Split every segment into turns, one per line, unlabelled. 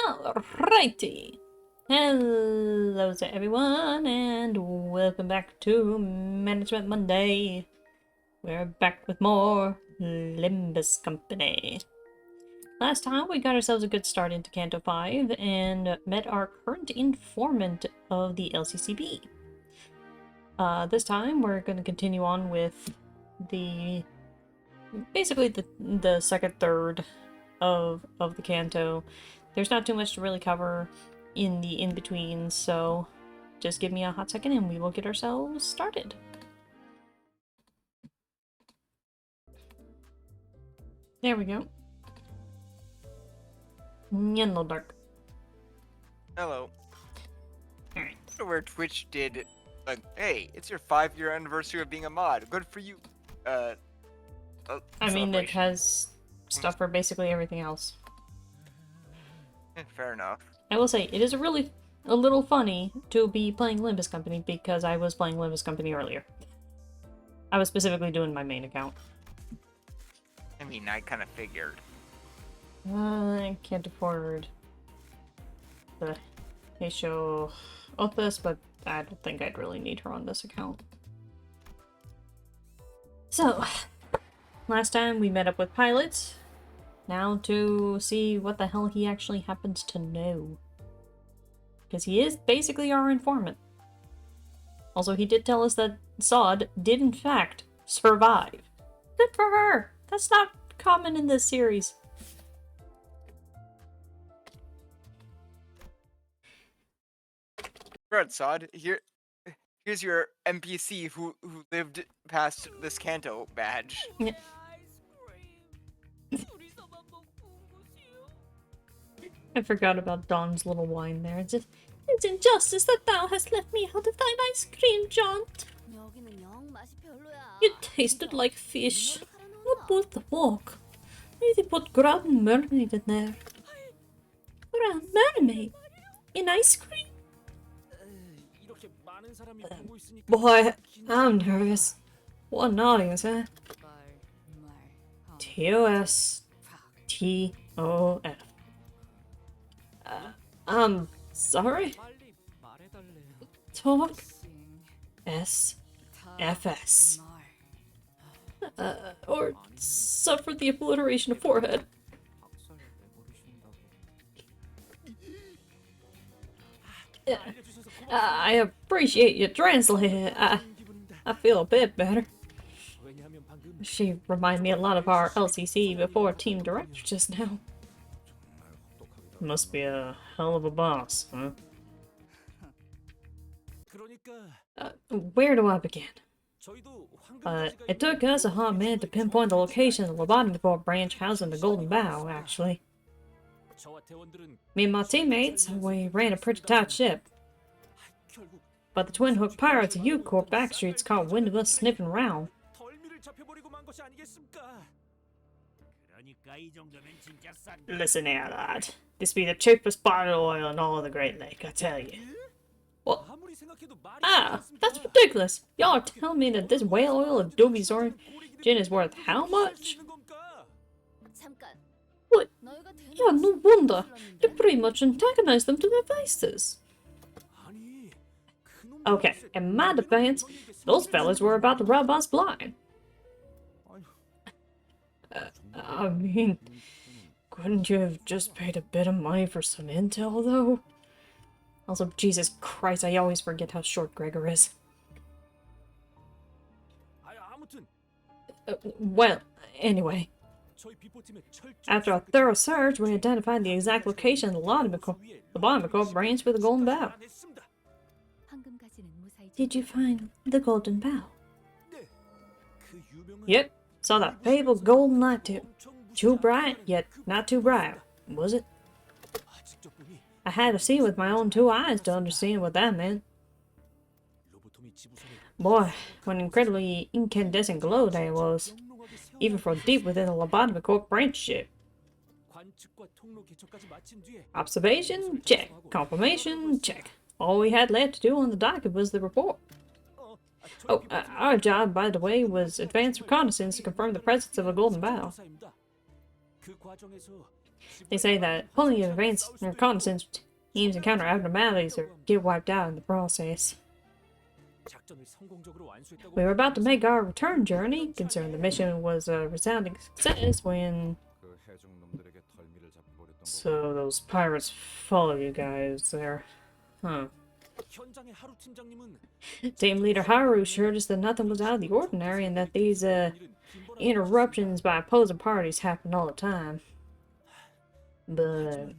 Alrighty. Hello to everyone, and welcome back to Management Monday. We're back with more Limbus Company. Last time we got ourselves a good start into Canto 5 and met our current informant of the LCCB. This time we're going to continue on with basically the second third of the Canto. There's not too much to really cover in the in-between, so just give me a hot second and we will get ourselves started. There we go. Dark.
Hello.
Alright.
I wonder where Twitch did, like, hey, it's your 5-year anniversary of being a mod. Good for you.
I mean, it has stuff for basically everything else.
Fair enough.
I will say, it is a little funny to be playing Limbus Company because I was playing Limbus Company earlier. I was specifically doing my main account.
I mean, I kind of figured.
I can't afford the Heisho Othis, but I don't think I'd really need her on this account. So, last time we met up with Pilot. Now to see what the hell he actually happens to know. Because he is basically our informant. Also, he did tell us that Sod did in fact survive. Good for her! That's not common in this series.
Right, Sod. Here's your NPC who lived past this Canto badge.
Yeah. I forgot about Dawn's little whine there. It's injustice that thou hast left me out of thine ice cream, Jaunt. You tasted like fish. What was the walk? They put ground mermaid in there. Ground mermaid? In ice cream? Boy, I'm nervous. What an audience, eh? T-O-S-T-O-F. I'm sorry? Talk? S-F-S. Or suffer the obliteration of forehead. I appreciate you translating it. I feel a bit better. She reminded me a lot of our LCC before Team Director just now. Must be a hell of a boss, huh? Where do I begin? It took us a hot minute to pinpoint the location of the lobotomy port branch housing the Golden Bow, actually. Me and my teammates, we ran a pretty tight ship. But the Twin Hook pirates of U-Corp backstreets caught wind of us sniffing around. Listen here, lad. This be the cheapest bottle of oil in all of the Great Lake, I tell you. What? That's ridiculous. Y'all are telling me that this whale oil of Doobie's origin is worth how much? What? Yeah, no wonder. You pretty much antagonized them to their faces. Okay, in my defense, those fellas were about to rob us blind. I mean, couldn't you have just paid a bit of money for some intel, though? Also, Jesus Christ, I always forget how short Gregor is. Well, anyway. After a thorough search, we identified the exact location of the lobotomy branch with the Golden Bow. Did you find the Golden Bow? Yep, saw that fabled golden light too. Too bright, yet not too bright, was it? I had to see with my own two eyes to understand what that meant. Boy, what an incredibly incandescent glow that was, even from deep within the lobotomy corp branch ship. Observation? Check. Confirmation? Check. All we had left to do on the docket was the report. Oh, our job, by the way, was advanced reconnaissance to confirm the presence of a Golden Bow. They say that pulling advanced reconnaissance teams encounter abnormalities or get wiped out in the process. We were about to make our return journey, considering the mission was a resounding success, when... So those pirates follow you guys there. Huh. Team leader Haru assured us that nothing was out of the ordinary and that these, interruptions by opposing parties happen all the time. But...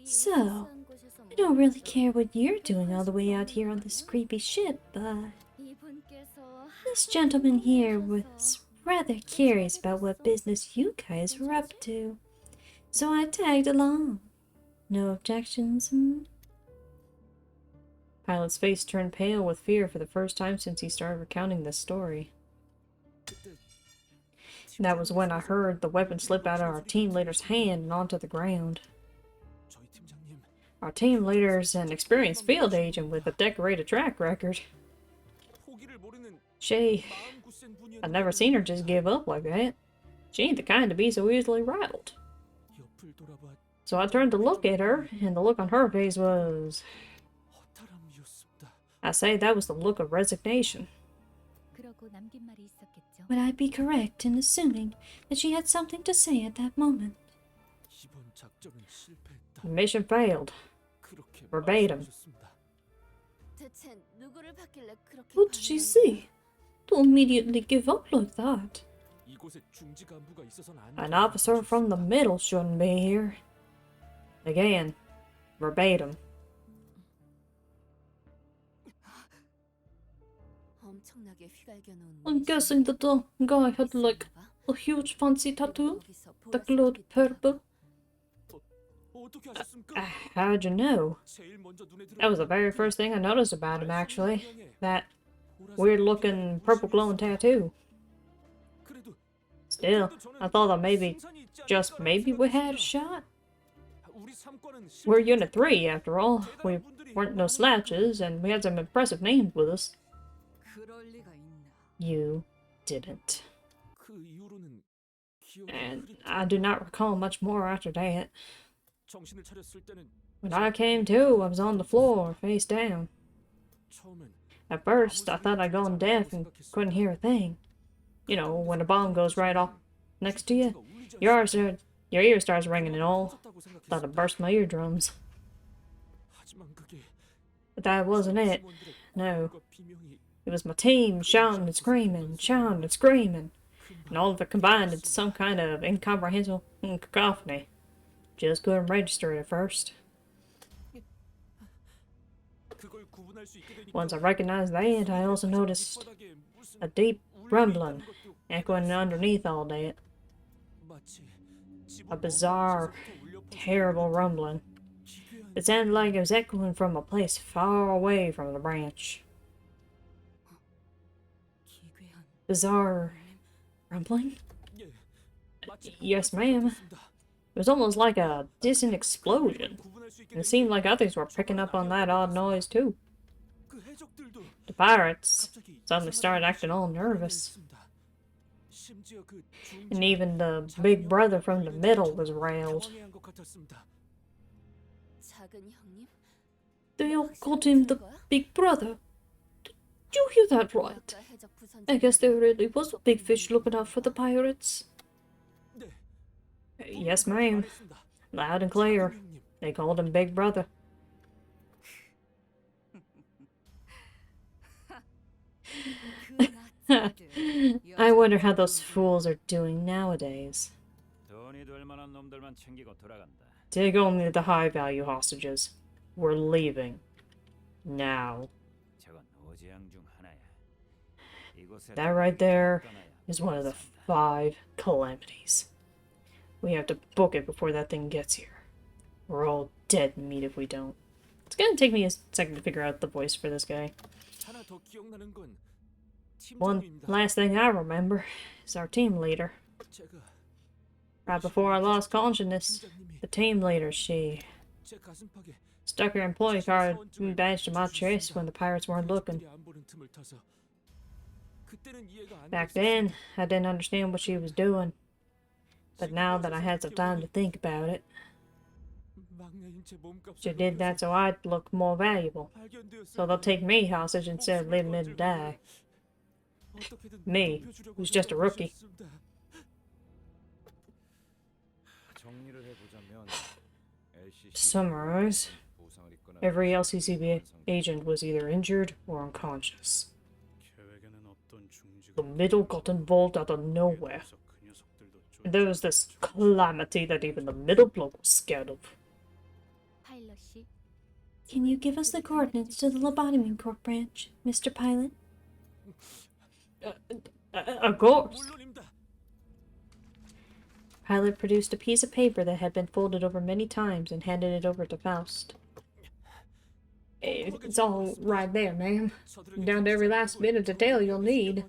So, I don't really care what you're doing all the way out here on this creepy ship, but... This gentleman here was rather curious about what business you guys were up to. So I tagged along. No objections, hmm? Pilot's face turned pale with fear for the first time since he started recounting this story. That was when I heard the weapon slip out of our team leader's hand and onto the ground. Our team leader's an experienced field agent with a decorated track record. I've never seen her just give up like that. She ain't the kind to be so easily rattled. So I turned to look at her, and the look on her face was... I say that was the look of resignation. Would I be correct in assuming that she had something to say at that moment? The mission failed. Verbatim. What did she say? To immediately give up like that? An officer from the middle shouldn't be here. Again. Verbatim. I'm guessing that the guy had like a huge fancy tattoo that glowed purple. How'd you know? That was the very first thing I noticed about him, actually. That weird looking purple glowing tattoo. Still, I thought that maybe, just maybe we had a shot. We're Unit 3, after all. We weren't no slouches, and we had some impressive names with us. You didn't. And I do not recall much more after that. When I came to, I was on the floor, face down. At first, I thought I'd gone deaf and couldn't hear a thing. You know, when a bomb goes right off next to you, your ear starts ringing and all. Thought I'd burst my eardrums. But that wasn't it. No. It was my team shouting and screaming, and all of it combined into some kind of incomprehensible cacophony. Just couldn't register it at first. Once I recognized that, I also noticed a deep rumbling echoing underneath all that. A bizarre, terrible rumbling. It sounded like it was echoing from a place far away from the branch. Bizarre rumbling? Yes, ma'am. It was almost like a distant explosion. And it seemed like others were picking up on that odd noise too. The pirates suddenly started acting all nervous. And even the big brother from the middle was railed. They all called him the big brother. Did you hear that right? I guess there really was a big fish looking out for the pirates. Yes, ma'am. Loud and clear. They called him Big Brother. I wonder how those fools are doing nowadays. Take only the high-value hostages. We're leaving. Now. That right there is one of the 5 calamities. We have to book it before that thing gets here. We're all dead meat if we don't. It's gonna take me a second to figure out the voice for this guy. One last thing I remember is our team leader. Right before I lost consciousness, the team leader, she stuck her employee card and badge to my chest when the pirates weren't looking. Back then, I didn't understand what she was doing. But now that I had some time to think about it, she did that so I'd look more valuable. So they'll take me hostage instead of leaving me to die. Me, who's just a rookie. To summarize, every LCCB agent was either injured or unconscious. The middle got involved out of nowhere. And there was this calamity that even the middle bloke was scared of. Can you give us the coordinates to the Lobotomy Corp branch, Mr. Pilot? Of course. Pilot produced a piece of paper that had been folded over many times and handed it over to Faust. It's all right there, ma'am. Down to every last bit of detail you'll need.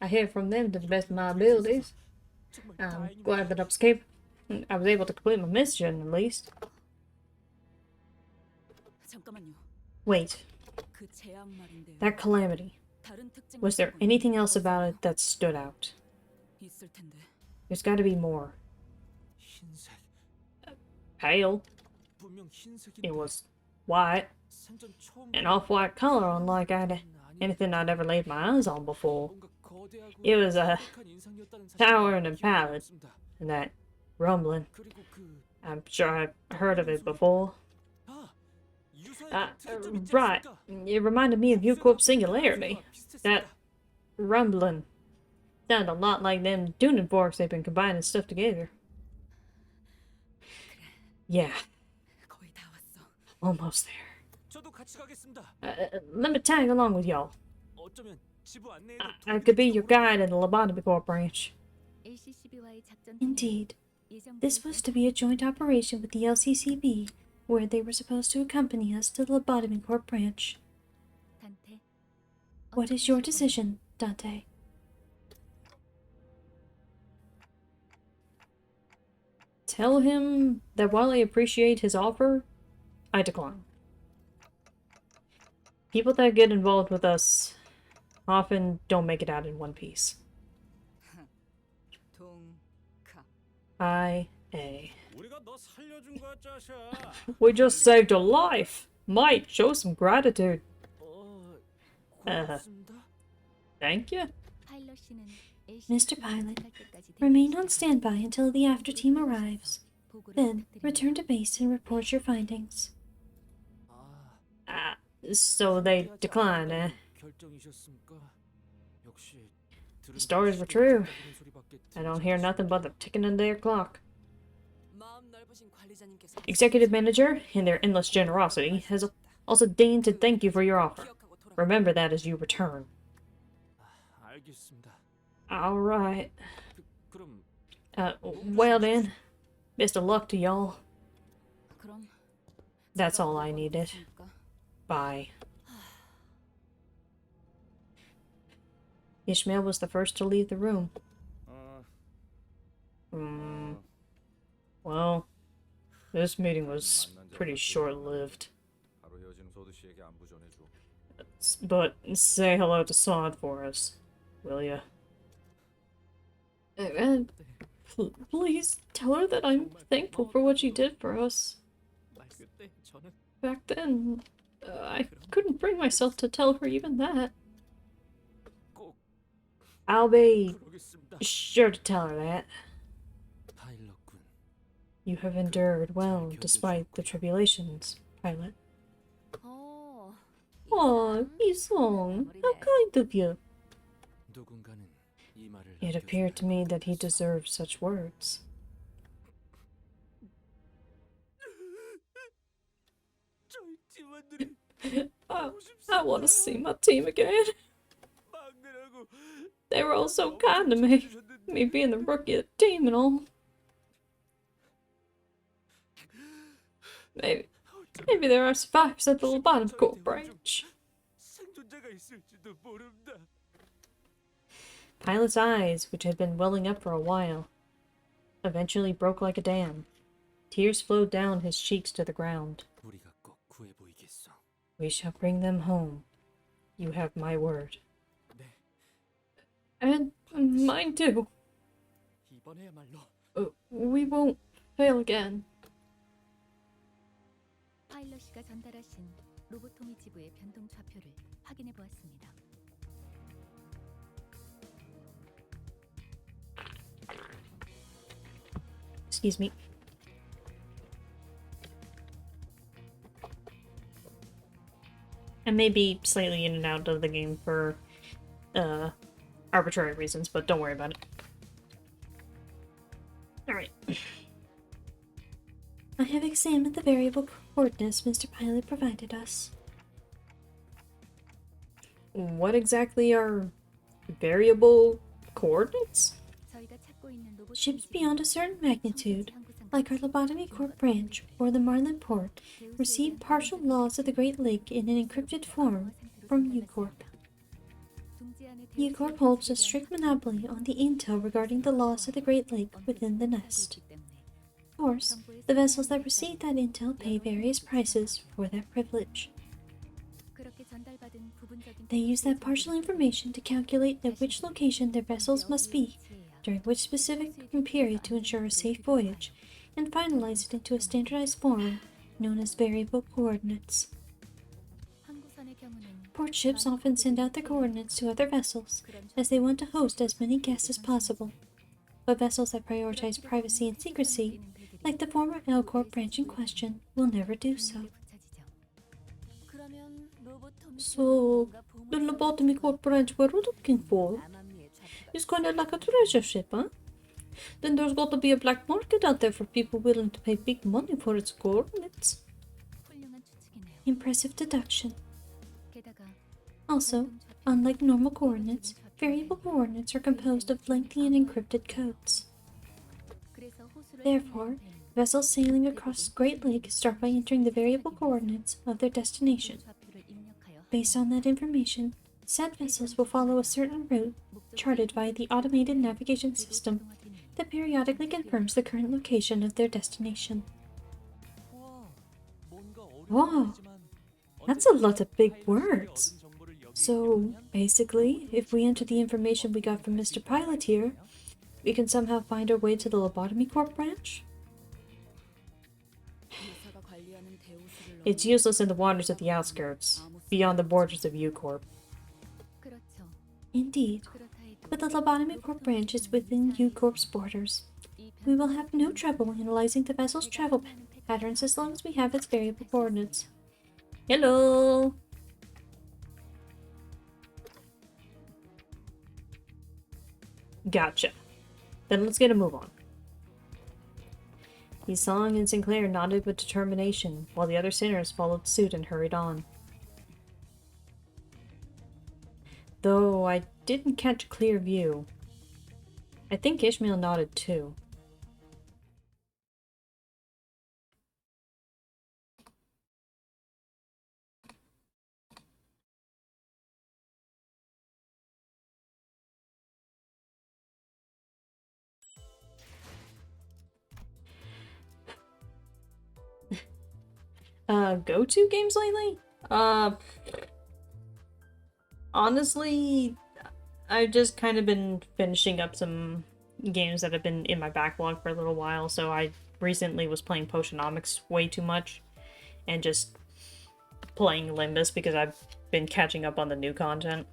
I hear from them to the best of my abilities. I'm glad that I was able to complete my mission, at least. Wait. That calamity. Was there anything else about it that stood out? There's got to be more. Pale. It was white. An off-white color, unlike anything I'd ever laid my eyes on before. It was towering and pallid, and that rumbling. I'm sure I've heard of it before. Right. It reminded me of U-Corp's singularity. That rumbling sounded a lot like them tuning forks they've been combining stuff together. Yeah. Almost there. Let me tag along with y'all. I could be your guide in the Lobotomy Corp branch. Indeed. This was to be a joint operation with the LCCB, where they were supposed to accompany us to the Lobotomy Corp branch. What is your decision, Dante? Tell him that while I appreciate his offer, I decline. People that get involved with us often don't make it out in one piece. IA. We just saved a life! Might show some gratitude. Thank you.
Mr. Pilot, remain on standby until the after team arrives. Then, return to base and report your findings.
So they decline, eh? The stories were true. I don't hear nothing but the ticking of their clock. Executive Manager, in their endless generosity, has also deigned to thank you for your offer. Remember that as you return. Alright. Well then, best of luck to y'all. That's all I needed. Bye. Ishmael was the first to leave the room. Well, this meeting was pretty short-lived. But say hello to Sod for us, will ya? And please tell her that I'm thankful for what she did for us. Back then, I couldn't bring myself to tell her even that. I'll be sure to tell her that. You have endured well despite the tribulations, Pilot. Aw, Isong, how kind of you. It appeared to me that he deserved such words. I want to see my team again. They were all so kind to me being the rookie of the team and all. Maybe there are survivors at the Lobotomy Corp branch. Pilot's eyes, which had been welling up for a while, eventually broke like a dam. Tears flowed down his cheeks to the ground. We shall bring them home. You have my word. And mine too. We won't fail again.
파일럿이가 전달하신 로보토미 지부의 변동 좌표를 확인해 보았습니다.
Excuse me. I may be slightly in and out of the game for arbitrary reasons, but don't worry about it. Alright.
I have examined the variable coordinates Mr. Pilot provided us.
What exactly are variable coordinates?
저희가 찾고 있는 로보토미
Ships
지부는
beyond a certain magnitude, like our Lobotomy Corp branch or the Marlin Port, receive partial laws of the Great Lake in an encrypted form from U-Corp. U-Corp holds a strict monopoly on the intel regarding the laws of the Great Lake within the nest. Of course, the vessels that receive that intel pay various prices for that privilege. They use that partial information to calculate at which location their vessels must be during which specific period to ensure a safe voyage, and finalize it into a standardized form known as variable coordinates. Port ships often send out their coordinates to other vessels, as they want to host as many guests as possible. But vessels that prioritize privacy and secrecy, like the former L-Corp branch in question, will never do so.
So, the Lobotomy Corp branch we're looking for is kind of like a treasure ship, huh? Then there's got to be a black market out there for people willing to pay big money for its coordinates.
Impressive deduction. Also, unlike normal coordinates, variable coordinates are composed of lengthy and encrypted codes. Therefore, vessels sailing across Great Lake start by entering the variable coordinates of their destination. Based on that information, said vessels will follow a certain route charted via the automated navigation system that periodically confirms the current location of their destination.
Wow, that's a lot of big words. So, basically, if we enter the information we got from Mr. Pilot here, we can somehow find our way to the Lobotomy Corp branch? It's useless in the waters of the outskirts, beyond the borders of U-Corp.
Indeed, but the Lobotomy Corp branch is within U-Corp's borders. We will have no trouble analyzing the vessel's travel patterns as long as we have its variable coordinates.
Hello! Gotcha. Then let's get a move on. Yisong and Sinclair nodded with determination, while the other sinners followed suit and hurried on. Though I didn't catch a clear view. I think Ishmael nodded too. Go-to games lately? Honestly, I've just kind of been finishing up some games that have been in my backlog for a little while, so I recently was playing Potionomics way too much, and just playing Limbus because I've been catching up on the new content.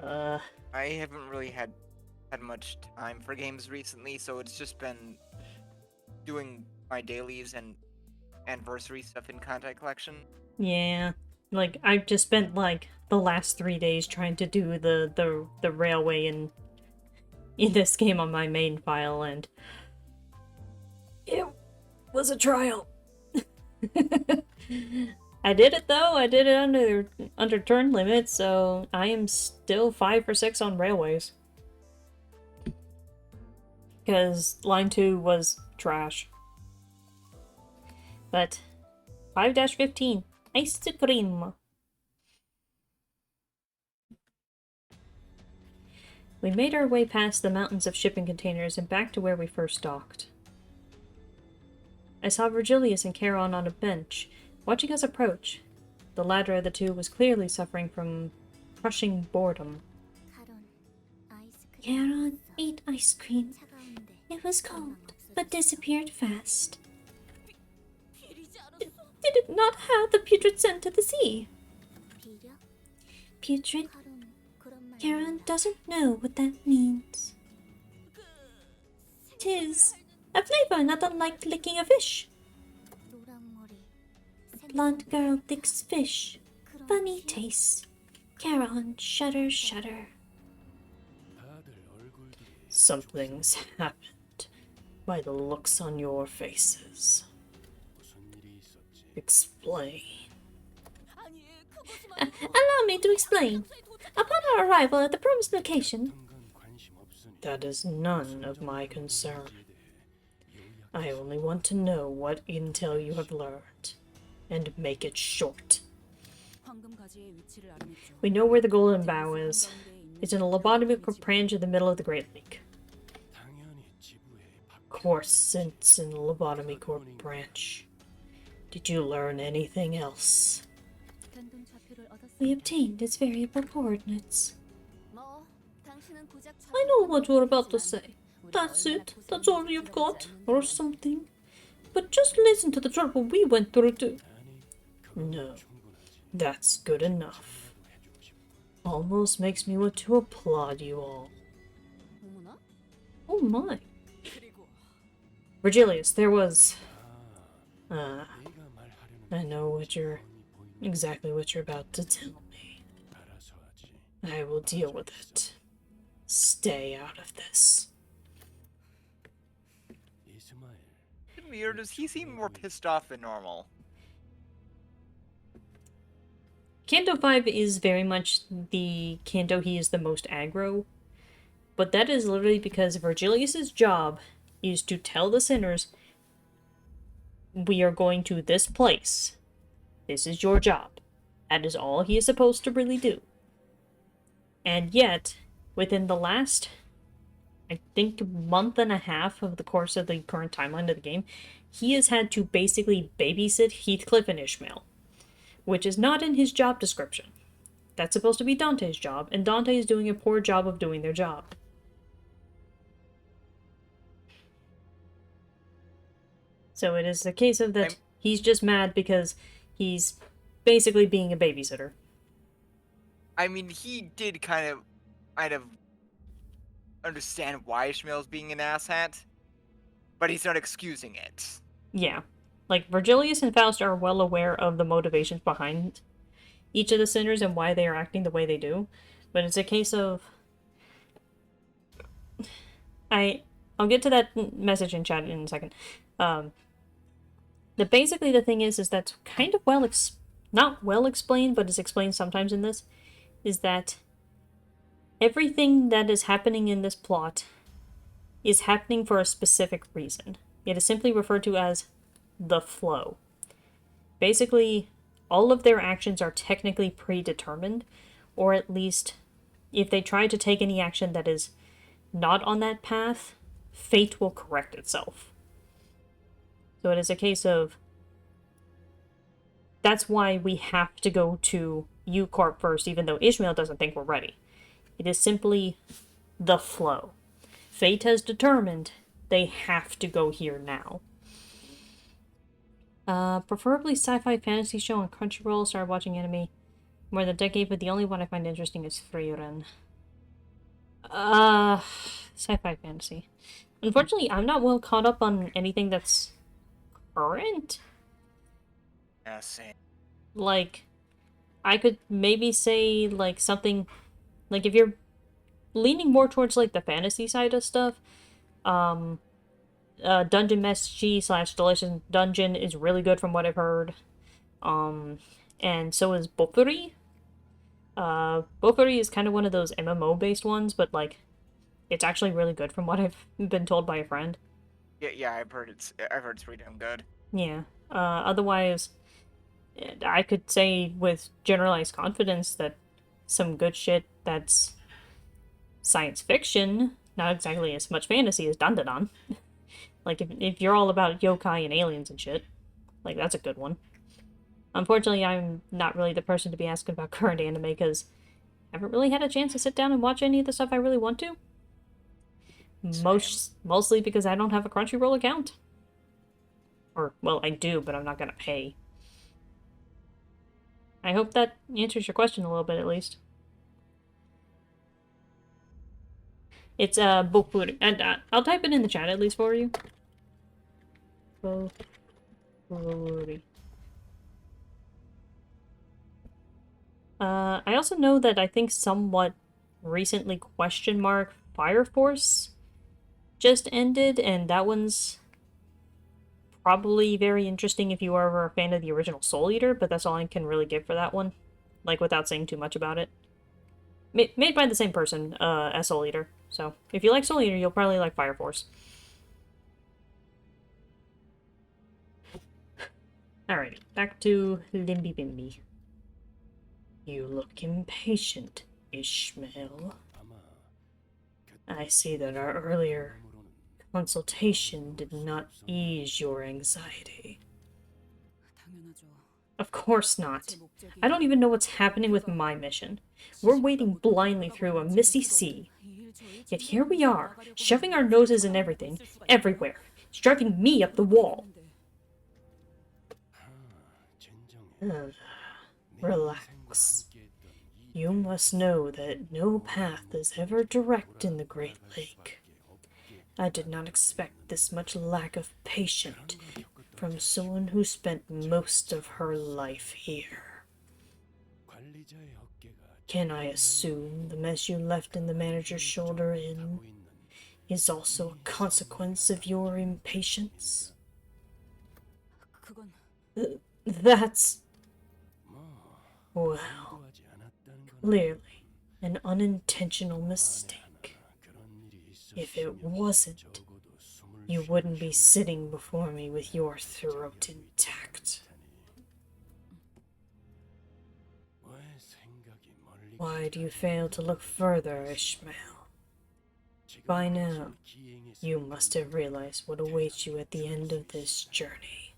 I haven't really had much time for games recently, so it's just been doing my dailies and anniversary stuff in Contact Collection.
Yeah, like I've just spent like the last 3 days trying to do the railway in this game on my main file, and it was a trial. I did it though. I did it under turn limit, so I am still 5 for 6 on railways. Because line 2 was trash. But 5-15, ice cream. We made our way past the mountains of shipping containers and back to where we first docked. I saw Virgilius and Charon on a bench, watching us approach. The latter of the two was clearly suffering from crushing boredom.
Charon ate ice cream It was cold, but disappeared fast. Did it not have the putrid scent of the sea? Putrid? Karen doesn't know what that means. 'Tis a flavor not unlike licking a fish. Blonde girl licks fish. Funny taste. Karen shudder shudder.
Something's happened by the looks on your faces. Explain.
Allow me to explain. Upon our arrival at the promised location,
That is none of my concern. I only want to know what intel you have learned, and make it short. We know where the Golden Bough is. It's in a lobotomy branch in the middle of the Great Lake. Of course, it's in the lobotomy corp branch. Did you learn anything else?
we obtained its variable coordinates. I know what you're about to say. That's it. That's all you've got, or something. But just listen to the trouble we went through too.
No, that's good enough. Almost makes me want to applaud you all.
Oh my.
Virgilius, there was... I know exactly what you're about to tell me. I will deal with it. Stay out of this.
Weird, does he seem more pissed off than normal?
Canto 5 is very much the Canto he is the most aggro, but that is literally because Virgilius's job is to tell the sinners, we are going to this place. This is your job. That is all he is supposed to really do. And yet, within the last, I think, month and a half of the course of the current timeline of the game, he has had to basically babysit Heathcliff and Ishmael, which is not in his job description. That's supposed to be Dante's job, and Dante is doing a poor job of doing their job. So it is a case of that he's just mad because he's basically being a babysitter.
I mean, he did kind of understand why Ishmael's being an asshat, but he's not excusing it.
Yeah. Like, Virgilius and Faust are well aware of the motivations behind each of the sinners and why they are acting the way they do. But it's a case of... I'll get to that message in chat in a second. Basically the thing is that's kind of not well explained, but is explained sometimes in this, is that everything that is happening in this plot is happening for a specific reason. It is simply referred to as the flow. Basically, all of their actions are technically predetermined, or at least, if they try to take any action that is not on that path, fate will correct itself. So it is a case of, that's why we have to go to U-Corp first, even though Ishmael doesn't think we're ready. It is simply the flow. Fate has determined they have to go here now. Preferably sci-fi fantasy show on Crunchyroll. Started watching anime more than a decade, but the only one I find interesting is Frieren. Sci-fi fantasy. Unfortunately, I'm not well caught up on anything that's current.
Yeah, same.
Like, I could maybe say, like, something... Like, if you're leaning more towards, like, the fantasy side of stuff, Dungeon Meshi / Delicious Dungeon is really good from what I've heard. And so is Bofuri. Bofuri is kind of one of those MMO-based ones, but, like, it's actually really good from what I've been told by a friend.
Yeah, I've heard it's pretty damn good.
Yeah. Otherwise, I could say with generalized confidence that some good shit that's science fiction, not exactly as much fantasy as Dandadan. Like, if you're all about yokai and aliens and shit, like, that's a good one. Unfortunately, I'm not really the person to be asking about current anime, because I haven't really had a chance to sit down and watch any of the stuff I really want to. Mostly because I don't have a Crunchyroll account. Or, well, I do, but I'm not gonna pay. I hope that answers your question a little bit, at least. It's, Bokuri. And, I'll type it in the chat, at least, for you. Bokuri. I also know that I think somewhat recently question mark Fire Force just ended, and that one's probably very interesting if you are ever a fan of the original Soul Eater, but that's all I can really give for that one. Like, without saying too much about it. Made by the same person, as Soul Eater. So, if you like Soul Eater, you'll probably like Fire Force. Alright, back to Limby Bimby. You look impatient, Ishmael. I see that our earlier consultation did not ease your anxiety. Of course not. I don't even know what's happening with my mission. We're wading blindly through a misty sea. Yet here we are, shoving our noses in everything, everywhere. It's driving me up the wall. Relax. You must know that no path is ever direct in the Great Lake. I did not expect this much lack of patience from someone who spent most of her life here. Can I assume the mess you left in the manager's shoulder inn is also a consequence of your impatience? That's... well, clearly an unintentional mistake. If it wasn't, you wouldn't be sitting before me with your throat intact. Why do you fail to look further, Ishmael? By now, you must have realized what awaits you at the end of this journey.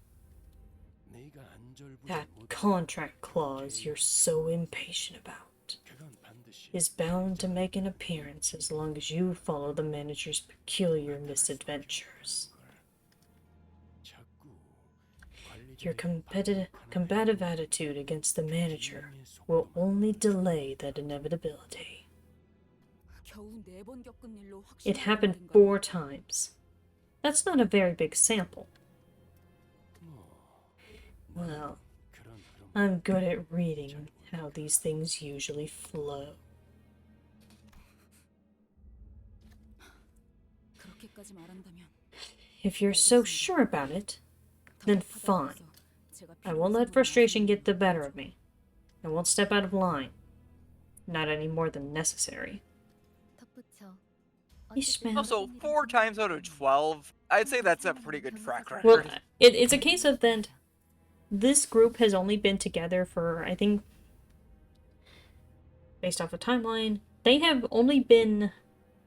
That contract clause you're so impatient about is bound to make an appearance as long as you follow the manager's peculiar misadventures. Your combative attitude against the manager will only delay that inevitability. It happened 4 times. That's not a very big sample. Well, I'm good at reading how these things usually flow. If you're so sure about it, then fine. I won't let frustration get the better of me. I won't step out of line. Not any more than necessary. Ishmael.
Also, 4 times out of 12, I'd say that's a pretty good track record.
Well, it's a case of then this group has only been together for, I think, based off a timeline, they have only been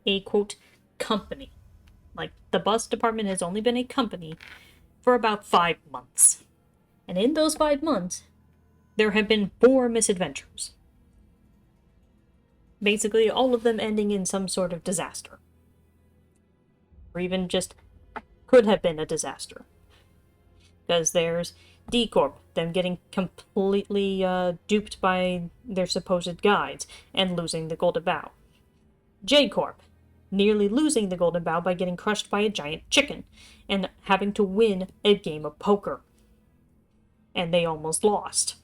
a, quote, company. Like, the bus department has only been a company for about 5 months. And in those 5 months, there have been 4 misadventures. Basically, all of them ending in some sort of disaster. Or even just could have been a disaster. Because there's D Corp, them getting completely duped by their supposed guides and losing the Golden Bough. J Corp, nearly losing the Golden Bough by getting crushed by a giant chicken and having to win a game of poker. And they almost lost.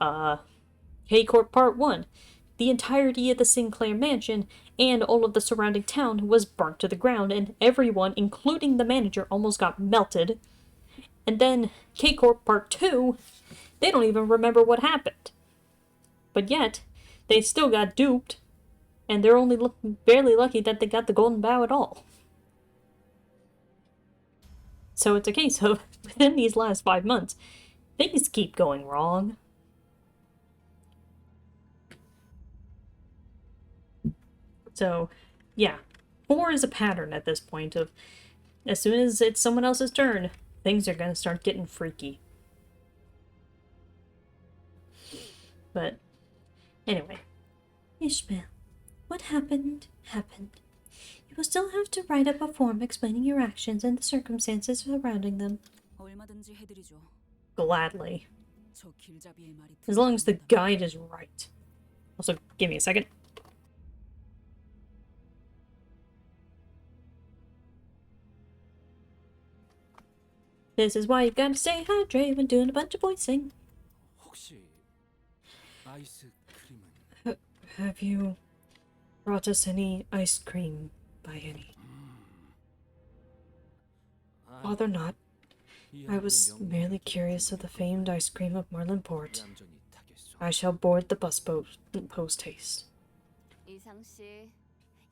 K Corp Part 1. The entirety of the Sinclair mansion and all of the surrounding town was burnt to the ground, and everyone, including the manager, almost got melted. And then K Corp Part 2, they don't even remember what happened. But yet, they still got duped, and they're only barely lucky that they got the Golden Bough at all. So it's a case of, within these last 5 months, things keep going wrong. So, yeah, 4 is a pattern at this point of, as soon as it's someone else's turn, things are gonna start getting freaky. But, anyway.
Ishmael, what happened, happened. You will still have to write up a form explaining your actions and the circumstances surrounding them.
얼마든지 해드리죠.
Gladly.
저 길잡이의 말이
As long as the
들어갑니다.
guide is right. Also, give me a second. This is why you gotta stay hydrated when doing a bunch of voicing.
혹시 아이스크림은
Have you brought us any ice cream by any? Bother not. I was merely curious of the famed ice cream of Marlinport. I shall board the bus post haste.
이상 씨,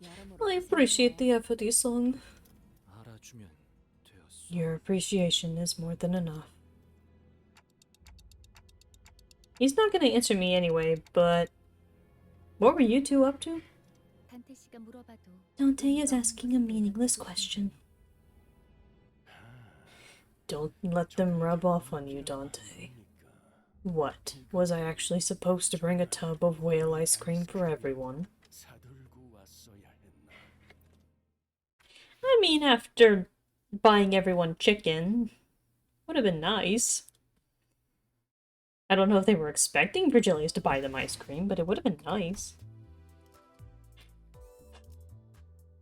여러모로
Well, I appreciate the effort, Isong.
알아주면 되었어.
Your appreciation is more than enough. He's not gonna answer me anyway, but what were you two up to?
탄태 씨가 물어봐도
Dante is asking a meaningless question.
Don't let them rub off on you, Dante. What? Was I actually supposed to bring a tub of whale ice cream for everyone?
사들고 왔어야 했나?
I mean, after buying everyone chicken, would have been nice. I don't know if they were expecting Virgilius to buy them ice cream, but it would have been nice.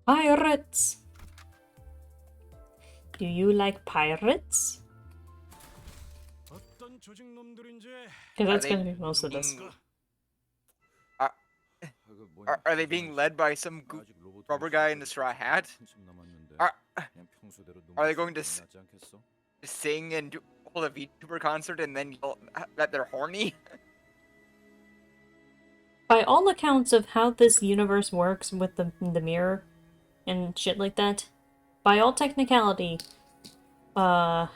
Pirates! Do you like pirates?
어떤 조직 놈들인지
Because that's
Are
gonna
they
be most of this.
being- Are they being led by some rubber guy in the straw hat? Are they going to sing and hold a VTuber concert and then yell that they're horny?
By all accounts of how this universe works with the mirror and shit like that, by all technicality, the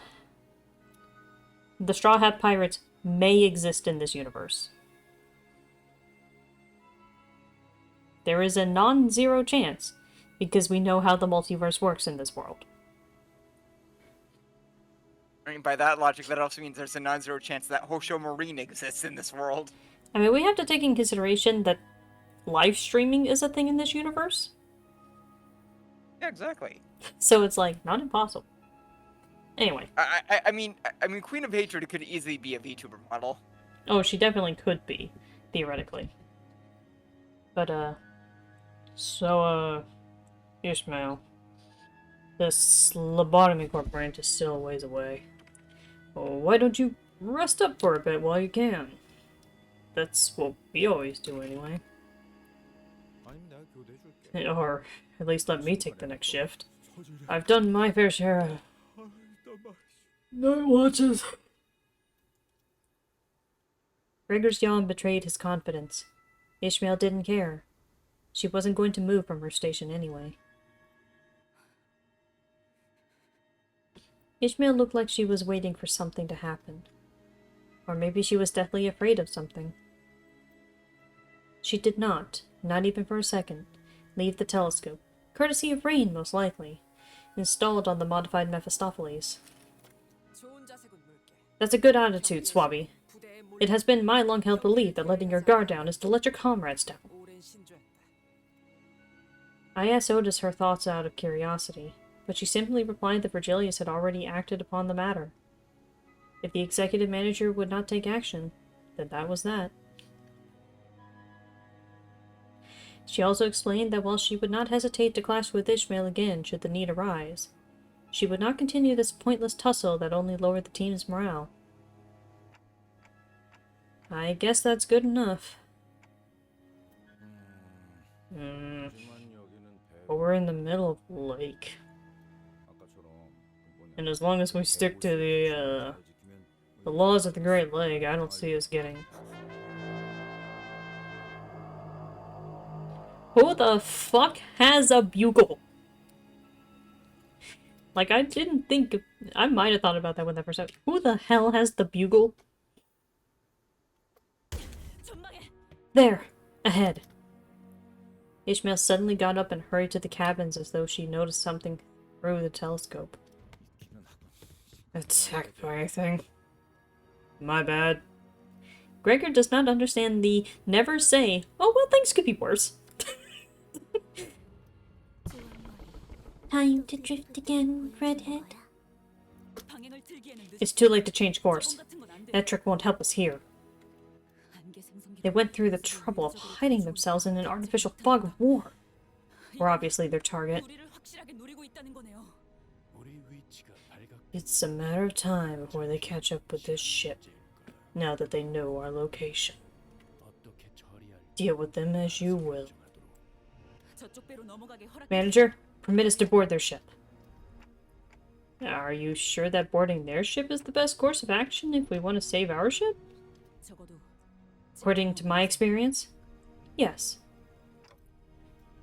Straw Hat Pirates may exist in this universe. There is a non-zero chance, because we know how the multiverse works in this world.
I mean, by that logic, that also means there's a non-zero chance that Hosho Marine exists in this world.
I mean, we have to take in consideration that live streaming is a thing in this universe,
Yeah, exactly.
so it's like not impossible. Anyway,
I mean, Queen of Hatred could easily be a VTuber model.
oh, she definitely could be, theoretically. But Ishmael, this lobotomy corp branch is still a ways away. Well, why don't you rest up for a bit while you can? That's what we always do anyway. Or at least let me take the next shift. I've done my fair share of night watches. Gregor's yawn betrayed his confidence. Ishmael didn't care. She wasn't going to move from her station anyway. Ishmael looked like she was waiting for something to happen. Or maybe she was deathly afraid of something. She did not even for a second, leave the telescope, courtesy of Rain most likely, installed on the modified Mephistopheles. That's a good attitude, Swabby. It has been my long-held belief that letting your guard down is to let your comrades down. I asked Otis her thoughts out of curiosity, but she simply replied that Virgilius had already acted upon the matter. If the executive manager would not take action, then that was that. She also explained that while she would not hesitate to clash with Ishmael again should the need arise, she would not continue this pointless tussle that only lowered the team's morale. I guess that's good enough. But we're in the middle of the lake. And as long as we stick to the laws of the Great Lake, I don't see us getting... Who the fuck has a bugle? Like, I didn't think... I might have thought about that when that first happened. Who the hell has the bugle? There! Ahead! Ishmael suddenly got up and hurried to the cabins as though she noticed something through the telescope. Attacked by anything? My bad. Gregor does not understand the never say, oh well, things could be worse.
time to drift again, redhead.
It's too late to change course. That trick won't help us here. They went through the trouble of hiding themselves in an artificial fog of war. We're obviously their target. It's a matter of time before they catch up with this ship, now that they know our location. Deal with them as you will. Manager, permit us to board their ship. Are you sure that boarding their ship is the best course of action if we want to save our ship? According to my experience, yes.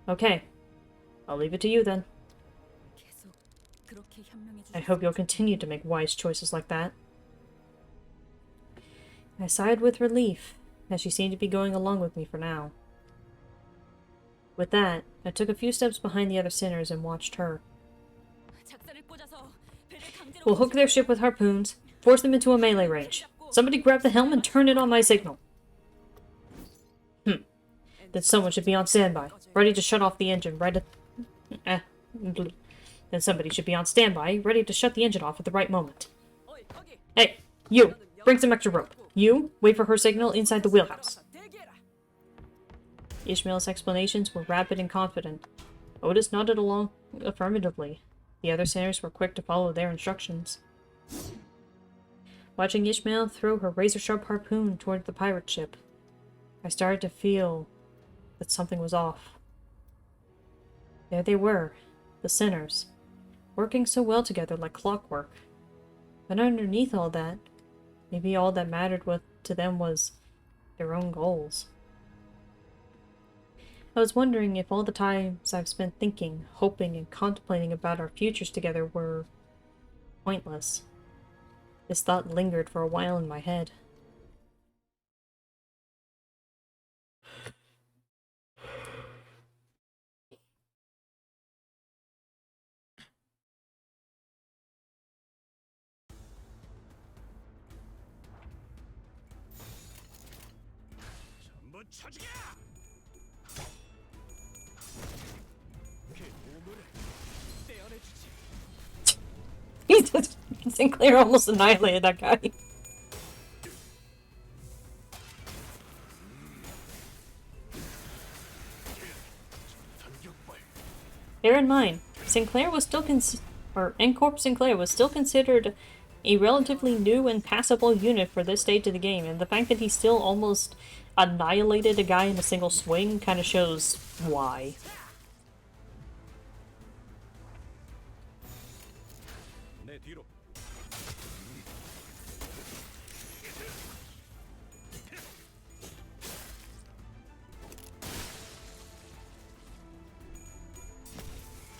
Okay, I'll leave it to you then. I hope you'll continue to make wise choices like that. I sighed with relief, as she seemed to be going along with me for now. With that, I took a few steps behind the other sinners and watched her. We'll hook their ship with harpoons, force them into a melee range. Somebody grab the helm and turn it on my signal. Then someone should be on standby, ready to shut off the engine right at... Then somebody should be on standby, ready to shut the engine off at the right moment. Hey, you! Bring some extra rope. You, wait for her signal inside the wheelhouse. Ishmael's explanations were rapid and confident. Otis nodded along affirmatively. The other sinners were quick to follow their instructions. Watching Ishmael throw her razor-sharp harpoon toward the pirate ship, I started to feel that something was off. There they were, the sinners, working so well together like clockwork. But underneath all that, maybe all that mattered to them was their own goals. I was wondering if all the times I've spent thinking, hoping, and contemplating about our futures together were pointless. This thought lingered for a while in my head. Sinclair almost annihilated that guy. Bear in mind, Sinclair was still N-Corp Sinclair was still considered a relatively new and passable unit for this stage of the game, and the fact that he still almost annihilated a guy in a single swing kind of shows why.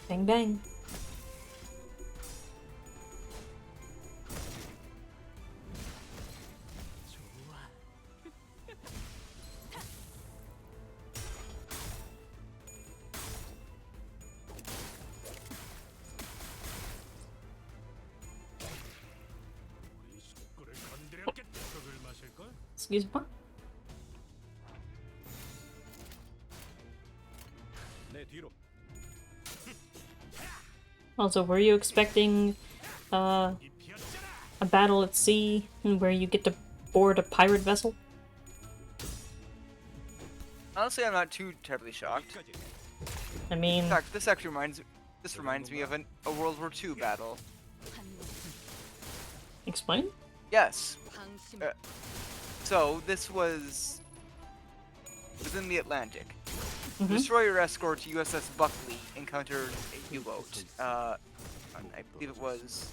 Bang bang. Excuse me? Also, were you expecting a battle at sea where you get to board a pirate vessel?
Honestly, I'm not too terribly shocked.
I mean,
In fact, this actually reminds me of a World War II battle.
explain?
Yes. So this was in the Atlantic. Destroyer escort USS Buckley encountered a U-boat. I believe it was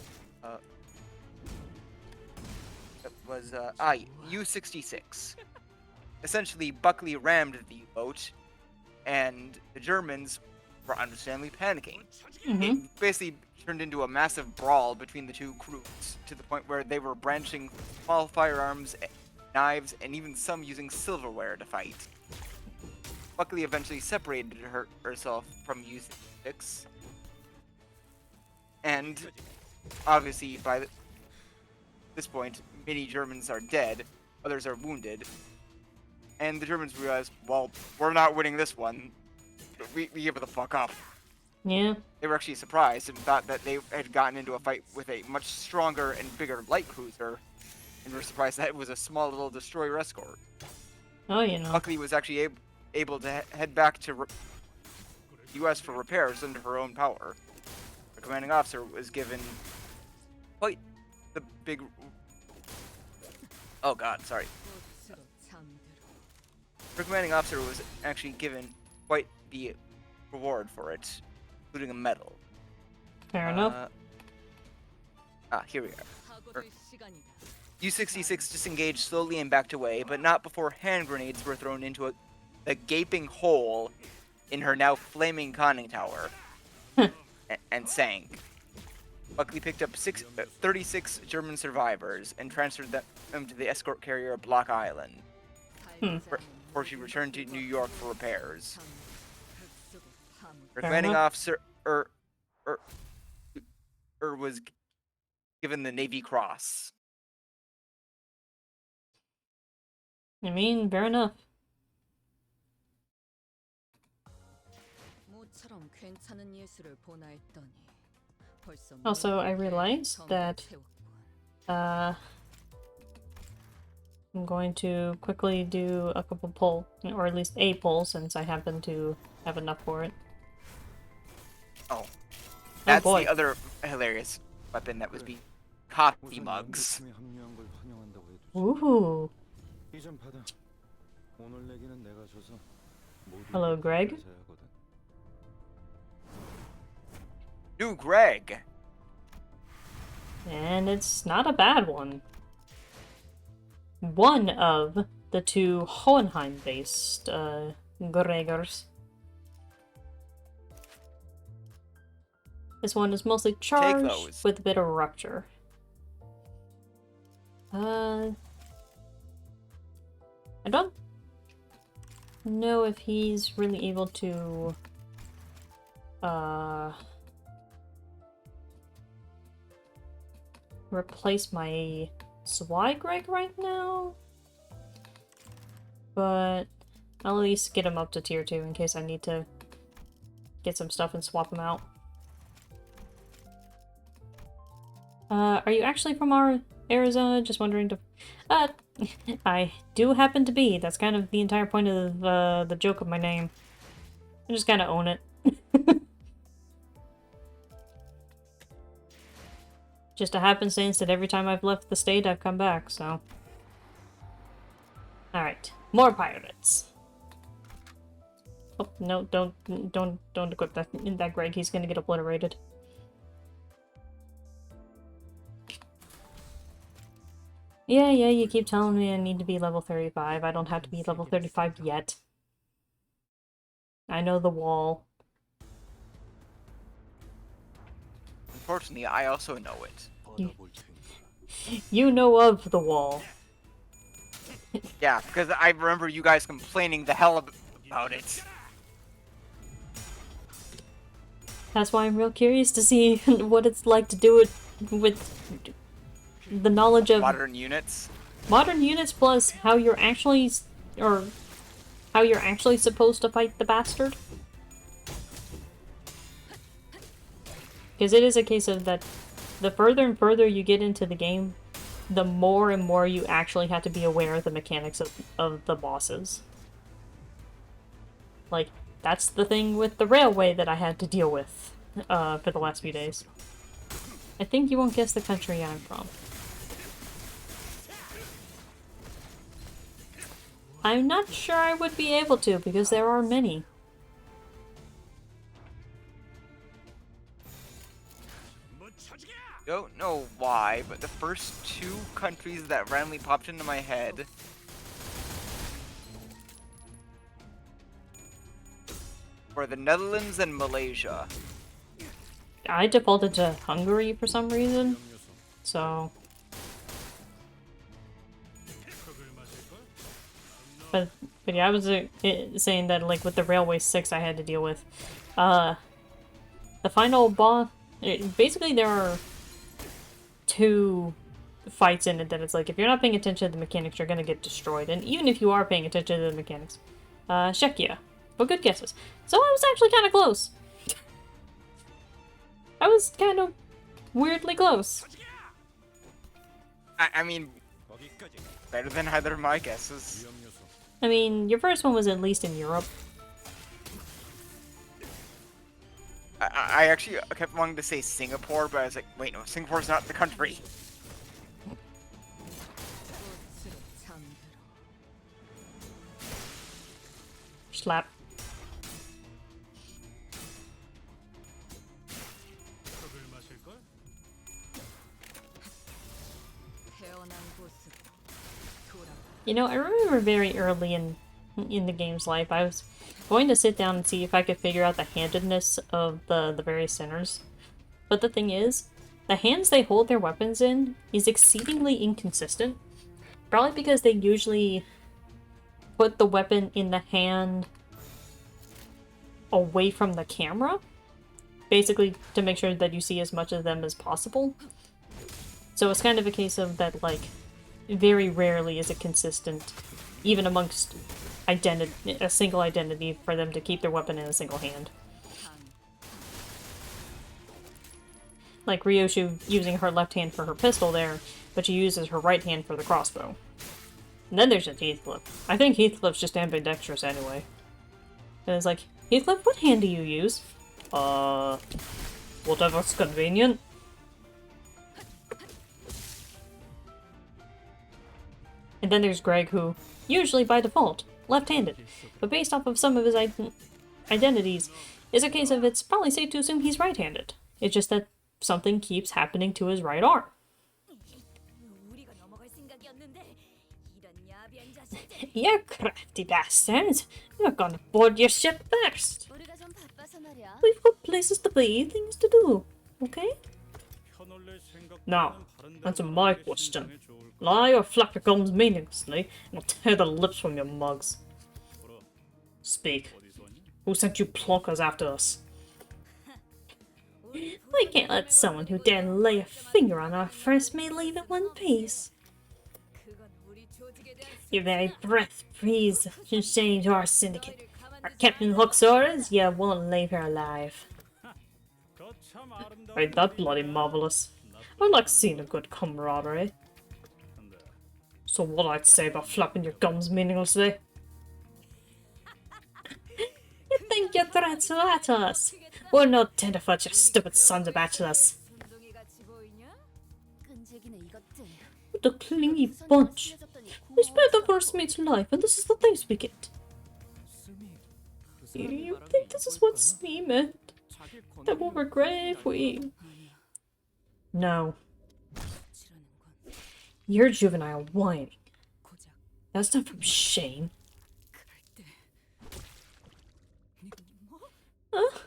U-66. Essentially, Buckley rammed the U-boat, and the Germans were understandably panicking. It basically turned into a massive brawl between the two crews, to the point where they were brandishing small firearms, knives, and even some using silverware to fight. Buckley eventually separated herself from U-6, and obviously by this point, many Germans are dead, others are wounded, and the Germans realized, well, we're not winning this one. We give it the fuck up.
Yeah.
They were actually surprised and thought that they had gotten into a fight with a much stronger and bigger light cruiser, and were surprised that it was a small little destroyer escort.
Oh, you know.
Buckley was actually able to head back to U.S. for repairs under her own power. The commanding officer was given quite the big... Oh god, sorry. Her commanding officer was actually given quite the reward for it, including a medal.
Fair enough.
Here we are. U-66 disengaged slowly and backed away, but not before hand grenades were thrown into a gaping hole in her now flaming conning tower, and sank. Buckley picked up 36 German survivors and transferred them to the escort carrier Block Island, before she returned to New York for repairs. Her commanding officer was given the Navy Cross.
I mean, fair enough. Also, I realized that I'm going to quickly do a couple pull, or at least a pull, since I happen to have enough for it.
Oh. That's
boy.
the other hilarious weapon that was being coffee mugs.
Ooh. Hello, Greg.
New Greg.
And it's not a bad one. One of the two Hohenheim-based Gregors. This one is mostly charged with a bit of rupture. I don't know if he's really able to replace my Greg right now, but I'll at least get him up to tier 2 in case I need to get some stuff and swap him out. Are you actually from Arizona? Just wondering to... I do happen to be. That's kind of the entire point of the joke of my name. I just kind of own it. Just a happenstance that every time I've left the state, I've come back, so... Alright. More pirates. Oh, no, don't equip that Greg. He's gonna get obliterated. Yeah, you keep telling me I need to be level 35. I don't have to be level 35 yet. I know the wall.
Unfortunately, I also know it.
You know of the wall.
Yeah, because I remember you guys complaining the hell about it.
That's why I'm real curious to see what it's like to do it with the knowledge of
modern units.
Modern units plus how you're actually supposed to fight the bastard. Because it is a case of that the further and further you get into the game, the more and more you actually have to be aware of the mechanics of the bosses. Like, that's the thing with the railway that I had to deal with for the last few days. I think you won't guess the country I'm from. I'm not sure I would be able to, because there are many.
Don't know why, but the first two countries that randomly popped into my head were the Netherlands and Malaysia.
I defaulted to Hungary for some reason, so... But yeah, I was saying that, like, with the Railway 6 I had to deal with. The final boss... Basically, there are two fights in it that it's like, if you're not paying attention to the mechanics, you're gonna get destroyed. And even if you are paying attention to the mechanics, Czechia. But good guesses. So I was actually kind of close. I was kind of weirdly close.
I mean, better than either of my guesses.
I mean, your first one was at least in Europe.
I actually kept wanting to say Singapore, but I was like, wait, no, Singapore's not the country.
Slap. You know, I remember very early in the game's life, I was going to sit down and see if I could figure out the handedness of the various sinners. But the thing is, the hands they hold their weapons in is exceedingly inconsistent. Probably because they usually put the weapon in the hand away from the camera. Basically, to make sure that you see as much of them as possible. So it's kind of a case of that, like, very rarely is it consistent, even amongst a single identity, for them to keep their weapon in a single hand. Like Ryoshu using her left hand for her pistol there, but she uses her right hand for the crossbow. And then there's just Heathcliff. I think Heathcliff's just ambidextrous anyway. And it's like, Heathcliff, what hand do you use? Whatever's convenient. And then there's Greg, who, usually by default, left-handed, but based off of some of his identities, is a case of it's probably safe to assume he's right-handed. It's just that something keeps happening to his right arm. You crafty bastards! You're gonna board your ship first! We've got places to be, things to do, okay? Now, answer my question. Lie or flap your gums meaninglessly, and I'll tear the lips from your mugs. Speak. Who sent you plonkers after us? We can't let someone who dare lay a finger on our first mate leave in one piece. Your very breath breathes shame to our syndicate. Our Captain Hook's orders, you won't leave her alive. Ain't that bloody marvelous? I like seeing a good camaraderie. So what I'd say about flapping your gums meaninglessly? You think your threats will at us? We're no tenderfoot, you stupid sons of bachelors. What a clingy bunch. We spared the first mate's life, and this is the things we get. You think this is what Smee meant? That we'll regret if we... No. You're juvenile whining. That's not from shame. Huh?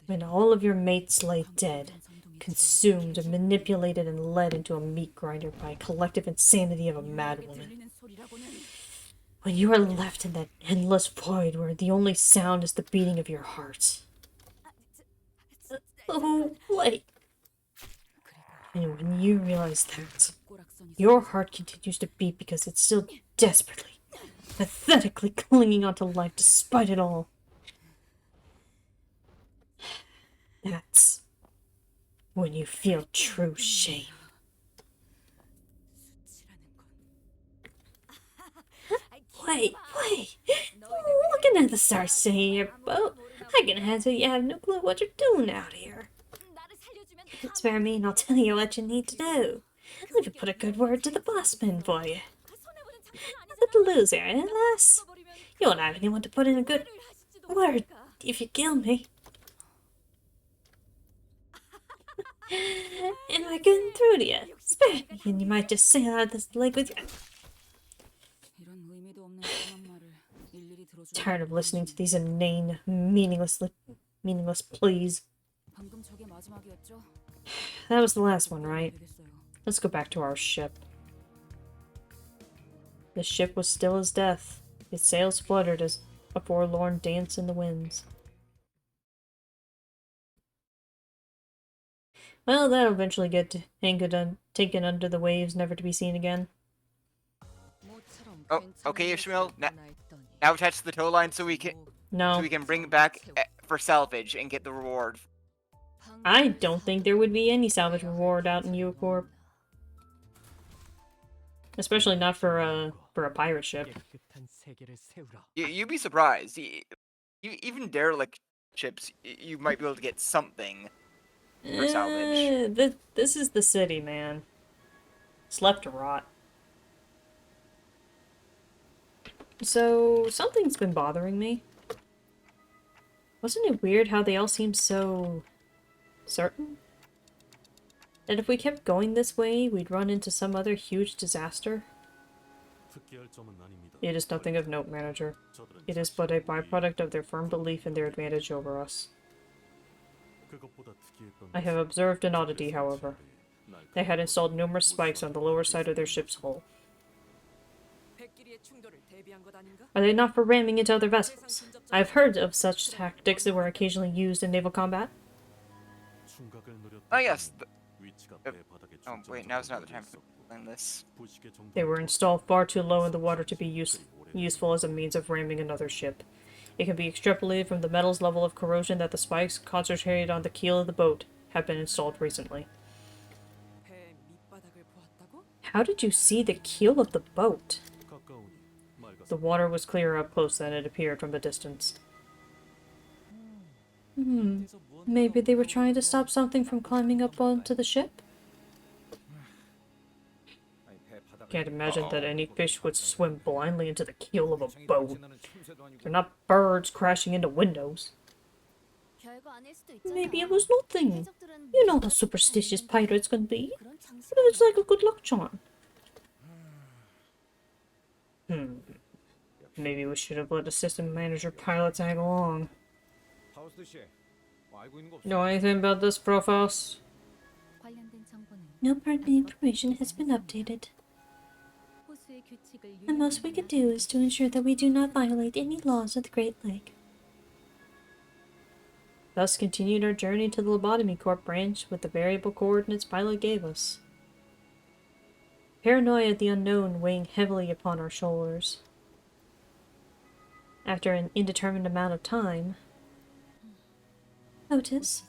When all of your mates lay dead, consumed, manipulated, and led into a meat grinder by a collective insanity of a madwoman. When you are left in that endless void where the only sound is the beating of your heart. Oh, wait. And when you realize that, your heart continues to beat because it's still desperately, pathetically clinging onto life despite it all. That's when you feel true shame. Wait. Looking at the stars sailing your boat, I can hazard you have no clue what you're doing out here. Spare me and I'll tell you what you need to do. I'll even put a good word to the bossman for you. Nothing to lose here, eh, lass? You won't have anyone to put in a good word if you kill me. Am I getting through to you? Spare me and you might just sail out of this lake with you. Tired of listening to these inane, meaningless pleas. That was the last one, right? Let's go back to our ship. The ship was still as death. Its sails fluttered as a forlorn dance in the winds. Well, that'll eventually get taken under the waves, never to be seen again.
Oh, okay, Ishmael. Now attach the tow line so we can
No.
bring it back for salvage and get the reward.
I don't think there would be any salvage reward out in Ucorp. Especially not for a pirate ship.
깨끗한 세계를 세우라.
You'd be surprised. Even derelict ships, you might be able to get something for salvage.
This is the city, man. It's left to rot. So, something's been bothering me. Wasn't it weird how they all seem so... certain? That if we kept going this way, we'd run into some other huge disaster?
특기할 점은 아닙니다.
It is nothing of note, manager. It is but a byproduct of their firm belief in their advantage over us.
그것보다 특이했던
I have observed an oddity, however. They had installed numerous spikes on the lower side of their ship's hull. Are they not for ramming into other vessels? I've heard of such tactics that were occasionally used in naval combat.
충각을 노렸던
Oh yes.
위치가
Oh,
배바닥에
wait, now's not the time to explain this.
부식의 정도
They were installed far too low in the water to be useful as a means of ramming another ship. It can be extrapolated from the metal's level of corrosion that the spikes concentrated on the keel of the boat have been installed recently. How did you see the keel of the boat?
가까우니 맑아서
The water was clearer up close than it appeared from a distance. Maybe they were trying to stop something from climbing up onto the ship? Can't imagine that any fish would swim blindly into the keel of a boat. They're not birds crashing into windows. Maybe it was nothing. You know how superstitious pirates can be. But it's like a good luck charm. Maybe we should have let assistant manager pilot tag along. Know anything about this, Profaus?
관련된 정보는
No part of the information has been updated.
호수의 규칙을
The most we could do is to ensure that we do not violate any laws of the Great Lake.
Thus continued our journey to the Lobotomy Corp branch with the variable coordinates pilot gave us. Paranoia of the unknown weighing heavily upon our shoulders. After an indeterminate amount of time,
Otis,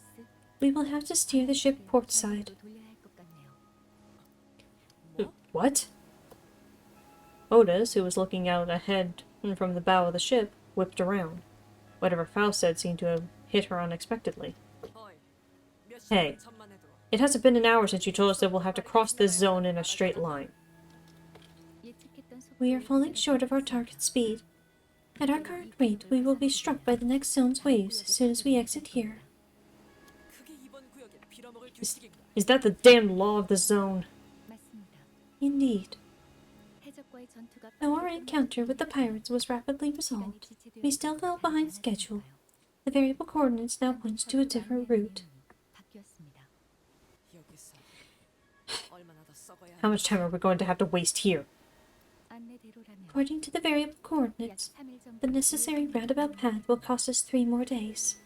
we will have to steer the ship port side.
돌려야 할 것 같네요.
What? Otis, who was looking out ahead from the bow of the ship, whipped around. Whatever Faust said seemed to have hit her unexpectedly. Hey, it hasn't been an hour since you told us that we'll have to cross this zone in a straight line.
예측했던 속도에
We are falling short of our target speed. At our current rate, we will be struck by the next zone's waves as soon as we exit here.
Is that the damned law of the zone?
맞습니다.
Indeed.
해적과의 전투가
Though our encounter with the pirates was rapidly resolved, we still fell behind schedule. The variable coordinates now point to a different route.
바뀌었습니다.
How much time are we going to have to waste here?
안내대로라면
According to the variable
약
coordinates,
3일 정도
the necessary roundabout path will cost us 3 more days.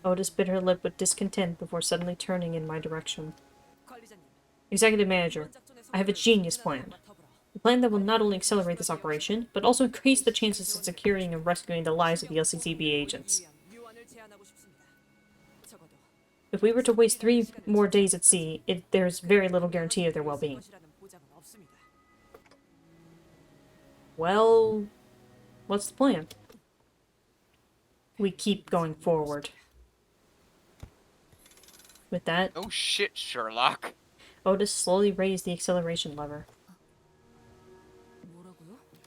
Otis bit her lip with discontent before suddenly turning in my direction. Executive Manager, I have a genius plan. A plan that will not only accelerate this operation, but also increase the chances of securing and rescuing the lives of the LCCB agents. If we were to waste 3 more days at sea, there's very little guarantee of their well-being. Well, what's the plan? We keep going forward. With that,
Oh shit, Sherlock.
Otis slowly raised the acceleration lever.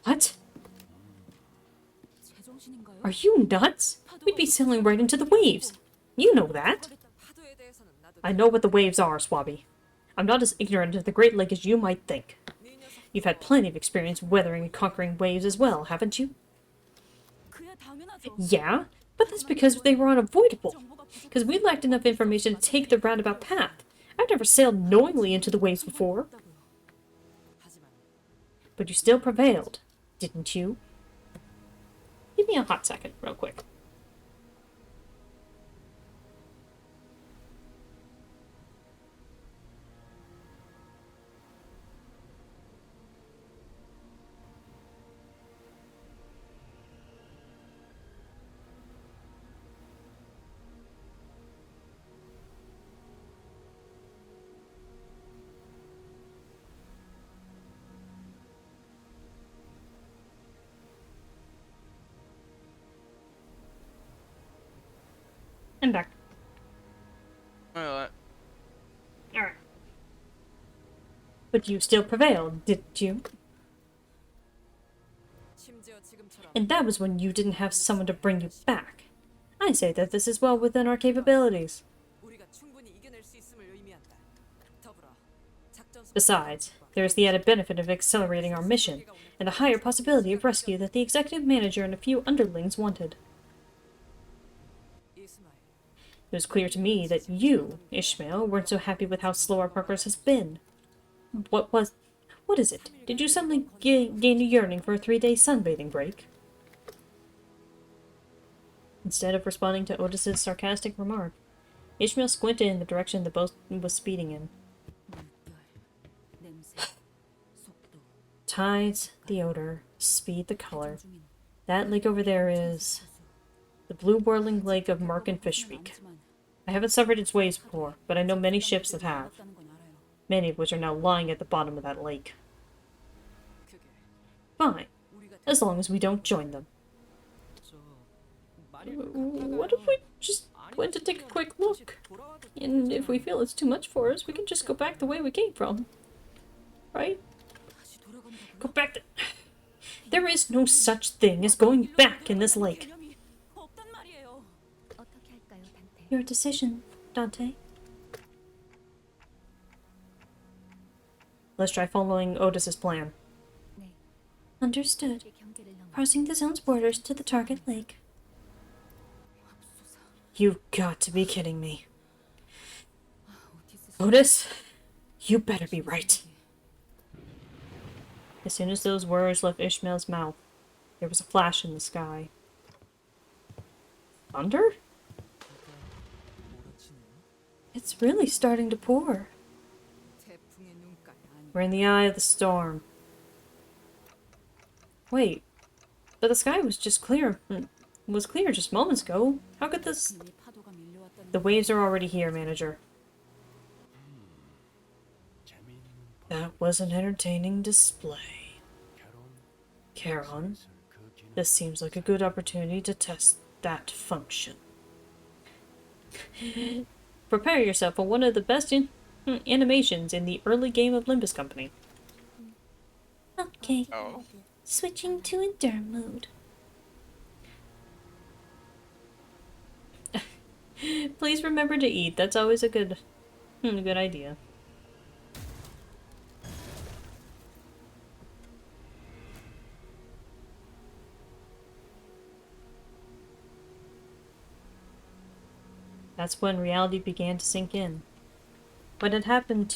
What? Are you nuts? We'd be sailing right into the waves. You know that. I know what the waves are, Swabby. I'm not as ignorant of the Great Lake as you might think. You've had plenty of experience weathering and conquering waves as well, haven't you? Yeah, but that's because they were unavoidable. Because we lacked enough information to take the roundabout path. I've never sailed knowingly into the waves before. But you still prevailed, didn't you? Give me a hot second, real quick. I'm back.
Uh,
Alright. But you still prevailed, didn't you? And that was when you didn't have someone to bring you back. I say that this is well within our capabilities. Besides, there is the added benefit of accelerating our mission, and the higher possibility of rescue that the executive manager and a few underlings wanted. It was clear to me that you, Ishmael, weren't so happy with how slow our progress has been. What is it? Did you suddenly gain a yearning for a 3-day sunbathing break? Instead of responding to Otis's sarcastic remark, Ishmael squinted in the direction the boat was speeding in. Tides, the odor, speed, the color. That lake over there is the blue whirling lake of Mark and Fishbeak. I haven't suffered its waves before, but I know many ships that have. Many of which are now lying at the bottom of that lake. Fine, as long as we don't join them. What if we just went to take a quick look? And if we feel it's too much for us, we can just go back the way we came from. Right? Go back to... There is no such thing as going back in this lake.
Your decision, Dante.
Let's try following Otis's plan.
Understood. Crossing the zone's borders to the target lake.
You've got to be kidding me. Otis, you better be right. As soon as those words left Ishmael's mouth, there was a flash in the sky. Thunder?
It's really starting to pour.
We're in the eye of the storm. Wait, but the sky was just clear. Was clear just moments ago. How could this... The waves are already here, manager. That was an entertaining display. Charon, this seems like a good opportunity to test that function. Prepare yourself for one of the best animations in the early game of Limbus Company.
Okay.
oh.
Switching to endure mode.
Please remember to eat. That's always a good idea. That's when reality began to sink in. What happens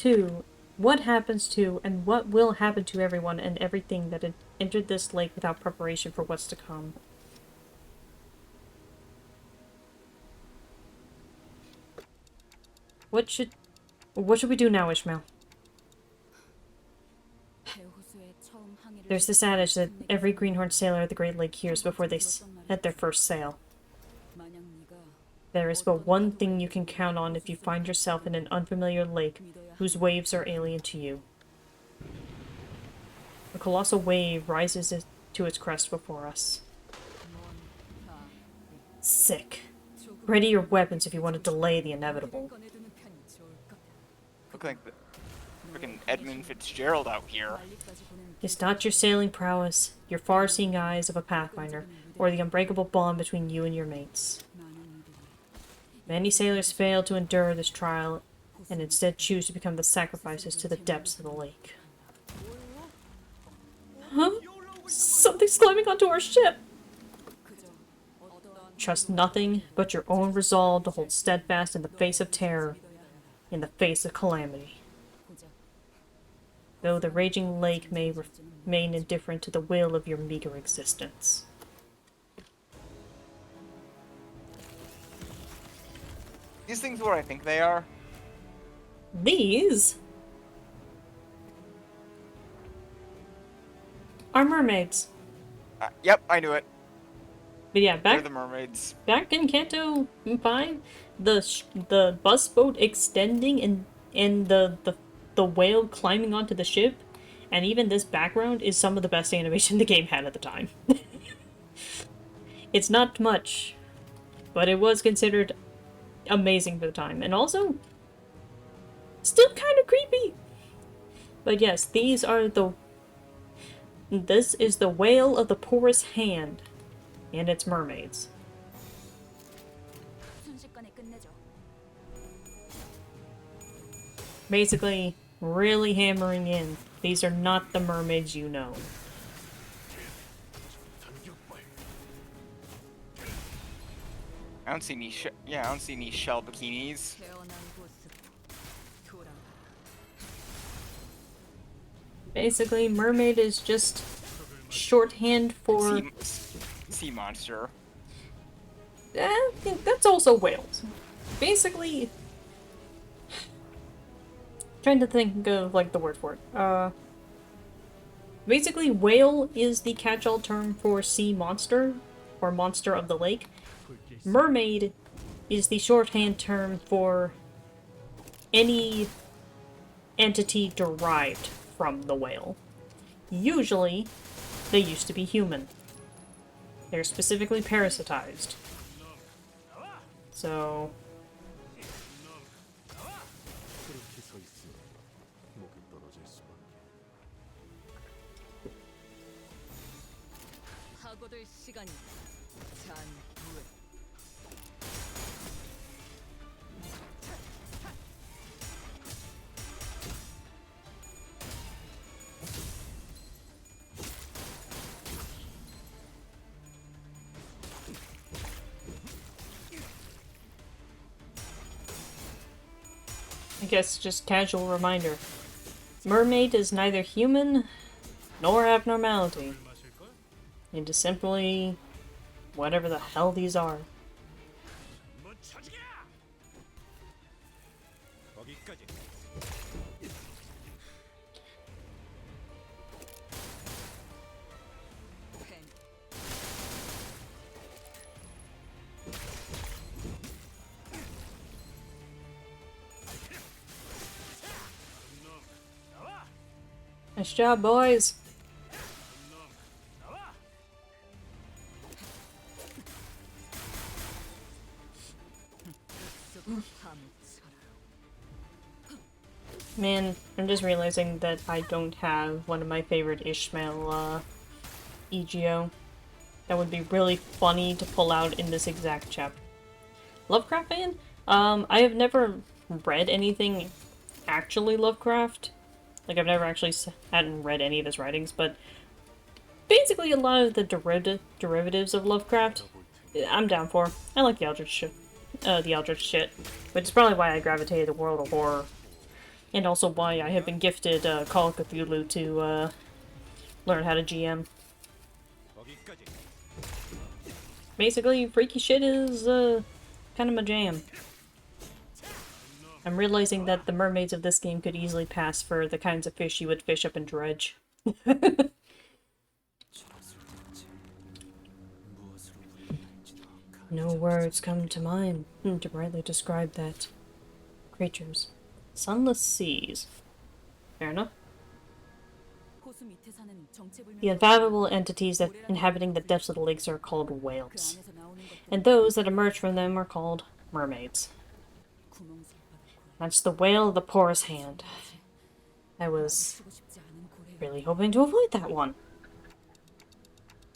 to, and what will happen to everyone and everything that had entered this lake without preparation for what's to come. What should we do now, Ishmael? There's this adage that every greenhorn sailor at the Great Lake hears before they set their first sail. There is but one thing you can count on if you find yourself in an unfamiliar lake whose waves are alien to you. A colossal wave rises to its crest before us. Sick. Ready your weapons if you want to delay the inevitable.
Look like the freaking Edmund Fitzgerald out here.
It's not your sailing prowess, your far-seeing eyes of a pathfinder, or the unbreakable bond between you and your mates. Many sailors fail to endure this trial and instead choose to become the sacrifices to the depths of the lake. Huh? Something's climbing onto our ship! Trust nothing but your own resolve to hold steadfast in the face of terror, in the face of calamity. Though the raging lake may remain indifferent to the will of your meager existence.
These things are what I think they are.
These are mermaids.
Yep, I knew it.
But yeah,
They're the mermaids.
back in Canto 5, the bus boat extending and the whale climbing onto the ship, and even this background is some of the best animation the game had at the time. It's not much, but it was considered amazing for the time. And also, still kind of creepy. But yes, these are the... This is the whale of the porous hand. And its mermaids.
순식간에 끝내죠.
Basically, really hammering in. These are not the mermaids you know.
I don't see any. I don't see any shell bikinis.
태어난 곳으로 돌아가.
Basically, mermaid is just shorthand for...
Sea monster.
I think that's also whales. Basically... Trying to think of, like, the word for it. Basically, whale is the catch-all term for sea monster, or monster of the lake. Mermaid is the shorthand term for any entity derived from the whale. Usually, they used to be human. They're specifically parasitized. So...
그렇게 서 있으면 목이 떨어질 수밖에.
파고들 시간이 잔후에.
I guess just casual reminder. Mermaid is neither human nor abnormality. It is simply whatever the hell these are.
거기까지.
팬.
Nice job, boys! Man, I'm just realizing that I don't have one of my favorite Ishmael, EGO. That would be really funny to pull out in this exact chapter. Lovecraft fan? I have never read anything actually Lovecraft. Like, I've never actually hadn't read any of his writings, but basically a lot of the derivatives of Lovecraft, I'm down for. I like the Eldritch shit, which is probably why I gravitated to World of Horror. And also why I have been gifted Call of Cthulhu to learn how to GM.
거기까지.
Basically, freaky shit is kind of my jam. I'm realizing that the mermaids of this game could easily pass for the kinds of fish you would fish up in Dredge. No words come to mind to rightly describe that. Creatures. Sunless seas. Fair enough.
호수 밑에 사는 정체불명.
The unfathomable entities that inhabiting the depths of the lakes are called
그
whales.
안에서 나오는 것들.
And those that emerge from them are called mermaids.
구멍슬 바닥.
That's the whale of the porous hand. I was
쓰고 싶지 않은 고래요.
really hoping to avoid that one.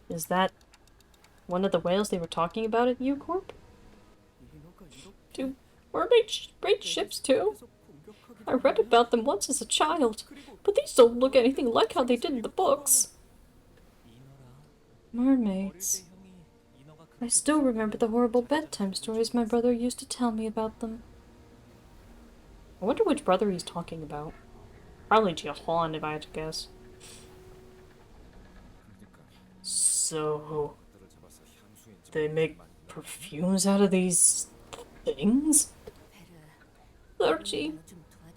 Is that one of the whales they were talking about at U-Corp? Do mermaids raid ships too? I read about them once as a child, but these don't look anything like how they did in the books. Mermaids. I still remember the horrible bedtime stories my brother used to tell me about them. I wonder which brother he's talking about. Probably Jihan, if I had to guess. So... they make perfumes out of these... things? Archie,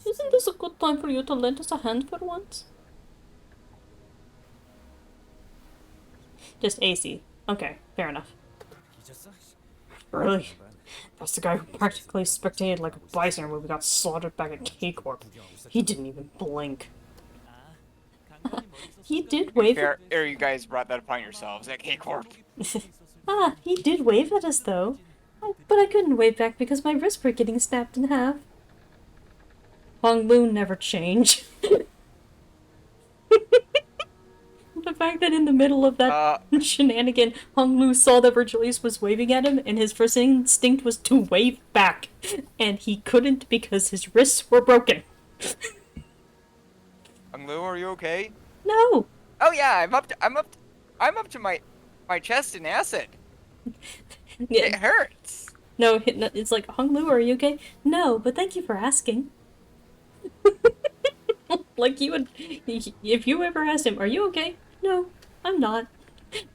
isn't this a good time for you to lend us a hand for once? Just AC. Okay, fair enough. Really? That's the guy who practically spectated like a bison when we got slaughtered back at K-Corp. He didn't even blink. He did wave
Fair, or you guys brought that upon yourselves at K-Corp.
he did wave at us though. I
Oh, but I couldn't wave back because my wrists were getting snapped in half. Hong Lu never change. The fact that in the middle of that shenanigan, Hong Lu saw that Virgilius was waving at him, and his first instinct was to wave back, and he couldn't because his wrists were broken.
Lu, are you okay?
No!
Oh yeah, I'm up to my chest in acid. It
Yeah,
hurts.
no, it's like, Hong Lu, are you okay? No, but thank you for asking. Like, you would, if you ever asked him, are you okay? No, I'm not.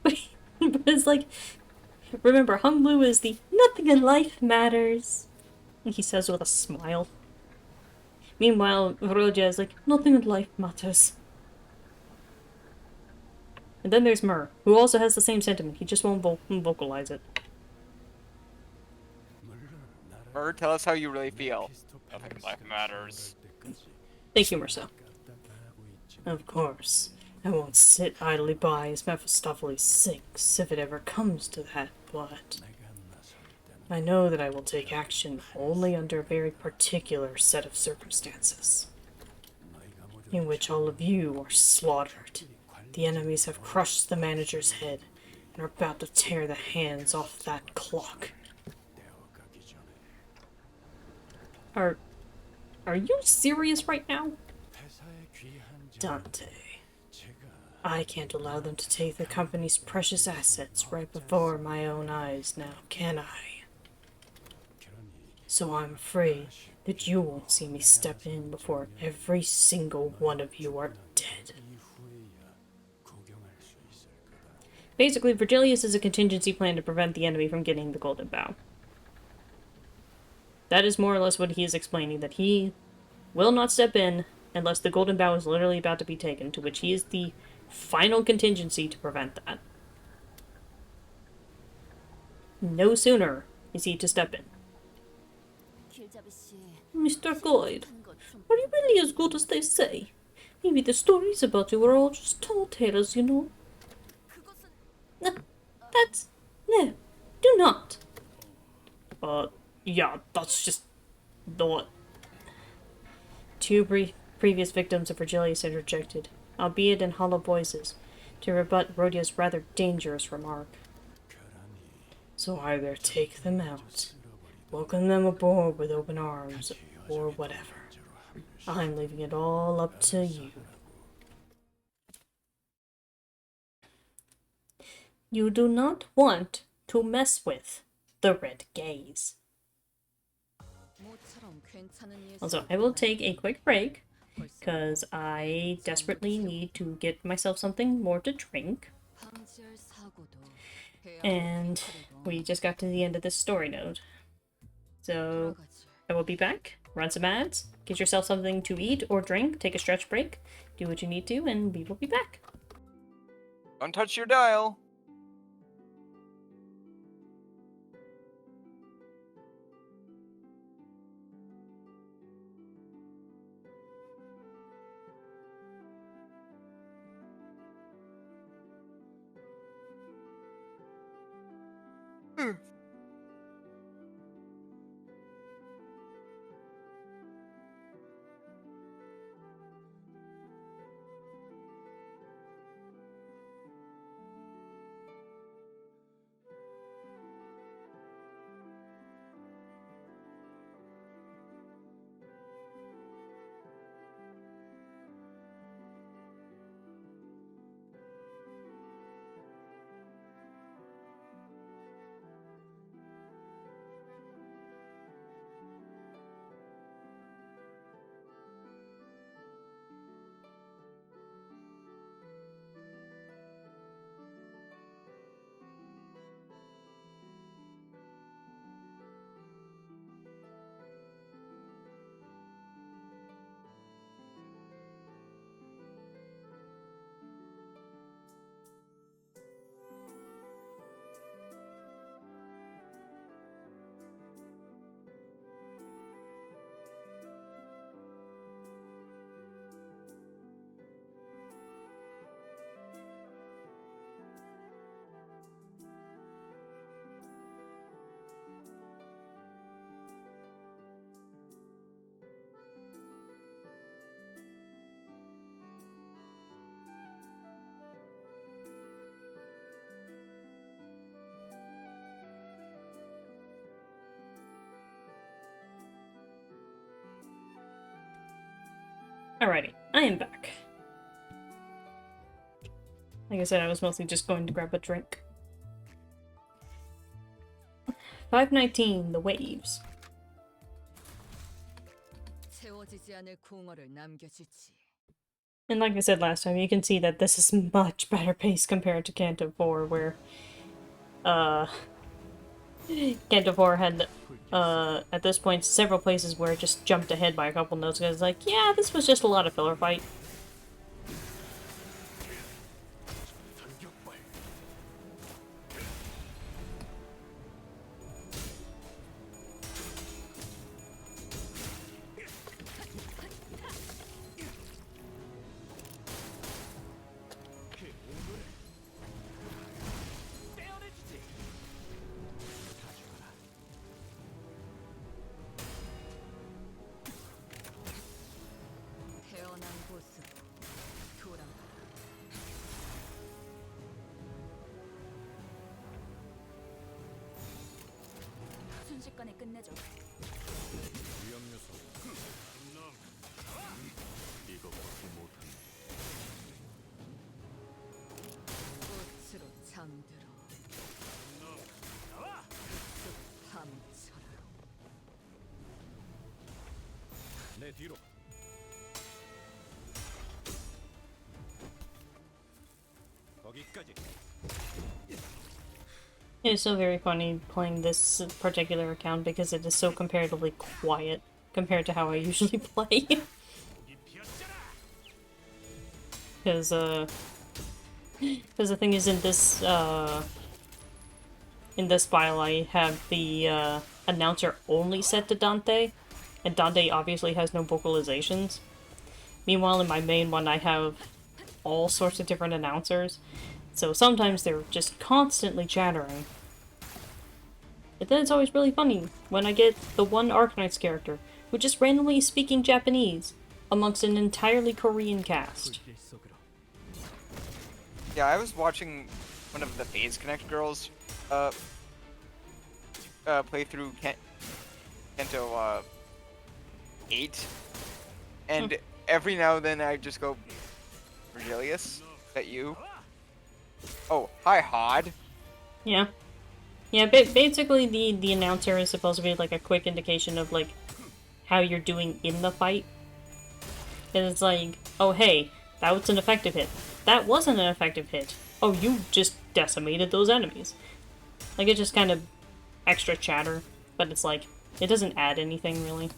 But it's like, remember, Hung Lu is the nothing in life matters, he says with a smile. Meanwhile, Roja is like, nothing in life matters. And then there's Mur, who also has the same sentiment, he just won't vocalize it.
Mur, tell us how you really feel. Nothing in life matters.
Thank you, Merceau. Of course. I won't sit idly by as Mephistopheles sinks, if it ever comes to that, but I know that I will take action only under a very particular set of circumstances, in which all of you are slaughtered. The enemies have crushed the manager's head, and are about to tear the hands off that clock. Are you serious right now? Dante. I can't allow them to take the company's precious assets right before my own eyes now, can I? So I'm afraid that you won't see me step in before every single one of you are dead. Basically, Virgilius is a contingency plan to prevent the enemy from getting the Golden Bough. That is more or less what he is explaining, that he will not step in unless the Golden Bough is literally about to be taken, to which he is the final contingency to prevent that. No sooner is he to step in. Mr. Guide, are you really as good as they say? Maybe the stories about you are all just tall tales, you know. That's... No, do not. Yeah, that's just... the... Two previous victims of Virgilius interjected, albeit in hollow voices, to rebut Rhodia's rather dangerous remark. So either take them out, welcome them aboard with open arms, or whatever. I'm leaving it all up to you. You do not want to mess with the Red Gaze. Also, I will take a quick break, because I desperately need to get myself something more to drink. And we just got to the end of this story node. So I will be back, run some ads, get yourself something to eat or drink, take a stretch break, do what you need to, and we will be back.
Don't touch your dial.
Alrighty, I am back. Like I said, I was mostly just going to grab a drink. 519, The Waves.
채워지지 않을 궁어를 남겨주지.
And like I said last time, you can see that this is much better paced compared to Canto 4, where, Canto 4 had, at this point, several places where it just jumped ahead by a couple notes, because it's like, yeah, this was just a lot of filler fight.
태어난 곳으로 돌아가. 순식간에 끝내줘.
위험 요소. 이거 보지 못한
꽃으로 잠들어. 숲속 파묻혀라.
내 뒤로. 거기까지.
It is so very funny playing this particular account because it is so comparatively quiet compared to how I usually play. Because the thing is, in this file I have the announcer only set to Dante, and Dante obviously has no vocalizations. Meanwhile, in my main one I have all sorts of different announcers, so sometimes they're just constantly chattering. But then it's always really funny when I get the one Arknights character who just randomly is speaking Japanese amongst an entirely Korean cast.
불길 속으로.
Yeah, I was watching one of the Phase Connect girls play through Canto 8, and every now and then I just go, Virgilius, is that you? Oh, hi, Hod.
Yeah. Yeah, basically the announcer is supposed to be like a quick indication of like how you're doing in the fight. And it's like, oh hey, that was an effective hit. That wasn't an effective hit. Oh, you just decimated those enemies. Like, it's just kind of extra chatter, but it's like, it doesn't add anything really.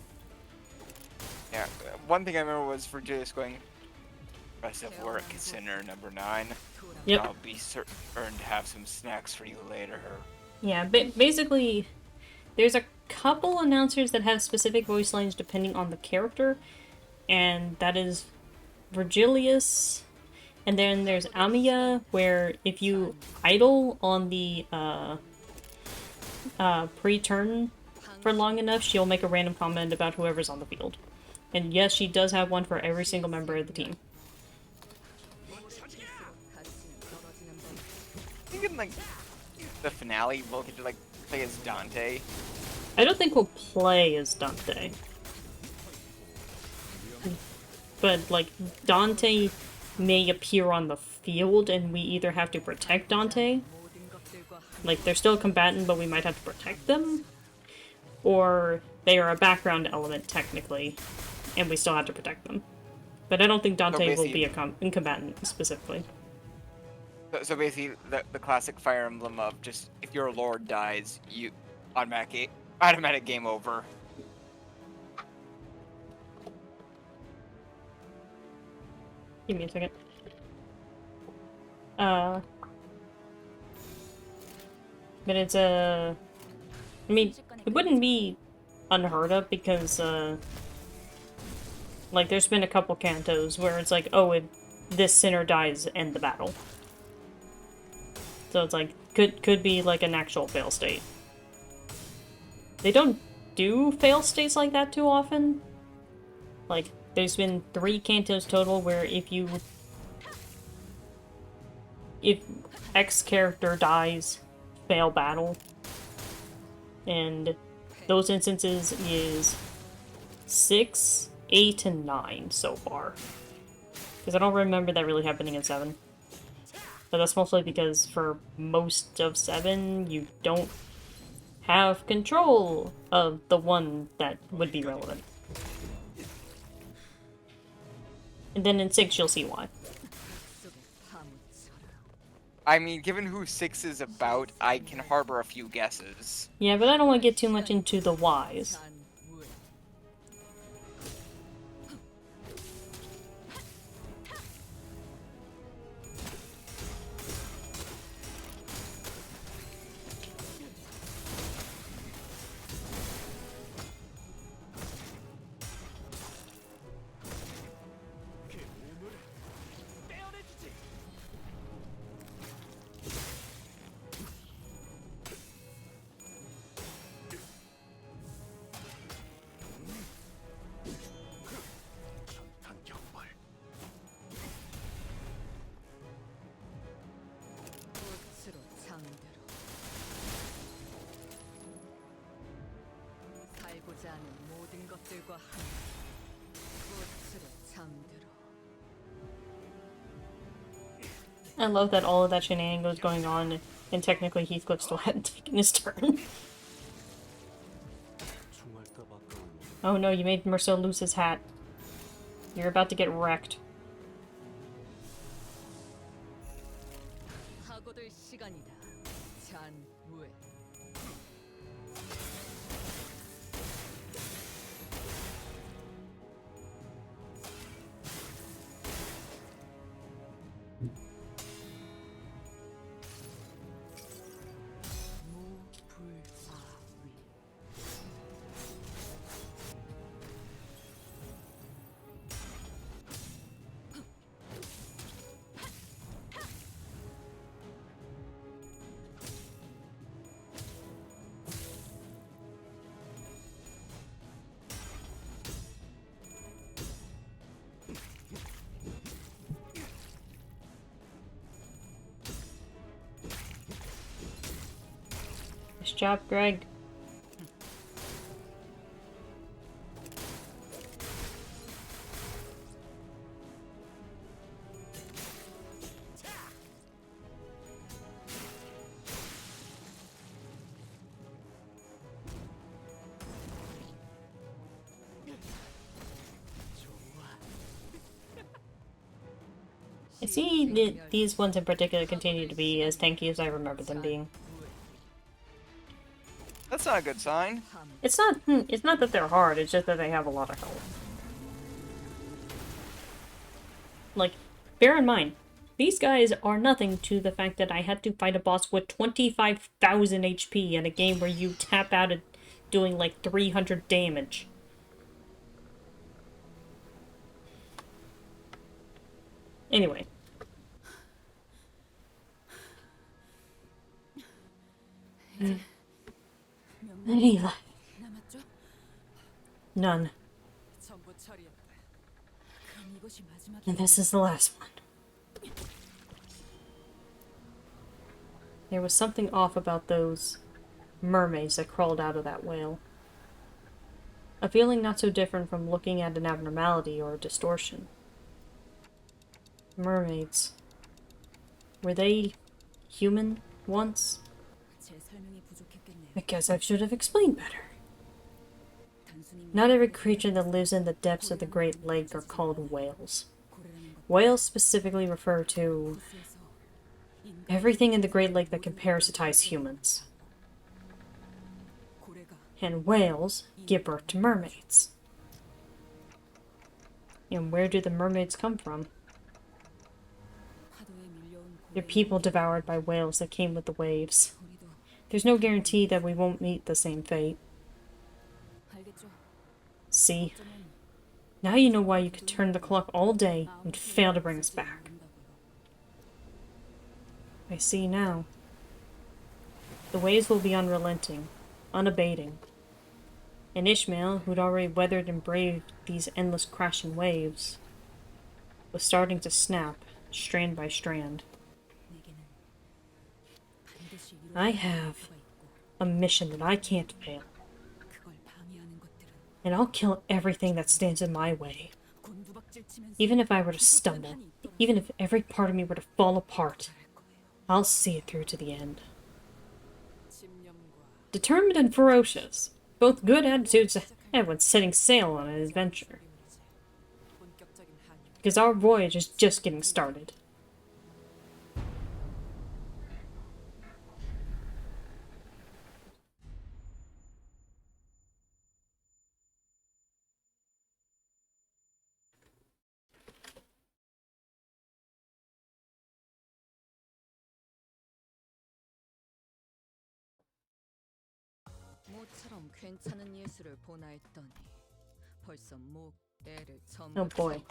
Yeah, one thing I remember was Virgilius going, impressive work, Sinner number 9.
Yep.
I'll be certain to have some snacks for you later.
Yeah, basically, there's a couple announcers that have specific voice lines depending on the character, and that is Virgilius, and then there's Amiya, where if you idle on the pre-turn for long enough, she'll make a random comment about whoever's on the field. And yes, she does have one for every single member of the team.
I think in, like, the finale, we'll get to, like, play as Dante.
I don't think we'll play as Dante. But, like, Dante may appear on the field, and we either have to protect Dante, like, they're still a combatant, but we might have to protect them, or they are a background element, technically, and we still have to protect them. But I don't think Dante will be a combatant, specifically.
So basically, the classic Fire Emblem of just, if your lord dies, you automatic game over.
Give me a second. But it's I mean, it wouldn't be unheard of because, like, there's been a couple cantos where it's like, oh, if this sinner dies, end the battle. So it's like, could be like an actual fail state. They don't do fail states like that too often. Like, there's been 3 cantos total where if X character dies, fail battle. And those instances is 6 8 and 9 so far. Because I don't remember that really happening in 7. But that's mostly because for most of 7, you don't have control of the one that would be relevant. And then in 6, you'll see why.
I mean, given who 6 is about, I can harbor a few guesses.
Yeah, but I don't want to get too much into the whys.
단 격발.
꽃으로 잠들어 살고자 하는 모든 것들과 함께 꽃으로 잠들어.
I love that all of that shenanigans was going on, and technically Heathcliff still hadn't taken his turn.
총알다 바꿔.
Oh no, you made Merceau lose his hat. You're about to get wrecked.
하고들 시간이다. 잔무에. 무불아위.
Nice job, Greg. I see that these ones in particular continue to be as tanky as I remember them being.
That's not a good sign.
It's not that they're hard, it's just that they have a lot of health. Like, bear in mind, these guys are nothing to the fact that I had to fight a boss with 25,000 HP in a game where you tap out at doing like 300 damage. Anyway. Any life?
남았죠?
None.
전부 처리했다. 그럼 이것이 마지막이.
And this is the last one. There was something off about those mermaids that crawled out of that whale. A feeling not so different from looking at an abnormality or a distortion. Mermaids. Were they human once?
제 설명이 부족했겠네요.
I guess I should have explained better.
단순히
Not every creature that lives in the depths of the Great Lake are called whales.
고래라는 것
Whales specifically refer to
에서
everything in the Great Lake that can parasitize humans.
고래가
And whales give birth to mermaids. And where do the mermaids come from?
파도에 밀려온
They're
고래의
people devoured by whales that came with the waves.
우리도
There's no guarantee that we won't meet the same fate.
알겠죠?
See,
어쩌면
now you know why you could turn the clock all day and fail to bring us back. I see now. The waves will be unrelenting, unabating. And Ishmael, who'd already weathered and braved these endless crashing waves, was starting to snap, strand by strand.
내게는 반드시
I
이루어져야 할
have
목표가 있고
a mission that I can't fail.
그걸 방해하는 것들은
and I'll kill everything that stands in my way. Even if I were to stumble, even if every part of me were to fall apart, I'll see it through to the end. Determined and ferocious, both good attitudes to have when setting sail on an adventure. Because our voyage is just getting started.
모처럼 괜찮은 예술을 보나 했더니 벌써 애를
Oh boy.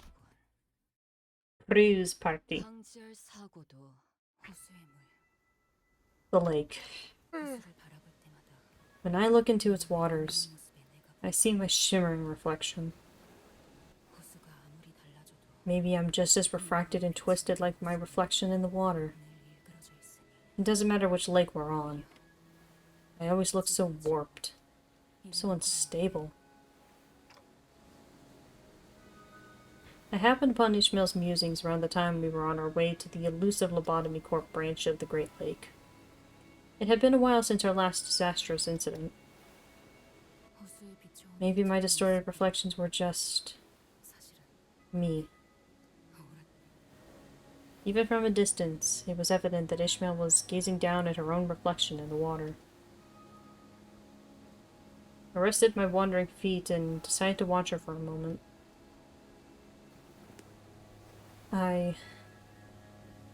Cruise party.
방지할 사고도 호수의
The lake.
호수를 바라볼 때마다
When I look into its waters,
모습에 내가
I see my shimmering reflection.
호수가 아무리 달라져도
Maybe I'm just as refracted and twisted like my reflection in the water.
늘 일그러져 있으니
It doesn't matter which lake we're on. I always look so warped, so unstable. I happened upon Ishmael's musings around the time we were on our way to the elusive lobotomy corp branch of the Great Lake. It had been a while since our last disastrous incident.
호수에 비춰온
Maybe my distorted reflections were just
사실은
me.
억울한
Even from a distance, it was evident that Ishmael was gazing down at her own reflection in the water. I rested my wandering feet and decided to watch her for a moment. I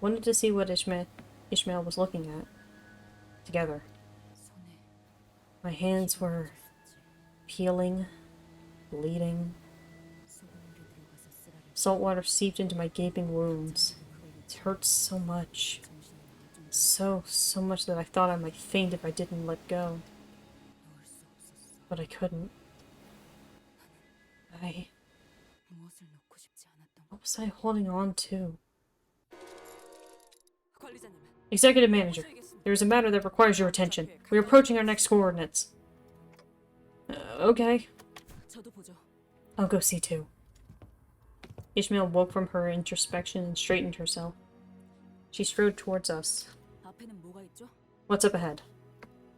wanted to see what Ishmael was looking at. Together.
손에
My hands were peeling, bleeding.
소금물이 들어가서 쓰라릴
Salt water seeped into my gaping wounds. It hurt so much.
정신을
So much that I thought I might faint if I didn't let go.
놓을 수 없었어.
But I couldn't.
무엇을 놓고 싶지 않았던
What was I holding on to?
관리자님,
Executive Manager, there is a matter that requires your attention. We are approaching our next coordinates. Okay.
저도 보죠.
I'll go see too. Ishmael woke from her introspection and straightened herself. She strode towards us.
앞에는 뭐가 있죠?
What's up ahead?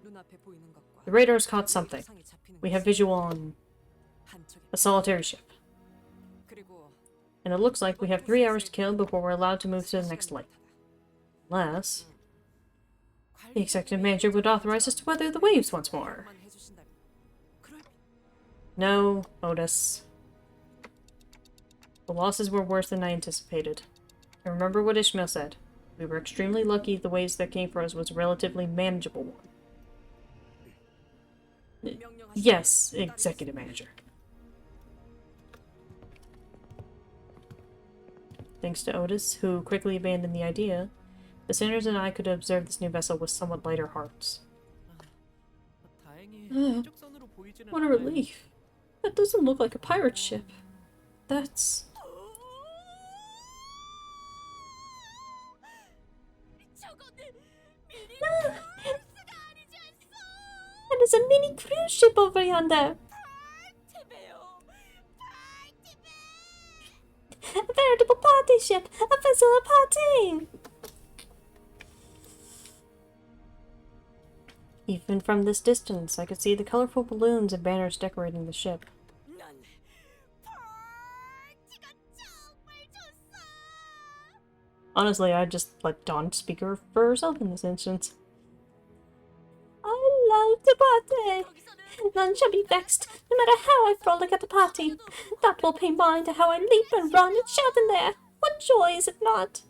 눈앞에 보이는 것과
The radar's caught something.
상이 잡히는
We have visual on
한쪽에
a solitary ship.
그리고
And it looks like we have 3 hours to kill before we're allowed to move to the next lake. Unless the executive manager would authorize us to weather the waves once more. No, Otis. The losses were worse than I anticipated. I remember what Ishmael said. We were extremely lucky the waves that came for us was a relatively manageable one. Yes, executive manager. Thanks to Otis, who quickly abandoned the idea, the Sanders and I could observe this new vessel with somewhat lighter hearts. What a relief. That doesn't look like a pirate ship. That's... That is a mini cruise ship over yonder. A veritable party ship! A vessel of party! Even from this distance, I could see the colorful balloons and banners decorating the ship. Honestly, I'd just let Dawn speak for herself in this instance. I love the party! None shall be vexed, no matter how I frolic at the party. That will pay mind to how I leap and run and shout in there. What joy is it not?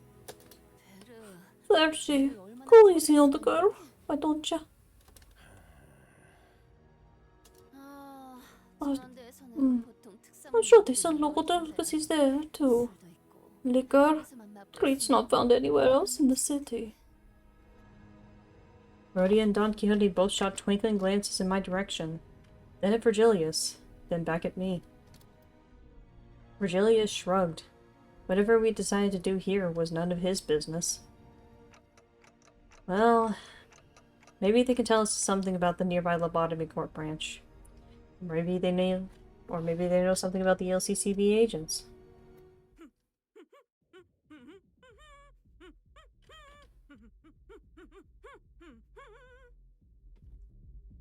Flirty, go easy on the girl, why don't ya? I'm sure they sell local delicacies there, too. Liquor, treats not found anywhere else in the city. Rhodia and Don Quixote both shot twinkling glances in my direction, then at Virgilius, then back at me. Virgilius shrugged. Whatever we decided to do here was none of his business. Well, maybe they can tell us something about the nearby lobotomy court branch. Maybe they Or maybe they know something about the LCCB agents.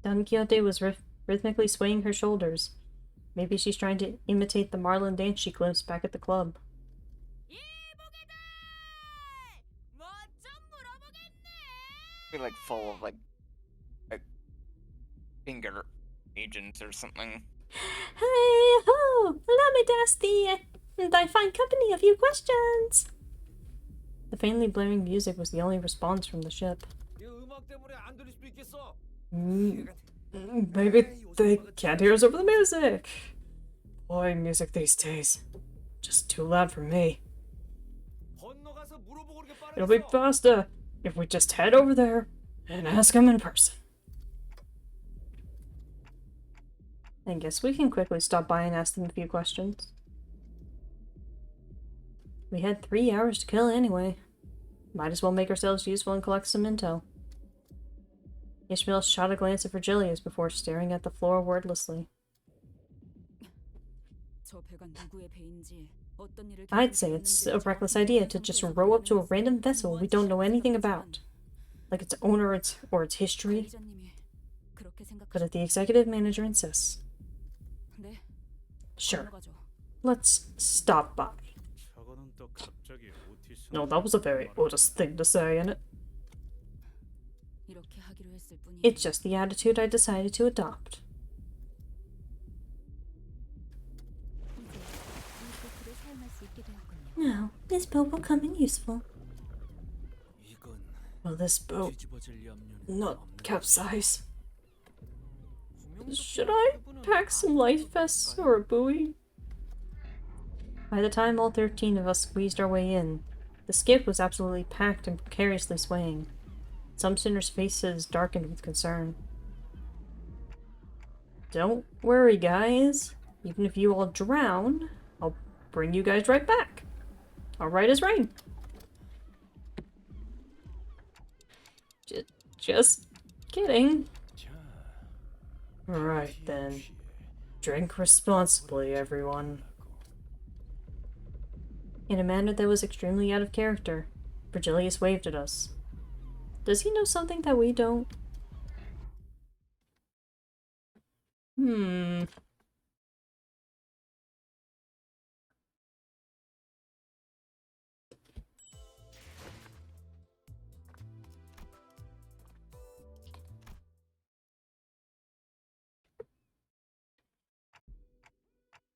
Don Quixote was rhythmically swaying her shoulders. Maybe she's trying to imitate the Marlin dance she glimpsed back at the club.
Be like full of like finger agents or something.
Hey ho! Allow me to ask thy fine company a few questions.
The faintly blaring music was the only response from the ship. Maybe they can't hear us over the music. Boy, music these days. Just too loud for me. It'll be faster if we just head over there and ask them in person. I guess we can quickly stop by and ask them a few questions. We had 3 hours to kill anyway. Might as well make ourselves useful and collect some intel. Ishmael shot a glance at Virgilius before staring at the floor wordlessly. I'd say it's a reckless idea to just row up to a random vessel we don't know anything about. Like its owner or its history. But if the executive manager insists. Sure. Let's stop by. No, that was a very Otis thing to say, innit? It's just the attitude I decided to adopt.
Now, this boat will come in useful.
Will this boat not capsize? Should I pack some life vests or a buoy? By the time all 13 of us squeezed our way in, the skiff was absolutely packed and precariously swaying. Some sinners' faces darkened with concern. Don't worry, guys. Even if you all drown, I'll bring you guys right back. All right as rain. Just kidding. Right then. Drink responsibly, everyone. In a manner that was extremely out of character, Virgilius waved at us. Does he know something that we don't?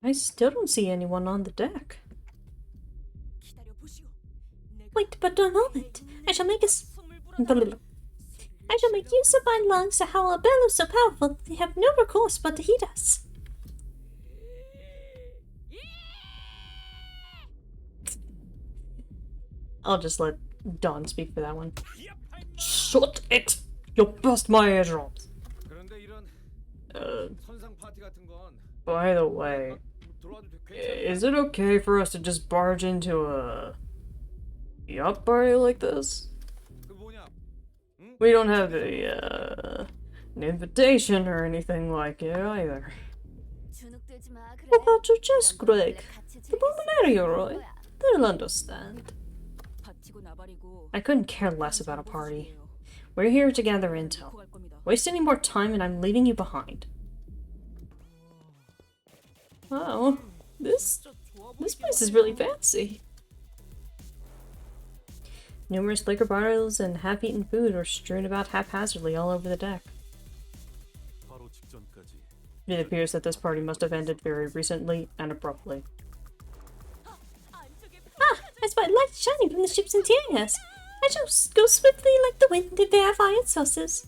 I still don't see anyone on the deck.
Wait but a moment. I shall make use of my lungs to howl a bellow so powerful they have no recourse but to heed us.
I'll just let Dawn speak for that one. Shut it! You'll bust my eardrums! By the way, is it okay for us to just barge into a yacht party like this? We don't have an invitation or anything like it either.
What about your chest, Greg? The Bulgarian, right?
They'll understand. I couldn't care less about a party. We're here to gather intel. Waste any more time and I'm leaving you behind. Wow, this place is really fancy. Numerous liquor bottles and half-eaten food were strewn about haphazardly all over the deck. It appears that this party must have ended very recently and abruptly.
Ah, I spy light shining from the ship's interiors. I shall go swiftly like the wind and verify its sources.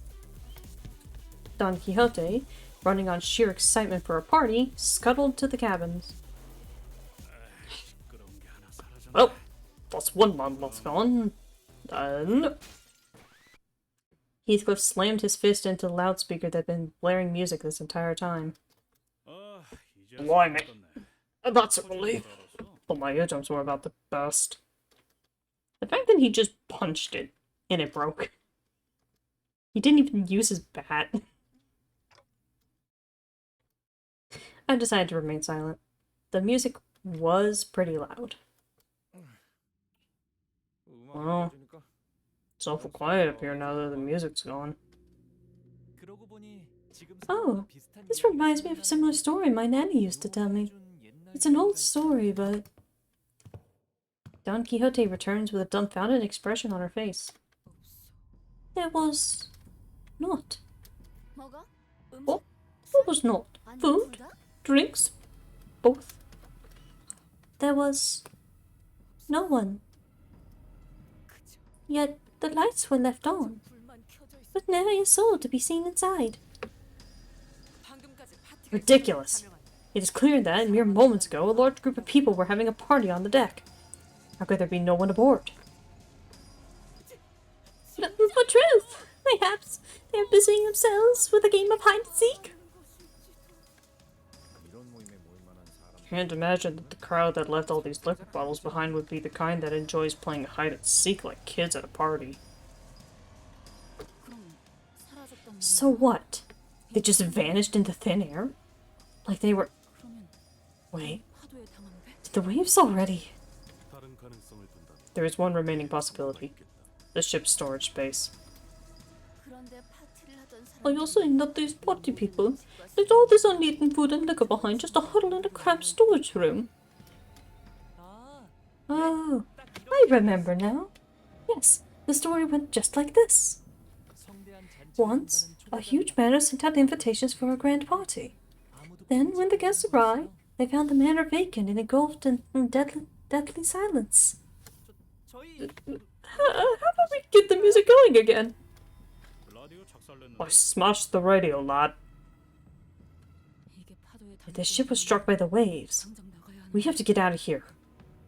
Don Quixote, running on sheer excitement for a party, scuttled to the cabins. Well, that's one man lost gone. Then... Heathcliff slammed his fist into the loudspeaker that had been blaring music this entire time. Blimey. That's a relief. But my eardrums were about the best. The fact that he just punched it and it broke. He didn't even use his bat. I decided to remain silent. The music was pretty loud. Well, it's awful quiet up here now that the music's gone.
Oh, this reminds me of a similar story my nanny used to tell me. It's an old story, but
Don Quixote returns with a dumbfounded expression on her face.
there was not.
What? What was not? Food? Drinks? Both?
There was no one. Yet the lights were left on, with nary a soul to be seen inside.
Ridiculous! It is clear that, mere moments ago, a large group of people were having a party on the deck. How could there be no one aboard?
For truth! Perhaps they are busying themselves with a game of hide-and-seek.
Can't imagine that the crowd that left all these liquor bottles behind would be the kind that enjoys playing hide and seek like kids at a party.
So what?
They just vanished into thin air? Like they were... Wait,
Did the waves already?
there is one remaining possibility. The ship's storage space.
Are you saying that these party people left all this uneaten food and liquor behind just to huddle in a cramped storage room? Oh, I remember now. Yes, the story went just like this. Once, a huge manor sent out invitations for a grand party. Then, when the guests arrived, they found the manor vacant and engulfed in deadly silence.
How about we get the music going again? I smashed the radio, lad.
The ship was struck by the waves.
We have to get out of here.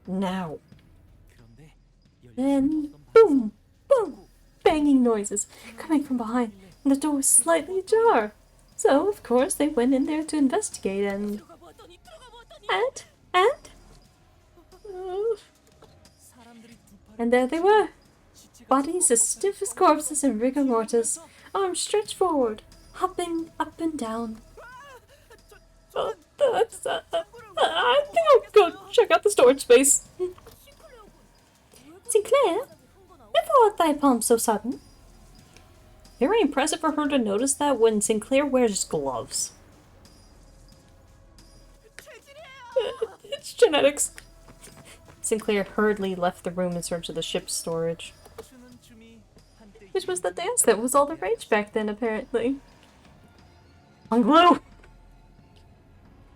Now.
Then, boom, boom, banging noises coming from behind, and the door was slightly ajar. So, of course, they went in there to investigate and... And there they were. Bodies as stiff as corpses in rigor mortis, arms stretched forward, hopping up and down.
I think I'll go check out the storage space.
Sinclair, never art thy palm so sudden.
Very impressive for her to notice that when Sinclair wears gloves. It's genetics. Sinclair hurriedly left the room in search of the ship's storage. Which was the dance that was all the rage back then, apparently. On glue!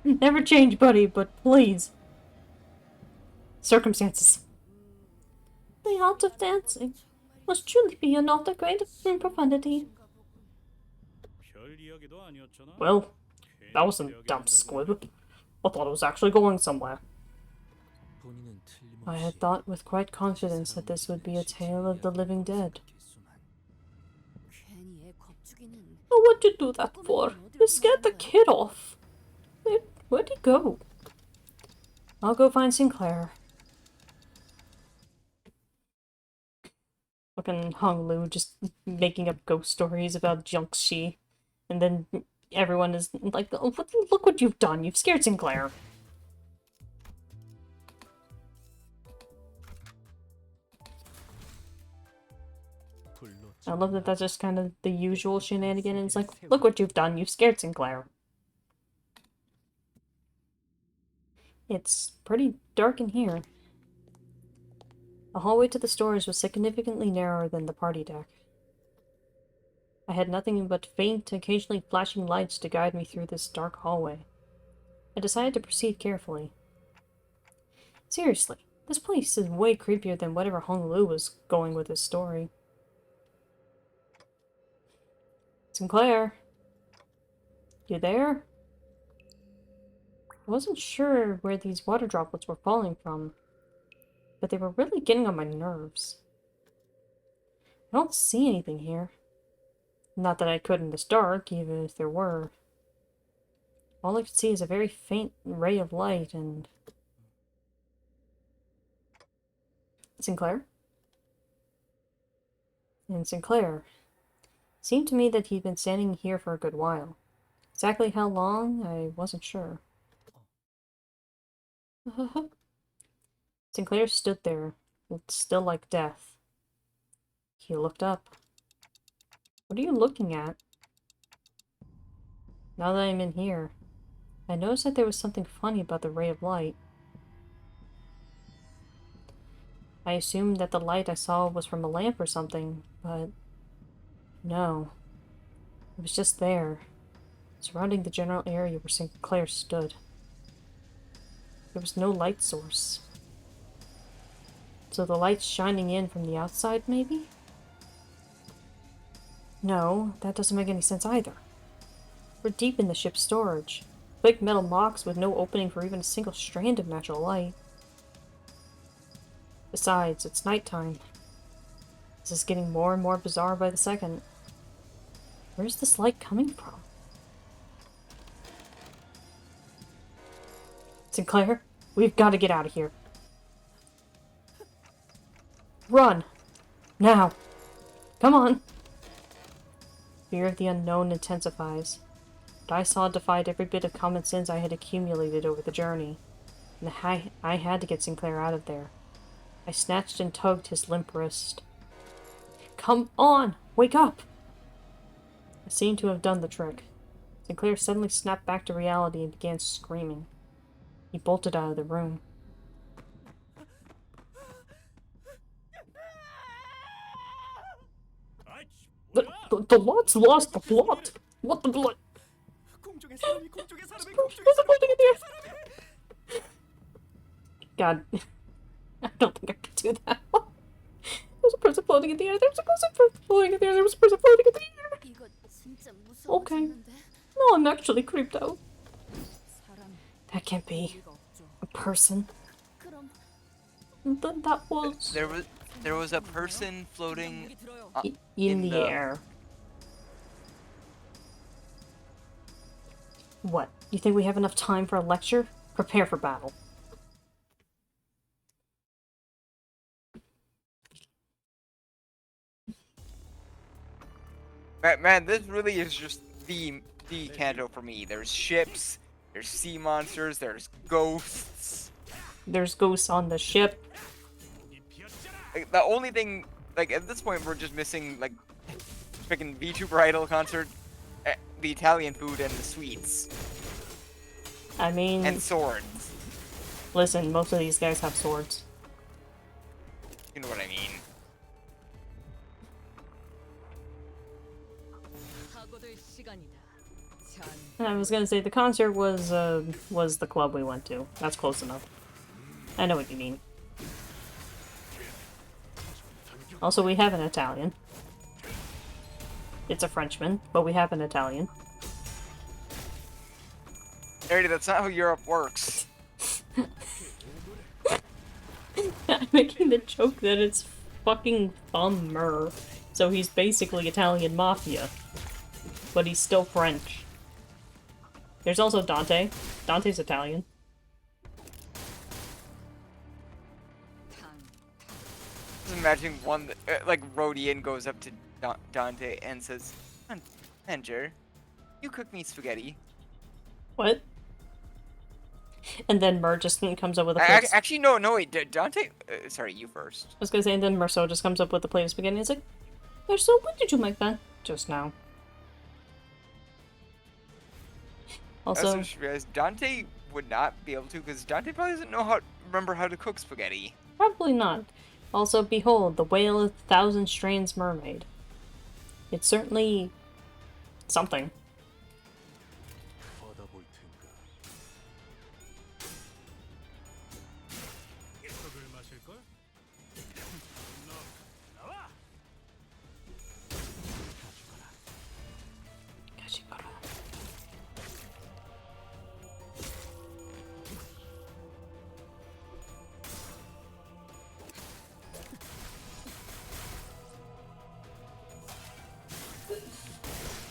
Never change, buddy, but please. Circumstances.
The art of dancing must truly be an art of great profundity.
Well, that was some dumb squib. I thought it was actually going somewhere. I had thought with quite confidence that this would be a tale of the living dead.
Oh, what'd you do that for? You scared the kid off.
Where'd he go? I'll go find Sinclair. Fucking Hong Lu just making up ghost stories about Junk Shi. And then everyone is like, oh, look what you've done. You've scared Sinclair. I love that that's just kind of the usual shenanigan. And it's like, look what you've done. You've scared Sinclair. It's pretty dark in here. The hallway to the stores was significantly narrower than the party deck. I had nothing but faint, occasionally flashing lights to guide me through this dark hallway. I decided to proceed carefully. Seriously, this place is way creepier than whatever Hong Lu was going with his story. Sinclair? You there? I wasn't sure where these water droplets were falling from, but they were really getting on my nerves. I don't see anything here. Not that I could in this dark, even if there were. All I could see is a very faint ray of light and... Sinclair? And Sinclair. It seemed to me that he'd been standing here for a good while. Exactly how long, I wasn't sure. Sinclair stood there, still like death. He looked up. What are you looking at? Now that I'm in here, I noticed that there was something funny about the ray of light. I assumed that the light I saw was from a lamp or something, but no. It was just there, surrounding the general area where St. Clair stood. There was no light source. So the light's shining in from the outside, maybe? No, that doesn't make any sense either. We're deep in the ship's storage. Big metal box with no opening for even a single strand of natural light. Besides, it's nighttime. This is getting more and more bizarre by the second. Where's this light coming from? Sinclair, we've got to get out of here. Run! Now! Come on! Fear of the unknown intensifies. What I saw defied every bit of common sense I had accumulated over the journey, and I had to get Sinclair out of there. I snatched and tugged his limp wrist. Come on! Wake up! I seemed to have done the trick. Sinclair suddenly snapped back to reality and began screaming. He bolted out of the room. The lot's lost the plot! What the blood? God, I don't think I could do that. There's a person floating in the air. There's a person floating in the air. There was a person floating in the air. Okay. No, I'm actually creeped out. That can't be a person. That was
There was a person floating
in the air. What? You think we have enough time for a lecture? Prepare for battle.
Man, this really is just the Canto for me. There's ships, there's sea monsters, there's ghosts.
There's ghosts on the ship.
Like, the only thing, like, at this point, we're just missing, like, freaking VTuber Idol concert, the Italian food, and the sweets.
I mean...
And swords.
Listen, most of these guys have swords.
You know what I mean.
I was gonna say, the concert was the club we went to. That's close enough. I know what you mean. Also, we have an Italian. It's a Frenchman, but we have an Italian.
Harry, that's not how Europe works.
I'm making the joke that it's fucking Bummer. So he's basically Italian mafia. But he's still French. There's also Dante. Dante's Italian.
Just imagine one, like, Rodian goes up to Dante and says, Andrew, you cook me spaghetti.
What? And then Mer just comes up with a plate.
Actually, no, wait, Dante, sorry, you first.
I was gonna say, and then Merceau just comes up with a plate of spaghetti and he's like, Merceau, when did you make that? Just now. Also,
I just realized Dante would not be able to, because Dante probably doesn't remember how to cook spaghetti.
probably not. Also, behold, the Whale of 1,000 Strands Mermaid. It's certainly something.
받아볼 텐가. 이쪽을 마실걸? 나와!
가시거라.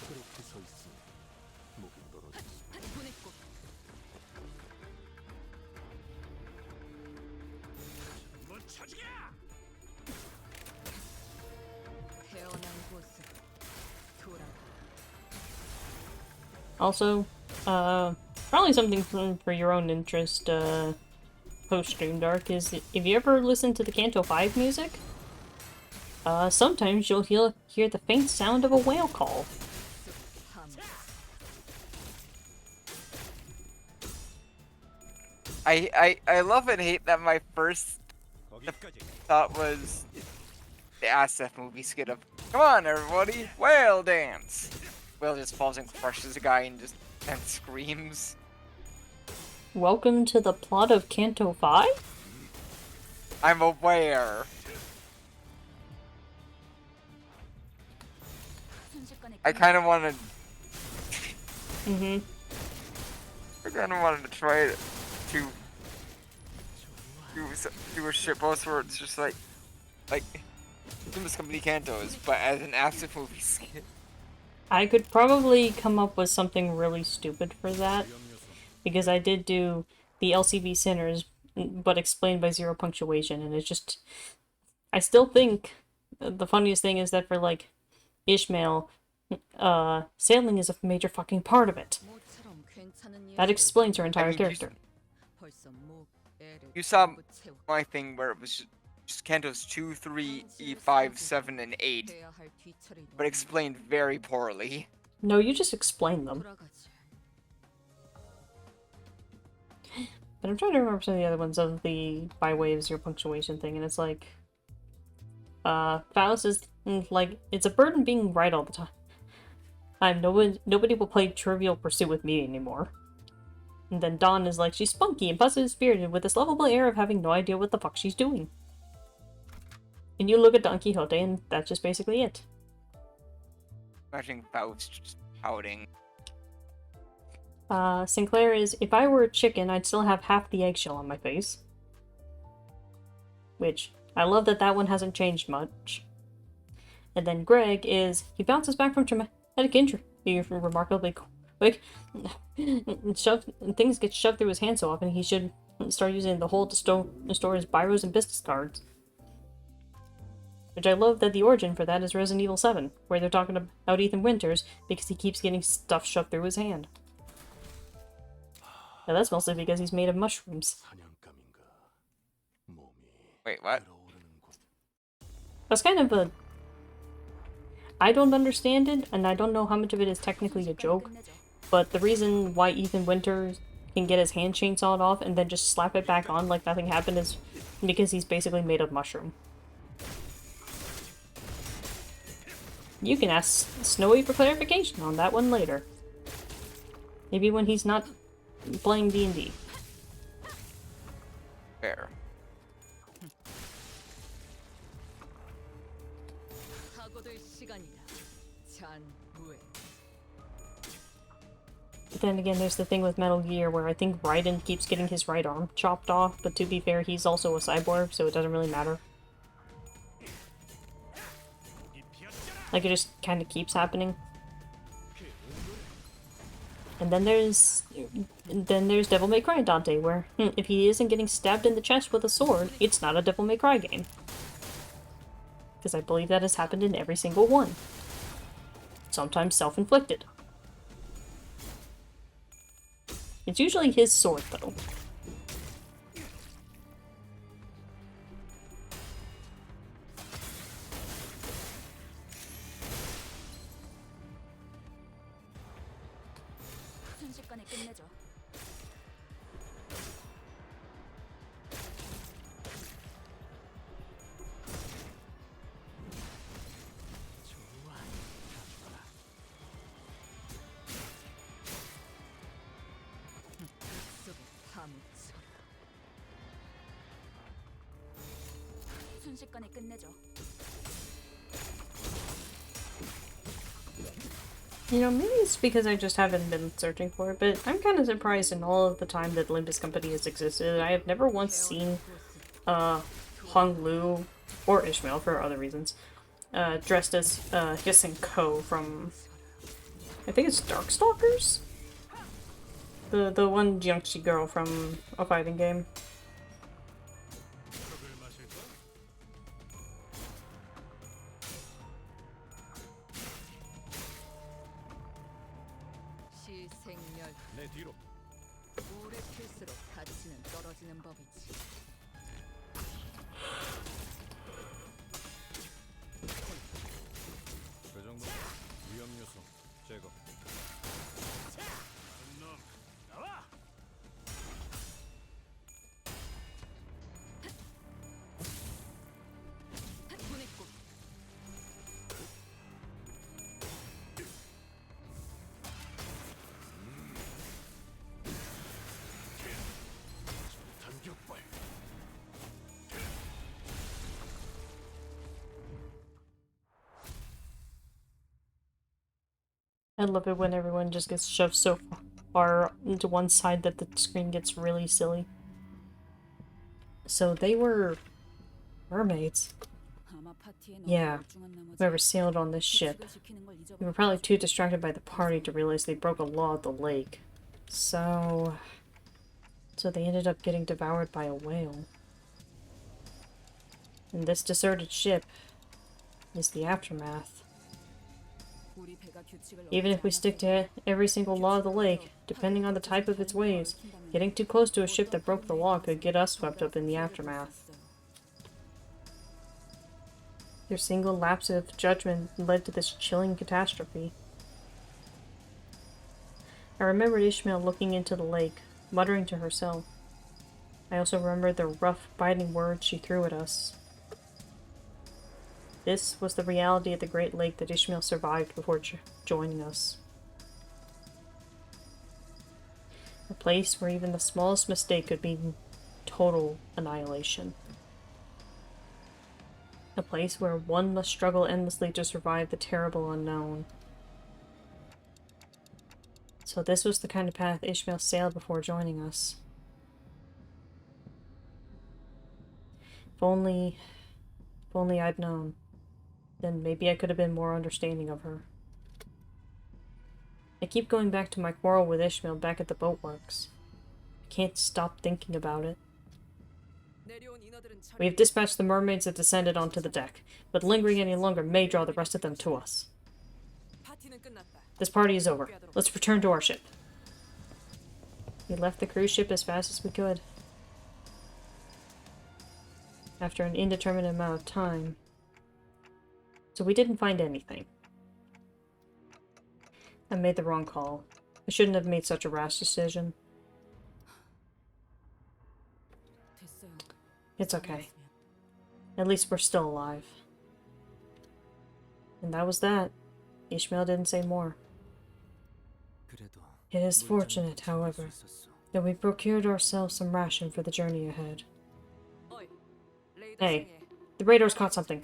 그렇게 서 있으니 목이 떨어졌어. 뭐 쳐지게!
태어난 곳으로 돌아가.
Also, probably something for your own interest, post-stream arc is if you ever listen to the Canto 5 music, sometimes you'll hear the faint sound of a whale call.
I love and hate that my first thought was the SF movie skit of, come on everybody, whale dance! Whale just falls and crushes a guy and screams.
Welcome to the plot of Canto 5?
I'm aware. I kind of wanted. I kind of wanted to try it to do a shitpost where it's just like Nimbus Company Cantos, but as an active movie skit.
I could probably come up with something really stupid for that, because I did do the LCV Sinners, but explained by zero punctuation, and it's just... I still think the funniest thing is that for, like, Ishmael, sailing is a major fucking part of it. That explains her entire character.
You saw my thing where it was just Cantos 2, 3, E5, 7, and 8, but explained very poorly.
No, you just explain them. But I'm trying to remember some of the other ones of the by way of zero punctuation thing, and it's like... Faust is, like, it's a burden being right all the time. Nobody will play Trivial Pursuit with me anymore. And then Dawn is like, she's spunky and positive-spirited with this lovable air of having no idea what the fuck she's doing. And you look at Don Quixote, and that's just basically it.
Imagine Faust just pouting.
Sinclair is, if I were a chicken, I'd still have half the eggshell on my face. Which, I love that that one hasn't changed much. And then Greg is, he bounces back from traumatic injury remarkably quick. Things get shoved through his hand so often, he should start using the hole to store his biros and business cards. Which I love that the origin for that is Resident Evil 7, where they're talking about Ethan Winters because he keeps getting stuff shoved through his hand. Now that's mostly because he's made of mushrooms.
Wait, what?
That's kind of a... I don't understand it, and I don't know how much of it is technically a joke, but the reason why Ethan Winters can get his hand chainsawed off and then just slap it back on like nothing happened is because he's basically made of mushroom. You can ask Snowy for clarification on that one later. Maybe when he's not playing D&D.
Fair.
But then again, there's the thing with Metal Gear where I think Raiden keeps getting his right arm chopped off, but to be fair, he's also a cyborg, so it doesn't really matter. Like, it just kind of keeps happening. And then there's Devil May Cry Dante, where if he isn't getting stabbed in the chest with a sword, it's not a Devil May Cry game. Because I believe that has happened in every single one. Sometimes self-inflicted. It's usually his sword, though. You know, maybe it's because I just haven't been searching for it, but I'm kind of surprised in all of the time that Limbus Company has existed. I have never once seen Hong Lu, or Ishmael for other reasons, dressed as Hyosung Ko from, I think it's Darkstalkers? The one Jiangxi girl from a fighting game.
오래 필수록 가치는 떨어지는 법이지.
그 정도 위험 요소 제거.
보냈고
단격발.
I love it when everyone just gets shoved so far into one side that the screen gets really silly. So they were mermaids. Yeah, whoever sailed on this ship. They were probably too distracted by the party to realize they broke a law of the lake. So they ended up getting devoured by a whale. And this deserted ship is the aftermath. Even if we stick to every single law of the lake, depending on the type of its waves, getting too close to a ship that broke the law could get us swept up in the aftermath. Their single lapse of judgment led to this chilling catastrophe. I remembered Ishmael looking into the lake, muttering to herself. I also remembered the rough, biting words she threw at us. This was the reality of the Great Lake that Ishmael survived before joining us. A place where even the smallest mistake could mean total annihilation. A place where one must struggle endlessly to survive the terrible unknown. So this was the kind of path Ishmael sailed before joining us. If only I'd known. Then maybe I could have been more understanding of her. I keep going back to my quarrel with Ishmael back at the boatworks. I can't stop thinking about it. We have dispatched the mermaids that descended onto the deck, but lingering any longer may draw the rest of them to us. This party is over. Let's return to our ship. We left the cruise ship as fast as we could. After an indeterminate amount of time. So we didn't find anything. I made the wrong call. I shouldn't have made such a rash decision. It's okay. At least we're still alive. And that was that. Ishmael didn't say more. It is fortunate, however, that we procured ourselves some ration for the journey ahead. Hey, the raiders caught something.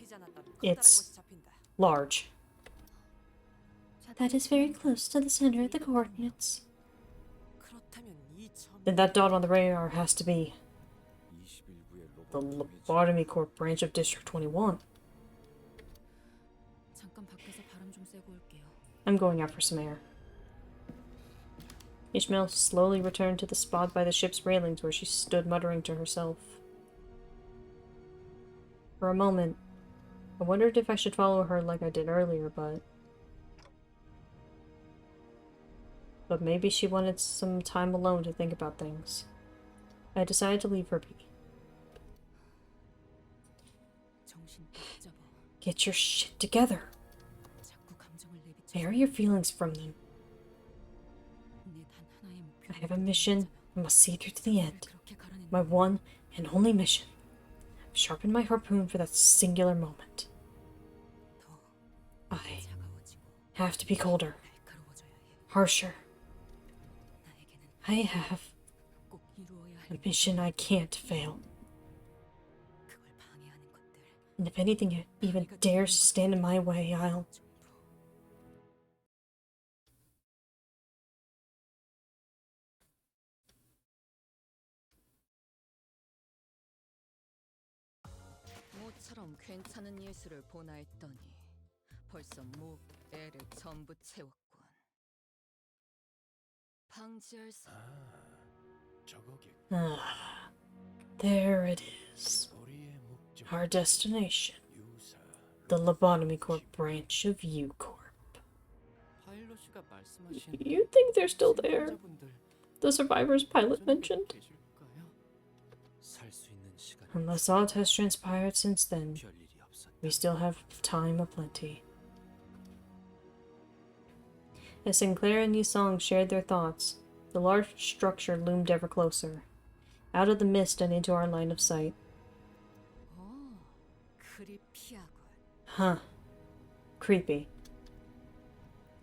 It's large.
That is very close to the center of the coordinates.
Then that dot on the radar has to be the Lobotomy Corp branch of District 21. I'm going out for some air. Ishmael slowly returned to the spot by the ship's railings where she stood muttering to herself. For a moment, I wondered if I should follow her like I did earlier, but maybe she wanted some time alone to think about things. I decided to leave her be. Get your shit together. Bear your feelings from them. I have a mission I must see through to the end. My one and only mission. I've sharpened my harpoon for that singular moment. I have to be colder, harsher. I have a mission I can't fail. And if anything even dares to stand in my way, I'll...
모처럼 괜찮은 예술을 보나 했더니 벌써 목, 애를 전부 채웠군. 방지할 수...
Ah, there it is. Our destination. The Lobotomy Corp branch of U-Corp. You think they're still there? the survivors pilot mentioned.
살 수 있는 시간이
Unless aught has transpired since then,
별일이 없었다.
we still have time aplenty. As Sinclair and Yusong shared their thoughts, the large structure loomed ever closer, out of the mist and into our line of sight.
어, 크리피하군.
Huh. Creepy.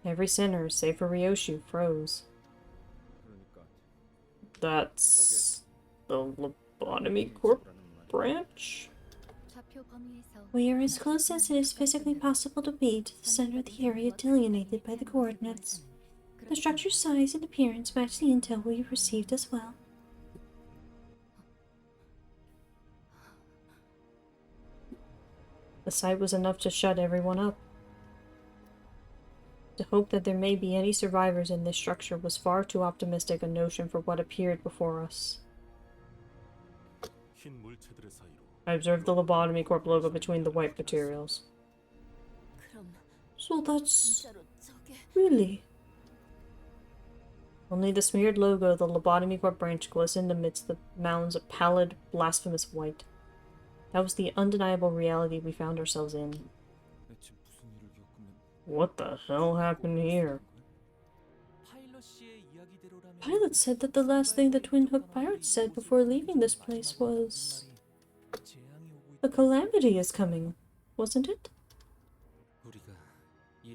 Every sinner, save for Ryoshu, froze.
그러니까
That's the Lobotomy Corp branch?
We are as close as it is physically possible to be to the center of the area delineated by the coordinates. The structure's size and appearance match the intel we received as well.
The sight was enough to shut everyone up. To hope that there may be any survivors in this structure was far too optimistic a notion for what appeared before us.
흰 물체들의 사이로
I observed the Lobotomy Corp logo between the white materials.
그럼
So that's...
진짜로 저게
really... Only the smeared logo of the Lobotomy Corp branch glistened amidst the mounds of pallid, blasphemous white. That was the undeniable reality we found ourselves in.
대체 무슨 일을 겪으면
What the hell happened here?
파일럿 씨의 이야기대로라면
Pilot said that the last thing the Twin Hook pirates said before leaving this place was...
재앙이 오고
A calamity is coming, wasn't it?
우리가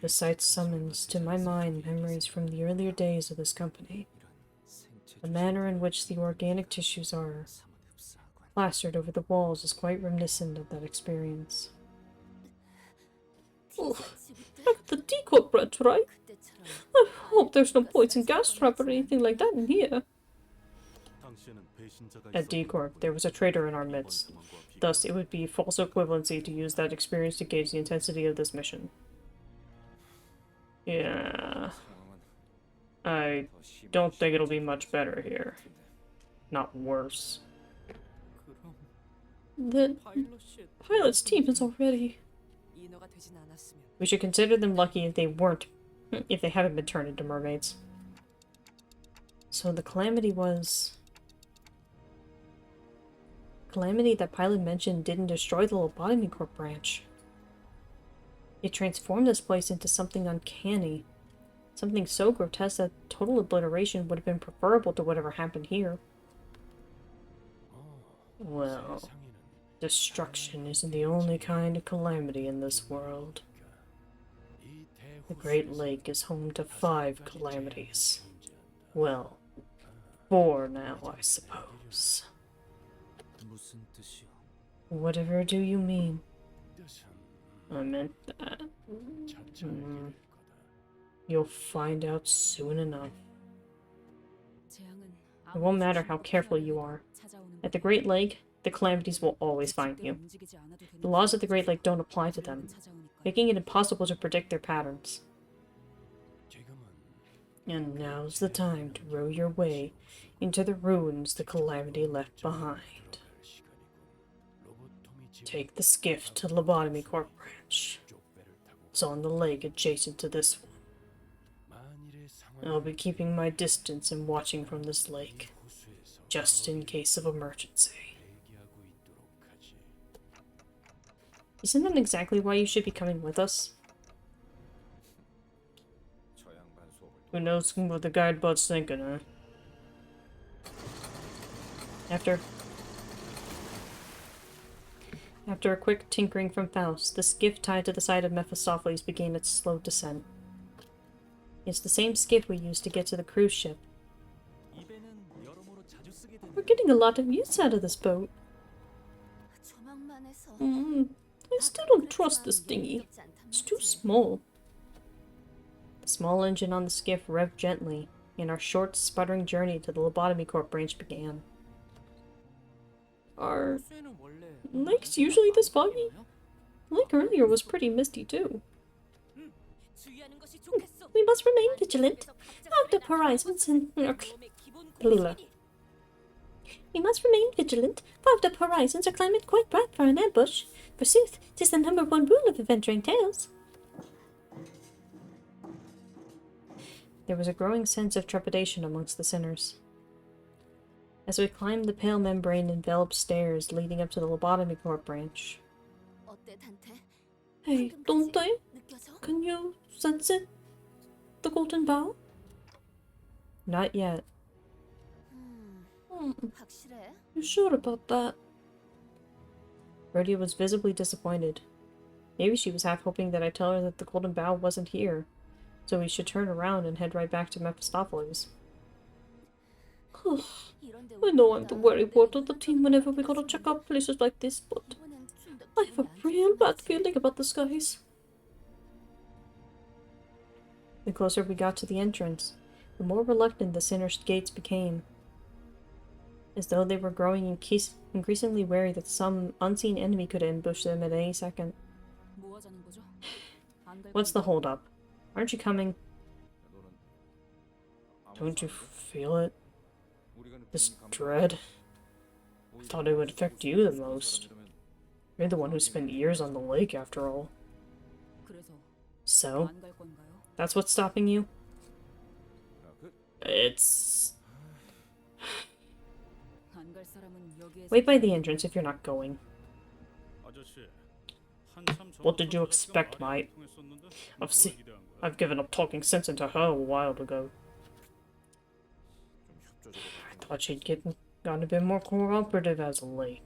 The sight summons to my mind memories from the earlier days of this company. The manner in which the organic tissues are plastered over the walls is quite reminiscent of that experience.
I got the D-Corp branch, right?
그때처럼
I hope there's no poison gas trap or anything like that in here.
당시에는 배신자가
At D-Corp, there was a traitor in our midst. Thus, it would be false equivalency to use that experience to gauge the intensity of this mission. Yeah, I don't think it'll be much better here. Not worse.
그럼
Then
파일럿 씨의
Pilot's team is already...
인어가 되진 않았으면
We should consider them lucky if they haven't been turned into mermaids. So the calamity that Pilot mentioned didn't destroy the Lobotomy Corp branch. It transformed this place into something uncanny. Something so grotesque that total obliteration would have been preferable to whatever happened here. Well, destruction isn't the only kind of calamity in this world. The Great Lake is home to 5 calamities. Well, 4 now, I suppose.
무슨 뜻이야?
Whatever do you mean? I meant that. You'll find out soon enough.
재앙은
It won't matter how careful you are. At the Great Lake, the calamities will always find you. The laws of the Great Lake don't apply to them, making it impossible to predict their patterns. And now's the time to row your way into the ruins the calamity left behind. Take the skiff to Lobotomy Corp branch. It's on the lake adjacent to this one. I'll be keeping my distance and watching from this lake, just in case of emergency. Isn't that exactly why you should be coming with us? Who knows what the guidebot's thinking, huh? After a quick tinkering from Faust, the skiff tied to the side of Mephistopheles began its slow descent. It's the same skiff we used to get to the cruise ship.
입에는 여러모로 자주 쓰게 되는
We're getting a lot of use out of this boat.
조망만 해서
I still don't trust this dinghy. It's too small.
The small engine on the skiff revved gently, and our short, sputtering journey to the Lobotomy Corp branch began. Are
호수에는 원래
lakes usually this foggy? The lake earlier was pretty misty too.
주의하는 것이 좋겠어.
We must remain vigilant. Fogged up horizons and... Blula. We must remain vigilant. Fogged up horizons are climate quite ripe for an ambush. Forsooth, 'tis the #1 rule of adventuring tales.
There was a growing sense of trepidation amongst the sinners. as we climbed the pale membrane-enveloped stairs leading up to the lobotomy court branch.
어때, 단테?
Hey, don't they?
느껴져?
Can you sense it? The golden bow?
Not yet.
Hmm,
확실해?
you sure about that?
Rhodia was visibly disappointed. Maybe she was half hoping that I'd tell her that the golden bow wasn't here, so we should turn around and head right back to Mephistopheles.
이런데
I know I'm the
우리보다
worry ward of the
내가
team whenever we gotta check out places like this, but
이번엔 좀더
I have a
기분이 안
real
좋긴
bad
하지.
feeling about the skies.
The closer we got to the entrance, the more reluctant the sinner's gates became, as though they were growing increasingly wary that some unseen enemy could ambush them at any second.
뭐 하자는 거죠? 안갈
What's the holdup? Aren't you coming? Don't you feel it? This dread? I thought it would affect you the most. You're the one who spent years on the lake, after all.
그래서
So,
안갈 건가요?
that's what's stopping you? It's...
안갈 사람은 여기에서
Wait by the entrance if you're not going. What did you expect, mate? I've given up talking sense into her a while ago. I thought she'd gotten a bit more cooperative as of late.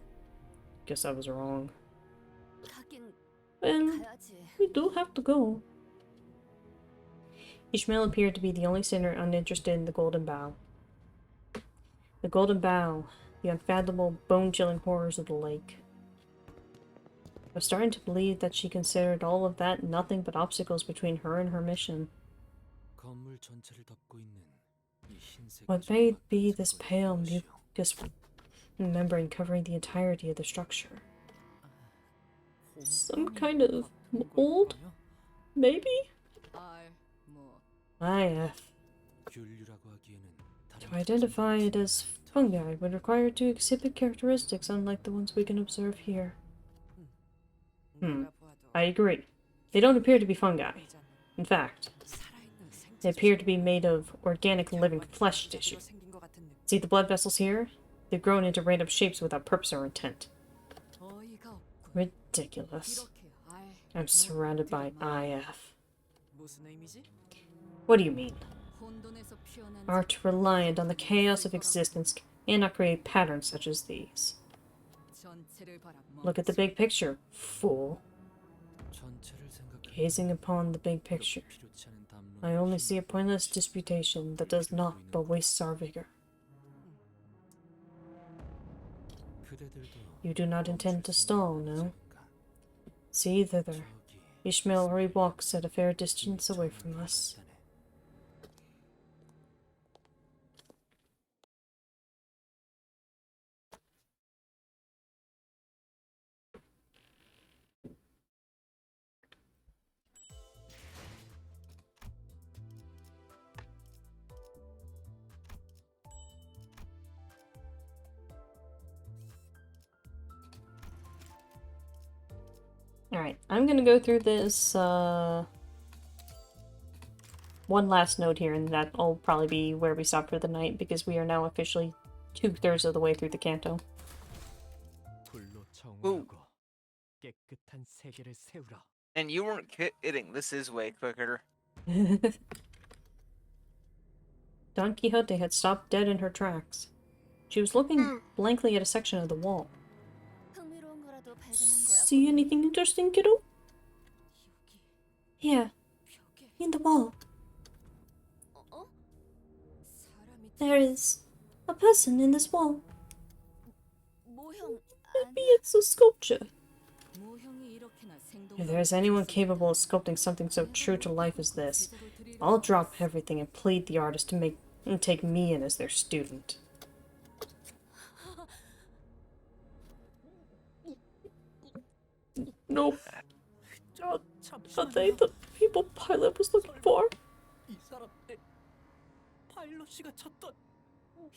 Guess I was wrong.
가긴
Well,
가야지.
we do have to go.
Ishmael appeared to be the only sinner uninterested in the Golden Bough. The Golden Bough, the unfathomable, bone-chilling horrors of the lake. I was starting to believe that she considered all of that nothing but obstacles between her and her mission.
건물 전체를 덮고 있는 이 흰색
What may be this pale, mucus membrane covering the entirety of the structure?
Some kind of mold? Maybe?
뭐
IF.
균류라고 하기에는
To identify it as fungi would require it to exhibit characteristics unlike the ones we can observe here. I agree. They don't appear to be fungi. In fact, they appear to be made of organic living flesh tissue. See the blood vessels here? They've grown into random shapes without purpose or intent.
어이가 없군.
Ridiculous.
이렇게 아예
I'm surrounded by IF.
무슨 의미지?
What do you mean?
혼돈에서 피어난
Art reliant on the chaos of existence cannot create patterns such as these.
전체를 바라
Look at the big picture, fool.
전체를 생각해
Gazing upon the big picture,
필요치 않은 담론
I only see a pointless disputation that does not but wastes our vigor.
그대들도
You do not intend to stall, no?
않을까?
See thither.
저기
Ishmael already walks at a fair distance away from us.
같다네.
Alright, I'm gonna go through this, one last note here, and that'll probably be where we stop for the night, because we are now officially 2/3 of the way through the canto.
불로 정화하고 깨끗한 세계를 세우라.
And you weren't kidding. This is way quicker.
Don Quixote had stopped dead in her tracks. She was looking blankly at a section of the wall.
흥미로운 거라도 발견한 거야.
See anything interesting, kiddo? Here,
벽에
in the wall.
어?
사람이
There is a person in this wall.
모형
Maybe it's a sculpture.
모형이 이렇게나 생동.
If there is anyone capable of sculpting something so true to life as this, I'll drop everything and plead the artist to take me in as their student.
Nope. Are they the people Pilot was looking for?
이 사람 파일럿이가 찾던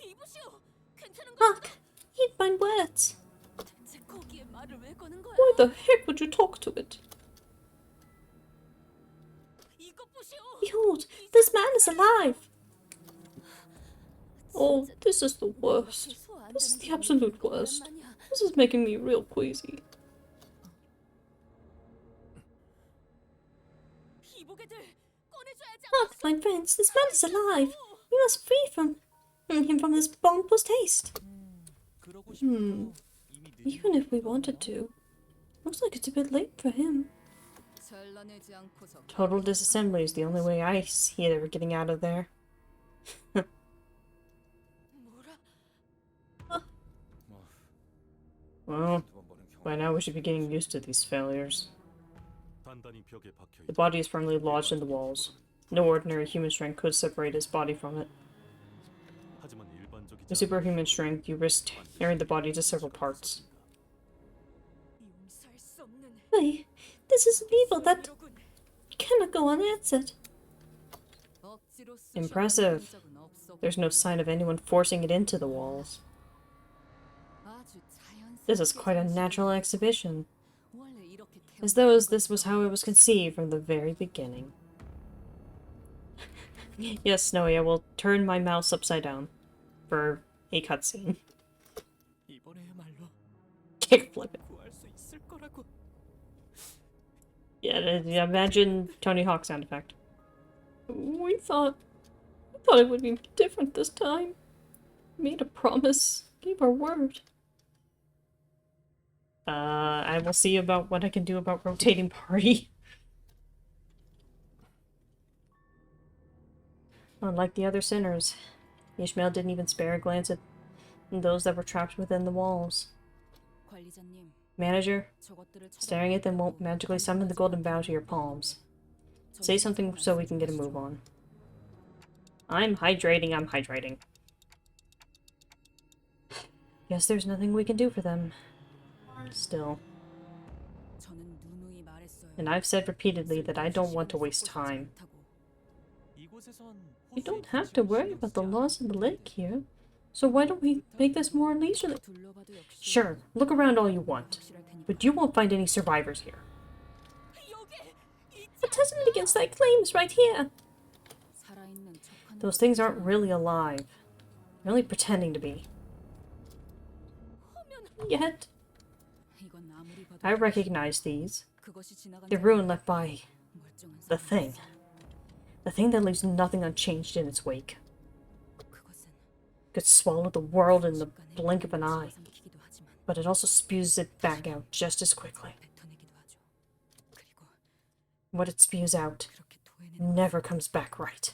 이보시오. 괜찮은 거
Fuck! He'd find words.
대체 거기에 말을 왜 거는 거야?
Why the heck would you talk to it?
이것 보시오.
Behold, this man is alive! Oh, this is the worst.
소환?
This is the absolute worst. This is making me real queasy.
Look, my friends, this man is alive. We must free him from this boundless taste. Even if we wanted to. Looks like it's a bit late for him.
Total disassembly is the only way I see it ever getting out of there. Well, by now we should be getting used to these failures. The body is firmly lodged in the walls. No ordinary human strength could separate his body from it. With superhuman strength, you risk tearing the body to several parts.
Wait, this is an evil that cannot go unanswered.
Impressive. There's no sign of anyone forcing it into the walls. This is quite a natural exhibition. As though this was how it was conceived from the very beginning. Yes, Snowy, I will turn my mouse upside down for a cutscene. Kickflip it. Yeah, imagine Tony Hawk sound effect. We thought it would be different this time. Made a promise, gave our word. I will see about what I can do about rotating party. Unlike the other sinners, Ishmael didn't even spare a glance at those that were trapped within the walls. Manager, staring at them won't magically summon the golden bow to your palms. Say something so we can get a move on. I'm hydrating. Guess there's nothing we can do for them. Still. And I've said repeatedly that I don't want to waste time. You don't have to worry about the loss of the lake here. So why don't we make this more leisurely? Sure, look around all you want. But you won't find any survivors here.
A testament against thy claims right here.
Those things aren't really alive. They're only pretending to be.
Yet,
I recognize these. The ruin left by the thing. The thing that leaves nothing unchanged in its wake. Could swallow the world in the blink of an eye, but it also spews it back out just as quickly. What it spews out never comes back right.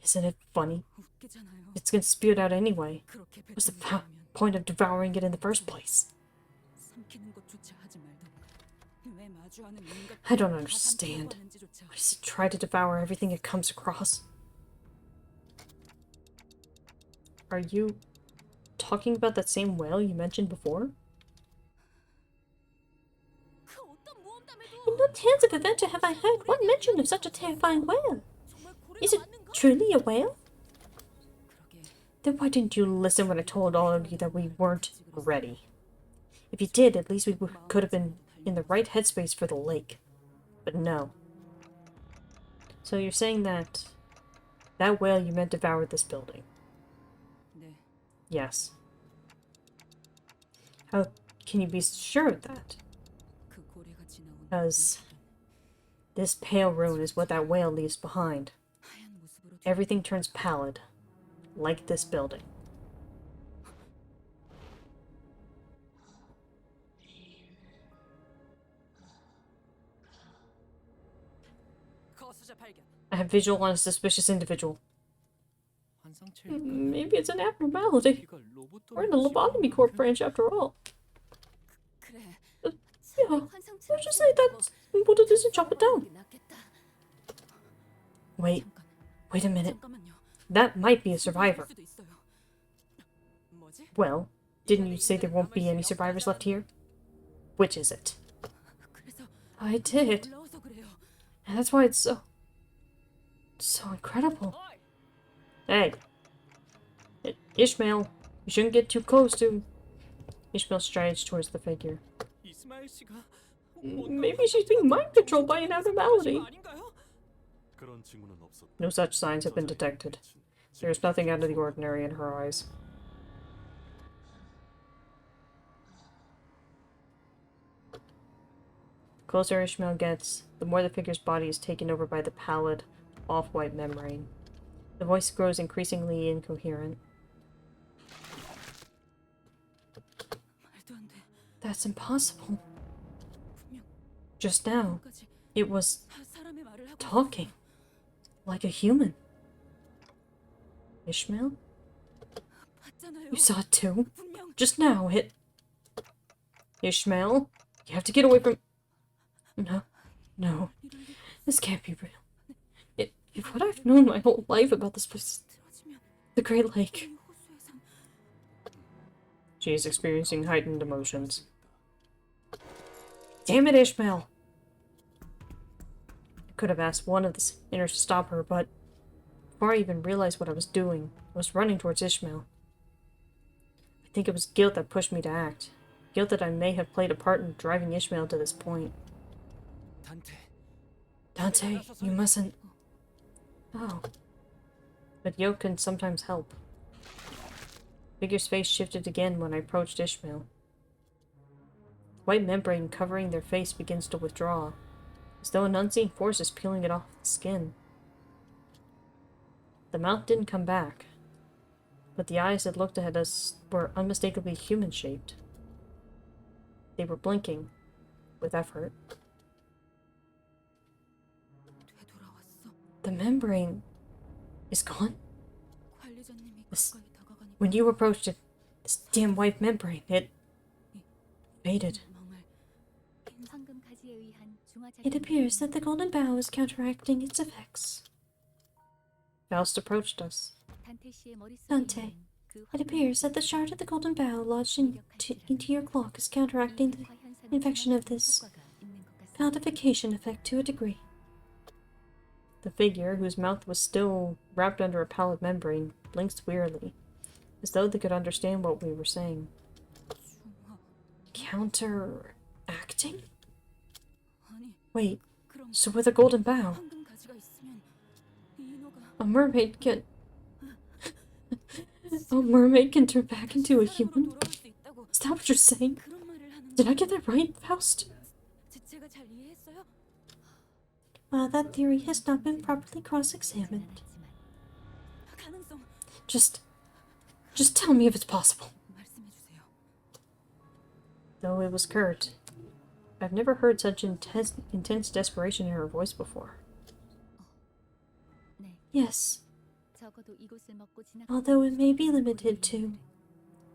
Isn't it funny? It's gonna spew it out anyway. What's the point of devouring it in the first place? I don't understand. Why does it try to devour everything it comes across? Are you talking about that same whale you mentioned before?
in no tales of adventure have I heard one mention of such a terrifying whale. Is it truly a whale?
Then why didn't you listen when I told all of you that we weren't ready? If you did, at least we could have been in the right headspace for the lake. But no. So you're saying that that whale you meant devoured this building? Yes. How can you be sure of that? Because this pale ruin is what that whale leaves behind. Everything turns pallid, like this building. I have visual on a suspicious individual. Maybe it's an abnormality. We're in the lobotomy corp branch after all. Yeah, let's just say that what it is and chop it down. Wait a minute. That might be a survivor. Well, didn't you say there won't be any survivors left here? Which is it? I did. And that's why it's so incredible. Hey. Ishmael, you shouldn't get too close to... Ishmael strides towards the figure. Maybe she's being mind controlled by an abnormality. No such signs have been detected. There's nothing out of the ordinary in her eyes. The closer Ishmael gets, the more the figure's body is taken over by the pallid, off-white membrane. The voice grows increasingly incoherent.
말도 안 돼.
That's impossible.
분명
Just now,
까지
it was
사람의 말을 하고
talking. Like a human. Ishmael?
봤잖아요.
You saw it too?
분명
Just now, it... Ishmael? You have to get away from... No. No. This can't be real. If what I've known my whole life about this place...
들어지면
The Great Lake...
이 호수에선
She is experiencing heightened emotions.
Damn it, Ishmael! I could have asked one of the Inners to stop her, but... Before I even realized what I was doing, I was running towards Ishmael. I think it was guilt that pushed me to act. Guilt that I may have played a part in driving Ishmael to this point. Dante, you mustn't... Oh. But guilt can sometimes help. Figure's face shifted again when I approached Ishmael. The white membrane covering their face begins to withdraw, as though an unseen force is peeling it off the skin. The mouth didn't come back, but the eyes that looked at us were unmistakably human-shaped. They were blinking, with effort.
되돌아왔어.
The membrane is gone?
관리자님이
This-
가까이 다가가니까
When you approached it, this damn white membrane, it faded.
망을
It appears that the golden bough is counteracting its effects.
Faust approached us.
Dante, it appears that the shard of the golden bough lodged into your clock is counteracting the infection of this codification effect to a degree.
The figure, whose mouth was still wrapped under a pallid membrane, blinked wearily, as though they could understand what we were saying.
Counteracting?
아니
Wait,
그럼
so with a golden bough,
황금 가지가 있으면 이 인어가
a mermaid can... a mermaid can turn back into a
사람으로
human?
돌아올 수 있다고
Is that what you're saying?
그런 말을 하는
Did I get that right, Faust?
제가 잘 이해했어요?
That theory has not been properly cross-examined.
가능성
Just tell me if it's possible.
말씀해 주세요.
Though it was curt, I've never heard such intense desperation in her voice before.
Yes, although it may be limited to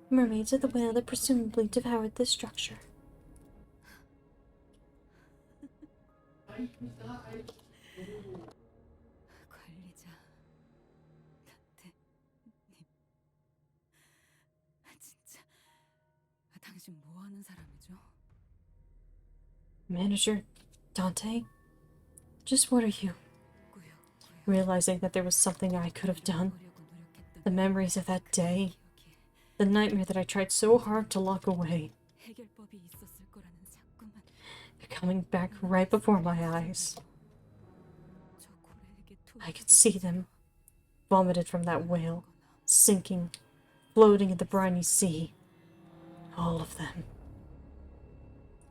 mermaids of the whale that presumably devoured this structure.
관리자 나한테 진짜 당신 뭐 하는 사람이죠?
Manager Dante, just what are you? Realizing that there was something I could have done, the memories of that day, the nightmare that I tried so hard to lock away,
해결법이 있었을 거라는 자꾸만
they're coming back right before my eyes.
저 고래에게
I could see them, vomited from that whale, sinking, floating in the briny sea. All of them.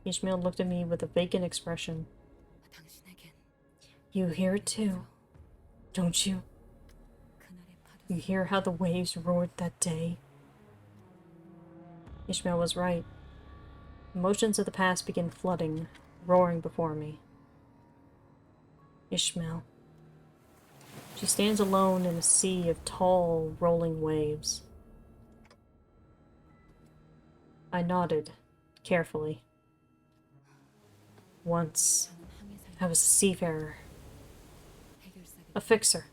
Ishmael looked at me with a vacant expression.
당신에겐
You hear it too, don't you?
그날의 파도
You hear how the waves roared that day? Ishmael was right. Emotions of the past began flooding, roaring before me. Ishmael. She stands alone in a sea of tall, rolling waves. I nodded, carefully. Once, I was a seafarer, a fixer,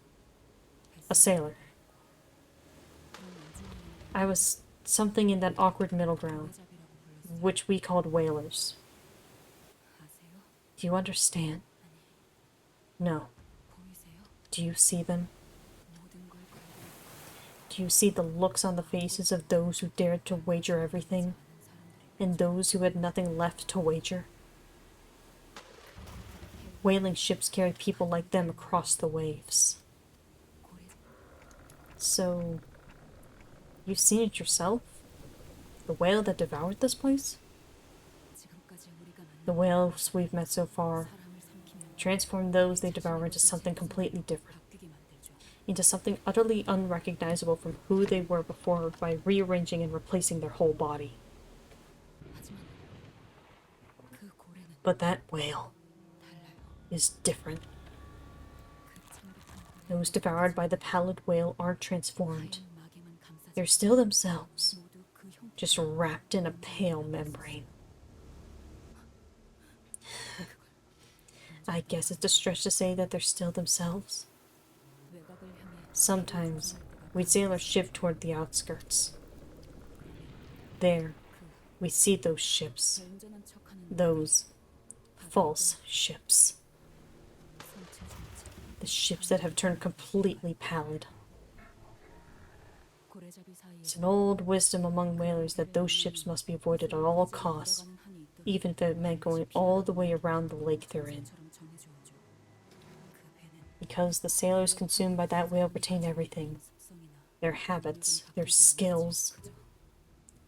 a sailor. I was something in that awkward middle ground, which we called whalers.
아세요?
Do you understand?
No.
보이세요?
Do you see them?
모든 걸 걸고
Do you see the looks on the faces of those who dared to wager everything, and those who had nothing left to wager? Whaling ships carry people like them across the waves.
So, you've seen it yourself? The whale that devoured this place?
지금까지 우리가 만난
The whales we've met so far
사람을 삼키면
transform those they devour into something completely different,
바뀌게 만들죠.
into something utterly unrecognizable from who they were before by rearranging and replacing their whole body.
하지만 그 고래는
But that whale
달라요.
is different.
그 창백한 고래
Those devoured by the pallid whale aren't transformed.
하얀 막에만 감싸져
They're still themselves,
모두 그 형태
just wrapped in a pale membrane. I guess it's a stretch to say that they're still themselves.
외곽을 향해
Sometimes we'd sail our ship toward the outskirts. There, we see those ships,
온전한 척하는
those false ships,
성체 성체
the ships that have turned completely pallid.
고래잡이 사이에
It's an old wisdom among whalers that those ships must be avoided at all costs,
들어가는 한이 있도록
even if it meant going all the way around the lake they're in.
처럼 정해주어줘. 그 배는
Because the sailors consumed by that whale retain everything,
속성이나
their habits, their skills,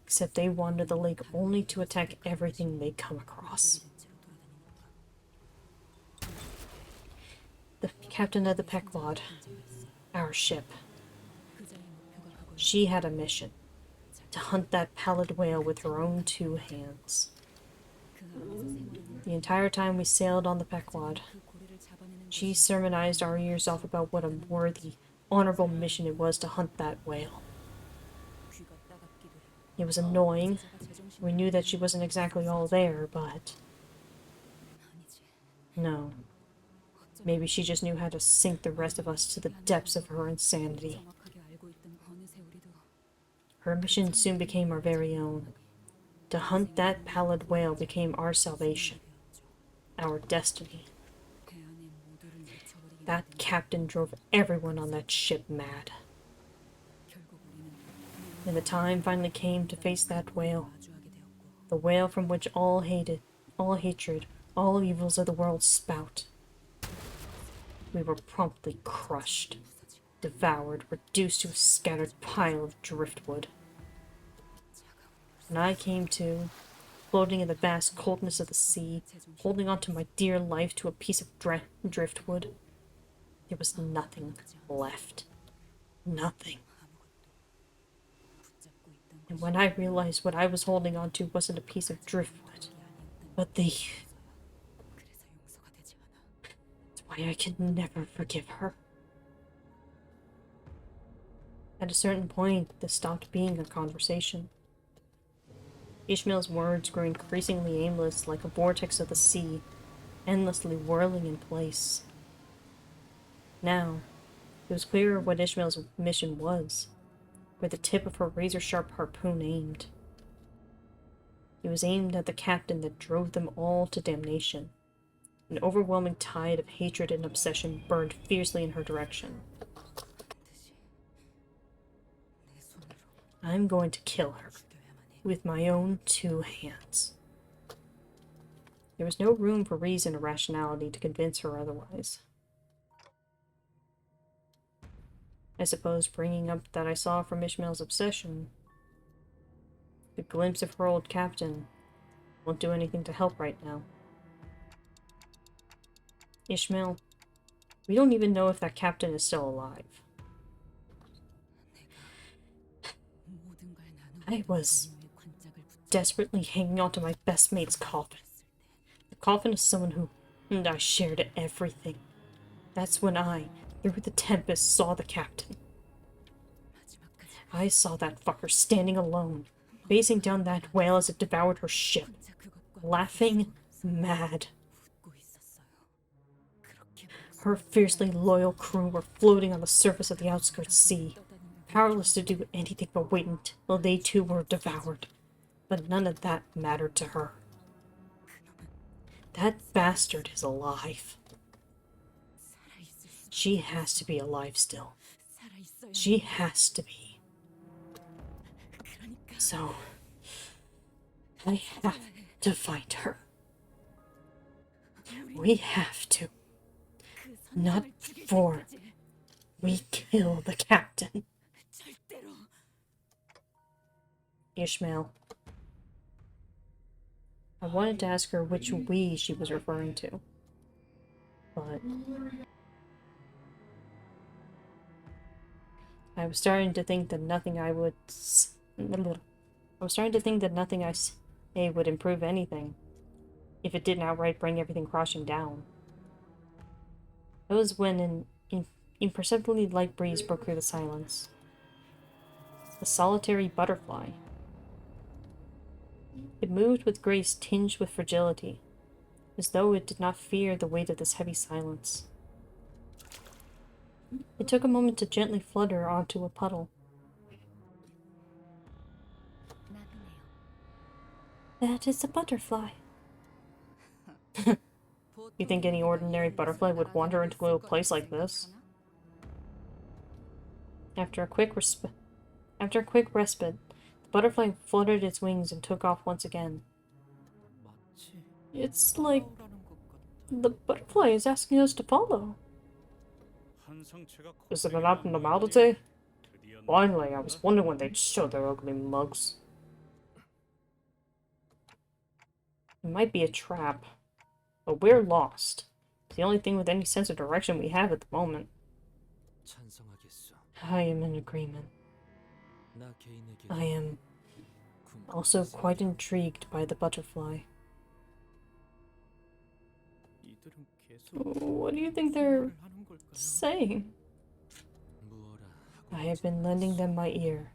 except they wander the lake only to attack everything they come across.
된 채로 돌아다니는
The captain of the Pequod, our ship,
그자의 목표가 그걸
she had a mission to hunt that pallid whale with her own 2 hands.
그 안에서 생활하는
The entire time we sailed on the Pequod,
그 고래를 잡아내는
she
것이
sermonized our ears off about what a worthy, honorable mission it was to hunt that whale.
귀가 따갑기도 해.
It was annoying.
제가 제정신이
We knew that she wasn't exactly all there, but
아니지.
no. Maybe she just knew how to sink the rest of us to the depths of her insanity.
정확하게 알고 있던 어느새 우리도
Her mission soon became our very own. To hunt that pallid whale became our salvation, our destiny.
배 안의 모두를 미쳐버리게
That captain drove everyone on that ship mad.
결국 우리는
And the time finally came to face that whale,
마주하게 되었고
the whale from which all hated, all hatred, all evils of the world spout. We were promptly crushed, devoured, reduced to a scattered pile of driftwood. When I came to, floating in the vast coldness of the sea, holding on to my dear life to a piece of driftwood, there was nothing left. Nothing.
붙잡고 있던
And when I realized what I was holding on to wasn't a piece of driftwood, but
그래서 용서가 되지 않아.
that's why I can never forgive her. At a certain point, this stopped being a conversation. Ishmael's words grew increasingly aimless, like a vortex of the sea, endlessly whirling in place. Now, it was clearer what Ishmael's mission was, where the tip of her razor-sharp harpoon aimed. It was aimed at the captain that drove them all to damnation. An overwhelming tide of hatred and obsession burned fiercely in her direction.
내 손으로
I'm going to kill her
죽여야만 해.
with my own 2 hands. There was no room for reason or rationality to convince her otherwise. I suppose bringing up that I saw from Ishmael's obsession, the glimpse of her old captain, won't do anything to help right now. Ishmael, we don't even know if that captain is still alive.
모든 걸 나누고
I was
인류의 관짝을 붙잡고
desperately hanging onto my best mate's coffin. The coffin of someone who and I shared everything. That's when I, through the tempest, saw the captain.
마지막까지
I saw that fucker standing alone, facing down that whale as it devoured her ship,
혼자 그것과
laughing, mad.
웃고 있었어요. 그렇게
Her fiercely loyal crew were floating on the surface of the outskirts sea,
떠다니며
powerless to do anything but wait until they too were devoured. But none of that mattered to her. That bastard is alive.
살아있을 수
She has to be alive still.
살아있어야
She has to be.
그러니까
So, I have to find her. We have to.
그
Not
선장을 죽일
before
때까지
we kill the captain. Ishmael. I wanted to ask her which we she was referring to, but I was starting to think that nothing I would say would improve anything, if it didn't outright bring everything crashing down. It was when an imperceptibly light breeze broke through the silence. A solitary butterfly. It moved with grace tinged with fragility, as though it did not fear the weight of this heavy silence. It took a moment to gently flutter onto a puddle.
That is a butterfly.
You think any ordinary butterfly would wander into a place like this? After a quick respite, the butterfly fluttered its wings and took off once again. It's like the butterfly is asking us to follow. Is it an abnormality? Finally, I was wondering when they'd show their ugly mugs. It might be a trap, but we're lost. It's the only thing with any sense of direction we have at the moment. I am in agreement. I am also quite intrigued by the butterfly. What do you think they're saying? I have been lending them my ear,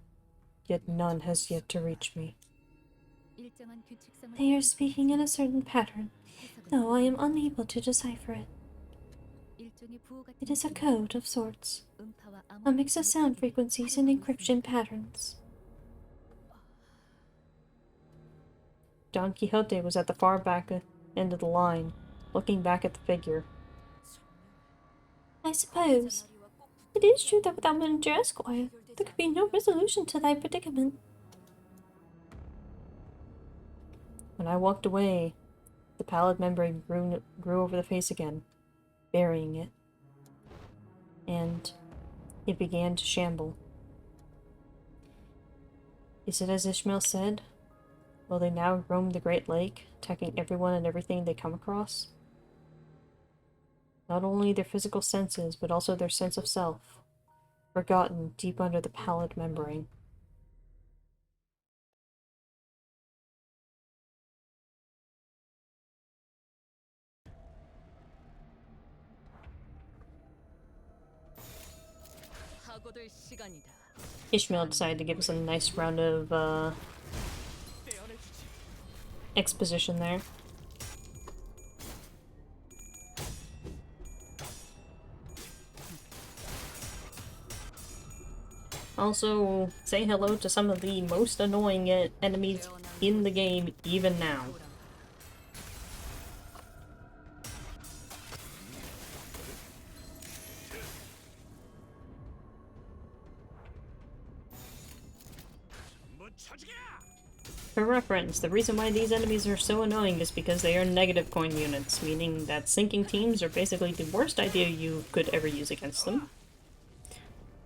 yet none has yet to reach me.
They are speaking in a certain pattern, though I am unable to decipher it. It is a code of sorts, a mix of sound frequencies and encryption patterns.
Don Quixote was at the far back end of the line, looking back at the figure.
I suppose it is true that without Manager Esquire, there could be no resolution to thy predicament.
When I walked away, the pallid membrane grew over the face again, burying it. And it began to shamble. Is it as Ishmael said? Will they now roam the Great Lake, attacking everyone and everything they come across? Not only their physical senses, but also their sense of self, forgotten deep under the pallid membrane. Ishmael decided to give us a nice round of exposition there. Also, say hello to some of the most annoying enemies in the game, even now. For reference, the reason why these enemies are so annoying is because they are negative coin units, meaning that sinking teams are basically the worst idea you could ever use against them.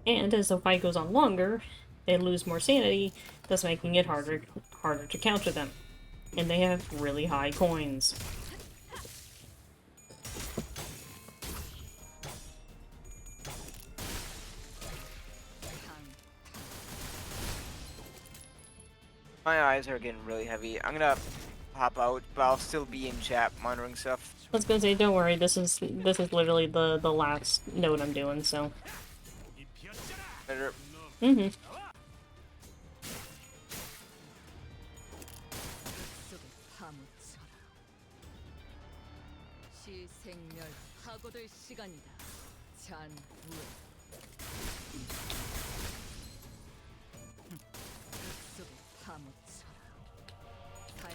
And as the fight goes on longer, they lose more sanity, thus making it harder to counter them. And they have really high coins.
My eyes are getting really heavy. I'm gonna hop out, but I'll still be in chat monitoring stuff.
I was gonna say, don't worry, this is literally the last note I'm doing, so.
Better.
Mm-hmm.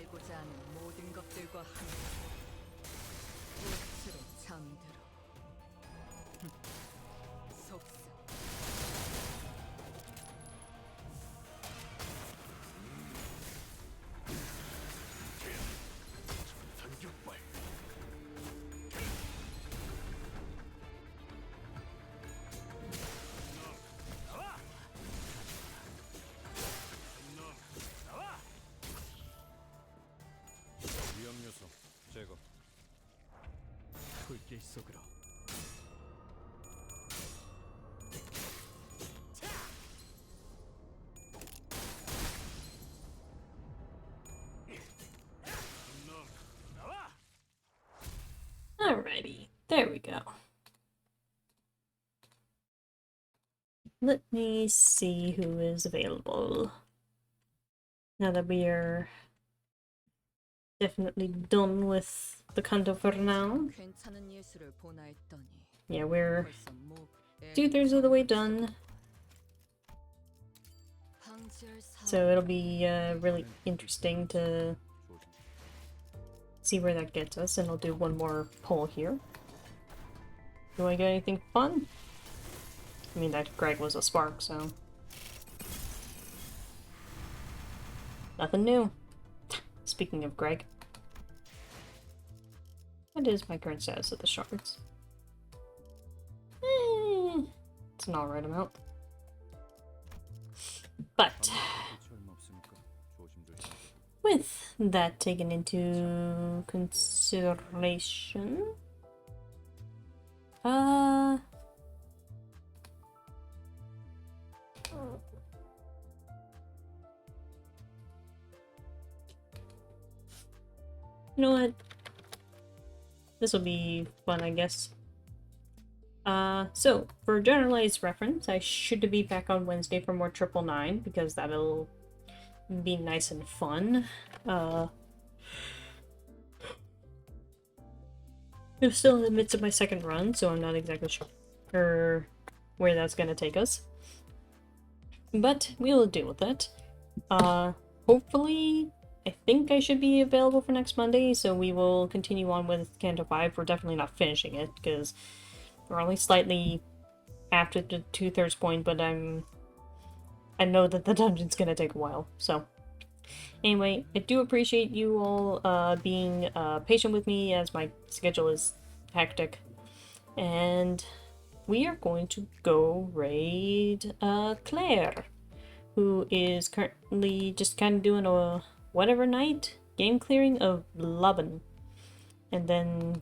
살고자 하는 모든 것들과 함께 꽃으로 잠들어 속삭
쏘그라.
Alrighty, there we go. Let me see who is available. Now that we are definitely done with the Canto for now.
괜찮은 예술을 보나 했더니
Yeah, we're
벌써 뭐
2/3 of the way done.
황제할
So it'll be really interesting to see where that gets us, and I'll do one more poll here. Do I get anything fun? I mean, that Greg was a spark, so... Nothing new. Speaking of Greg. What is my current status of the shards? It's an alright amount. But... with that taken into consideration, you know what? This will be fun, I guess. So for generalized reference, I should be back on Wednesday for more 999 because that'll be nice and fun. I'm still in the midst of my second run, so I'm not exactly sure where that's gonna take us. But we will deal with it. Hopefully, I think I should be available for next Monday, so we will continue on with Canto 5. We're definitely not finishing it, because we're only slightly after the 2/3 point, but I know that the dungeon's gonna take a while, so... Anyway, I do appreciate you all being patient with me as my schedule is hectic. And we are going to go raid Claire, who is currently just kind of doing a whatever night game clearing of Lubin. And then